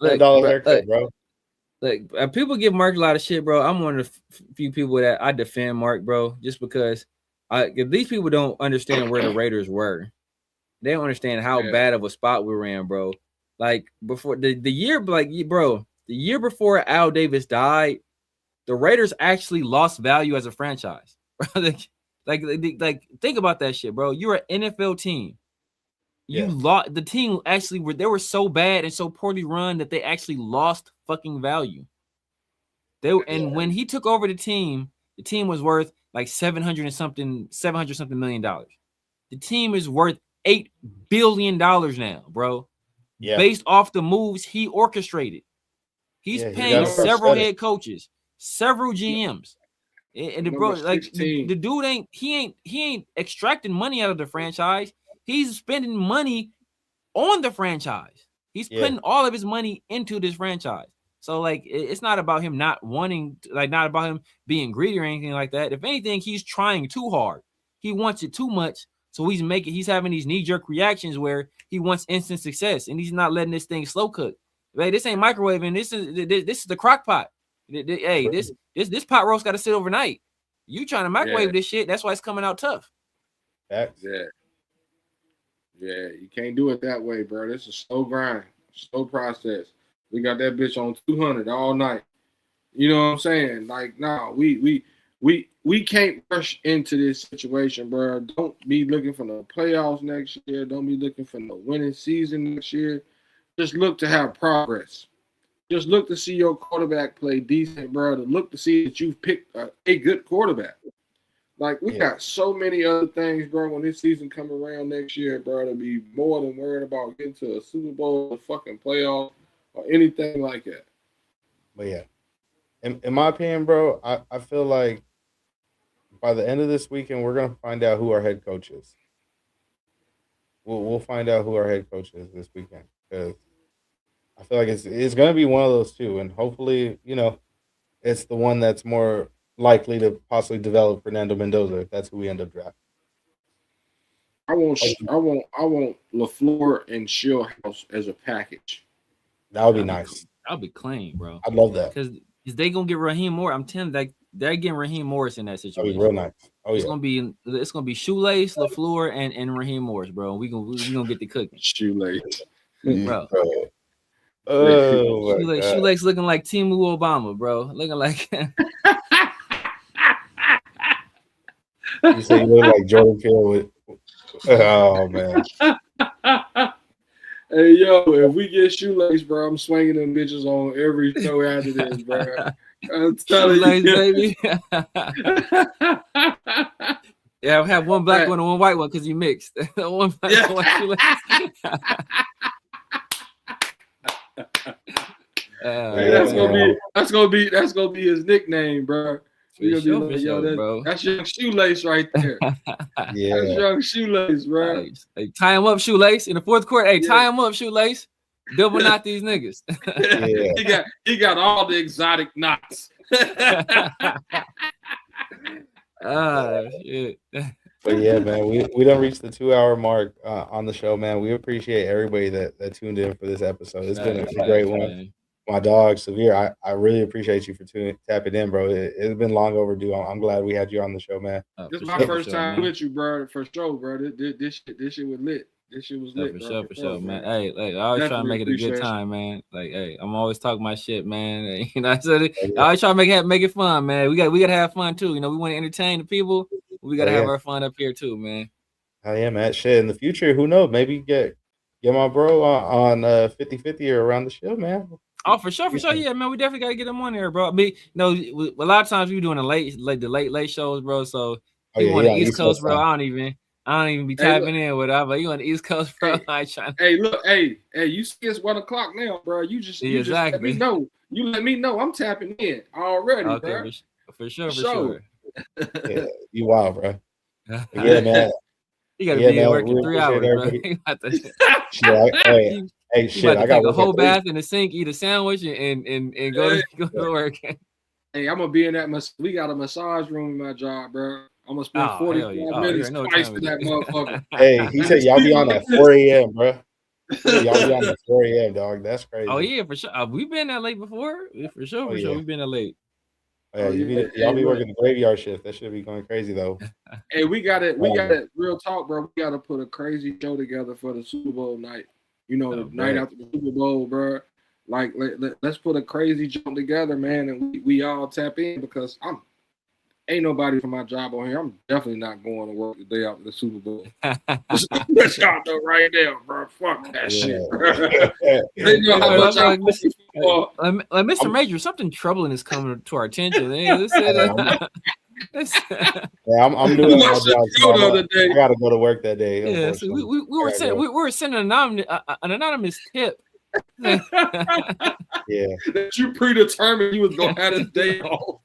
$100 haircut, bro. Look, people give Mark a lot of shit, bro. I'm one of the few people that I defend Mark, bro, just because these people don't understand where the Raiders were. They don't understand how bad of a spot we were in, bro. Like, before the year, the year before Al Davis died, the Raiders actually lost value as a franchise. like, think about that shit, bro. You're an NFL team. You lost. The team actually they were so bad and so poorly run that they actually lost fucking value. When he took over the team was worth like $700 something million. The team is worth $8 billion now, bro. Yeah. Based off the moves he orchestrated. He's paying several head coaches, several GMs. And the bro, like the dude ain't extracting money out of the franchise. He's spending money on the franchise. He's putting all of his money into this franchise. So, like, it's not about him not wanting, not about him being greedy or anything like that. If anything, he's trying too hard. He wants it too much. So he's having these knee-jerk reactions where he wants instant success, and he's not letting this thing slow cook. Right? This ain't microwaving. This is the crock pot. Hey, this pot roast got to sit overnight. You trying to microwave this shit? That's why it's coming out tough. Facts. Yeah, you can't do it that way, bro. This is a slow grind, slow process. We got that bitch on 200 all night. You know what I'm saying? Like, no, we we can't rush into this situation, bro. Don't be looking for no playoffs next year. Don't be looking for no winning season next year. Just look to have progress. Just look to see your quarterback play decent, bro. To look to see that you've picked a good quarterback. Like, we got so many other things, bro, when this season come around next year, bro, to be more than worried about getting to a Super Bowl or fucking playoff or anything like that. But yeah, in my opinion, bro, I feel like by the end of this weekend, we're gonna find out who our head coach is. We'll find out who our head coach is this weekend, because I feel like it's gonna be one of those two, and hopefully, it's the one that's more likely to possibly develop Fernando Mendoza if that's who we end up drafting. I want LaFleur and Shieldhouse as a package. That would be nice. That would be clean, bro. I'd love that. Because they gonna get Raheem Morris. I'm telling you, they're getting Raheem Morris in that situation. That'd be real nice. Oh, it's gonna be Shoelace, LaFleur, and Raheem Morris, bro. We gonna get the cooking. Shoelace, bro. Oh, Shoelace looking like Timu Obama, bro. Looking like. You say you look like Jordan Peele with. Oh man. Hey yo, if we get Shoelace, bro, I'm swinging them bitches on every show after this, bro. I'm telling Shoelace, you, baby. Yeah, I'll have one black one and one white one because you mixed. One black one, Shoelace. That's gonna be his nickname, bro. That's Young Shoelace right there. Yeah, that's Young Shoelace, bro. Hey, tie him up, Shoelace, in the fourth quarter. Hey, tie him up, Shoelace. Double knot these niggas. He got all the exotic knots. Shit. But yeah, man, we done reached the 2-hour mark on the show, man. We appreciate everybody that tuned in for this episode. It's been a great one. Man. My dog, Severe, I really appreciate you for tapping in, bro. It's been long overdue. I'm glad we had you on the show, man. This is my first time with you, bro. For sure, bro. This shit was lit. This shit was lit, for sure, man. Hey, I always try to make it a good time, man. Like, hey, I'm always talking my shit, man. You know, I always try to make it fun, man. We gotta have fun too. You know, we want to entertain the people. We gotta have our fun up here too, man. Hell yeah, man. Shit, in the future, who knows? Maybe get my bro on 50-50 or around the show, man. Oh, for sure. Yeah, man. We definitely gotta get him on there, bro. I mean, a lot of times we doing the late shows, bro. So you on the East Coast, bro. I don't even be tapping in with it. But you on the East Coast, bro. I ain't trying. Hey, look, hey, you see it's 1:00 now, bro. You just let me know. You let me know. I'm tapping in already, bro. For sure. Yeah, you wild, bro. Yeah, man. You gotta be working 3 hours, bro. Hey, shit! I got a whole bath in the sink, eat a sandwich, and go to work. Hey, I'm gonna be in that. We got a massage room in my job, bro. I'm gonna spend 45 minutes twice for that motherfucker. Hey, he said y'all be on at 4 a.m., bro. Y'all be on at 4 a.m., dog. That's crazy. Oh yeah, for sure. We've been that late before. For sure. We've been that late. Yeah, y'all be working the graveyard shift. That should be going crazy though. Hey, we got it. Real talk, bro. We got to put a crazy show together for the Super Bowl night. You know, the night after the Super Bowl, bro. Like, let's put a crazy jump together, man, and we all tap in, because ain't nobody from my job on here. I'm definitely not going to work the day after the Super Bowl. Let's y'all know right now, bro. Fuck that shit, bro. They know how much I Mr. Major, something troubling is coming to our attention. I'm doing my job. So I gotta go to work that day. Yeah, so we were sending an anonymous tip. Yeah, that you predetermined you was gonna have a day off.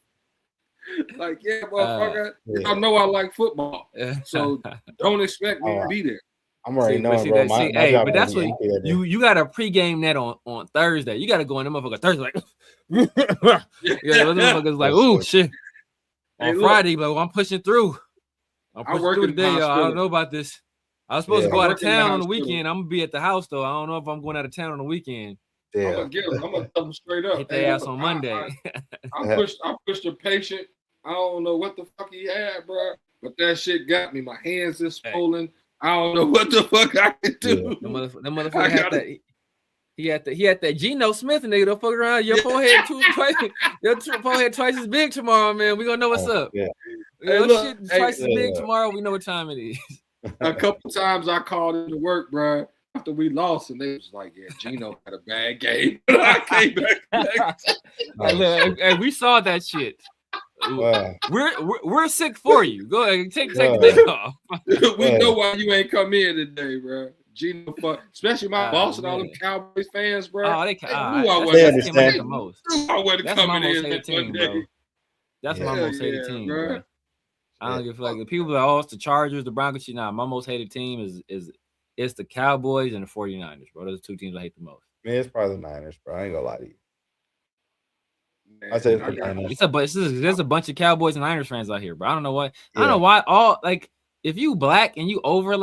Like, yeah, motherfucker. I know I like football, so don't expect me to be there. I'm already knowing, bro. My job, but that's what you got to pregame that on Thursday. You got to go in the motherfucker Thursday like, yeah, those motherfuckers like, ooh, shit. On Friday, but I'm pushing through. I'm pushing through today, y'all. I don't know about this. I was supposed to go out of town on the weekend. I'm gonna be at the house though. I don't know if I'm going out of town on the weekend. Yeah. I'm gonna tell them straight up. Hit their ass on Monday. I pushed a patient. I don't know what the fuck he had, bro, but that shit got me. My hands is swollen. I don't know what the fuck I can do. The motherfucker had that. He had that Geno Smith nigga that fuck around. Your forehead twice as big tomorrow, man. We gonna know what's up. Yeah. Shit twice as big tomorrow. We know what time it is. A couple times I called into work, bro. After we lost, and they was like, "Yeah, Geno had a bad game." I came back. Hey, we saw that shit. Wow. We're sick for you. Go ahead, take the day off. We know why you ain't come in today, bro. Geno, especially my boss and all them Cowboys fans, bro. Oh, they understand the most. I wasn't coming in team, bro. That's my most hated team, bro. I don't give a fuck. The people that it's the Chargers, the Broncos. My most hated team is it's the Cowboys and the 49ers, bro. Those are two teams I hate the most. Man, it's probably the Niners, bro. I ain't gonna lie to you. I say it's the Niners. There's a bunch of Cowboys and Niners fans out here, bro. I don't know why. I don't know why. If you black and you over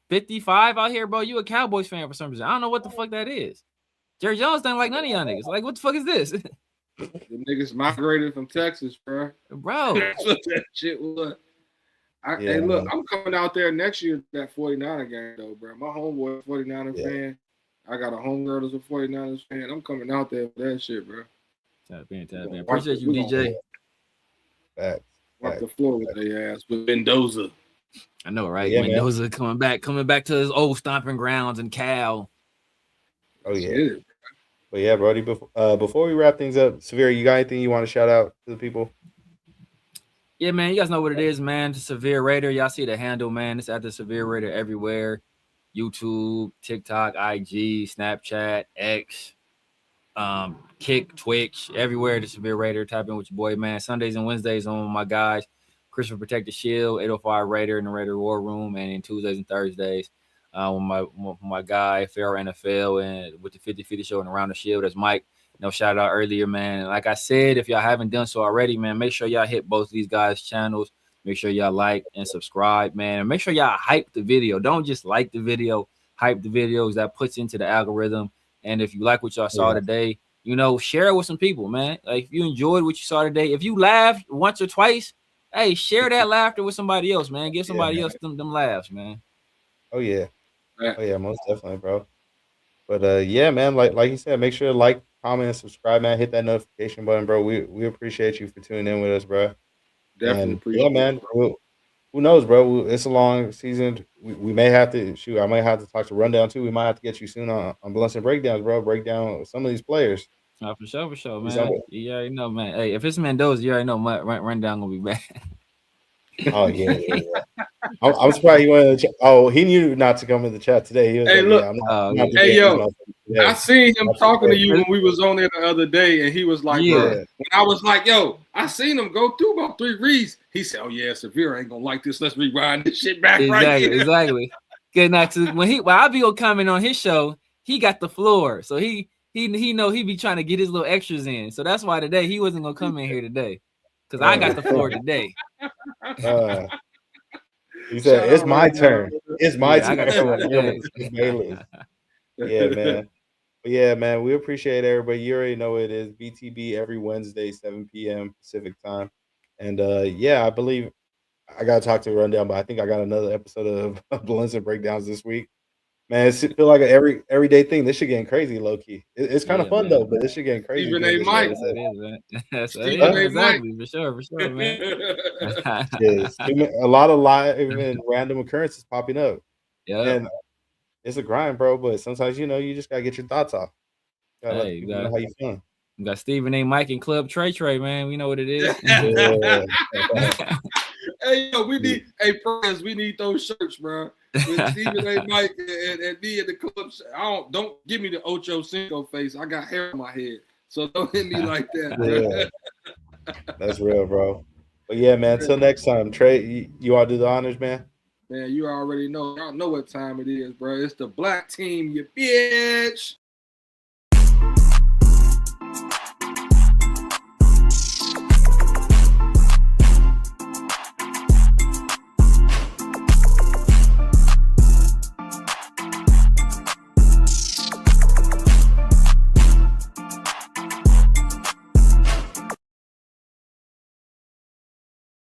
55 out here, bro, you a Cowboys fan for some reason. I don't know what the fuck that is. Jerry Jones don't like none of y'all niggas. What the fuck is this? The niggas migrated from Texas, bro. That's what that shit was. Hey, look, I'm coming out there next year to that 49er game, though, bro. My homeboy 49er fan. I got a homegirl that's a 49ers fan. I'm coming out there for that shit, bro. Tap in. Appreciate you, DJ. Wipe the floor with their ass with Mendoza. I know, right? Yeah, Mendoza coming back to his old stomping grounds in Cal. Oh yeah. But yeah, Brody. Before we wrap things up, Severe, you got anything you want to shout out to the people? Yeah, man. You guys know what it is, man. The Severe Raider. Y'all see the handle, man. It's at the Severe Raider everywhere. YouTube, TikTok, IG, Snapchat, X, Kick, Twitch, everywhere. The Severe Raider. Type in with your boy, man. Sundays and Wednesdays on my guys. Christopher Protected Shield, 805 Raider in the Raider War Room, and then Tuesdays and Thursdays with my guy, Pharaoh NFL, and with the 50-50 show and Around the Shield. That's Mike. Shout out earlier, man. Like I said, if y'all haven't done so already, man, make sure y'all hit both of these guys' channels. Make sure y'all like and subscribe, man. And make sure y'all hype the video. Don't just like the video. Hype the videos. That puts into the algorithm. And if you like what y'all saw today, share it with some people, man. Like, if you enjoyed what you saw today, if you laughed once or twice, hey, share that laughter with somebody else, man. Give somebody else them laughs, man. Oh yeah, most definitely, bro. But yeah, man, like you said, make sure to like, comment, and subscribe, man. Hit that notification button, bro. We appreciate you for tuning in with us, bro. Definitely appreciate it. Man. Who knows, bro? It's a long season. We may have to I might have to talk to Rundown too. We might have to get you soon on Blunts and Breakdowns, bro. Break down some of these players. Oh, for sure, man. You already know, man. Hey, if it's Mendoza, you already know Rundown gonna be back. Oh yeah. I'm surprised he went in the chat. Oh, he knew not to come in the chat today. He was I seen him talking to you when we was on there the other day, and he was like, bro, when I was like, yo, I seen him go through about 3 reads. He said, oh yeah, Severe ain't gonna like this. Let's rewind this shit back right here. Exactly. Good night. When I be gonna comment on his show, he got the floor, so he know he be trying to get his little extras in. So that's why today he wasn't gonna come in here today, because I got the floor today. He said, "It's my turn. It's my turn." Yeah, man. But yeah, man. We appreciate everybody. You already know what it is. BTB every Wednesday, 7 p.m. Pacific time. And yeah, I believe I gotta talk to Rundown, but I think I got another episode of Blunts and Breakdowns this week. Man, it feel like an everyday thing. This shit getting crazy, low key. It's kind of fun though, but this shit getting crazy. Stephen A. Mike. Exactly, for sure, man. Yes, a lot of live and random occurrences popping up. Yeah, and it's a grind, bro. But sometimes you just gotta get your thoughts off. Hey, know how you feeling. We got Stephen A. Mike and Club Trey, man. We know what it is. Hey, yo, we need friends. We need those shirts, bro. With Stephen A. Mike and me in the club. Don't give me the Ocho Cinco face. I got hair on my head, so don't hit me like that, bro. That's real, bro. But yeah, man. Until next time, Trey, you want to do the honors, man? Man, you already know. Y'all know what time it is, bro. It's the Black Team, you bitch.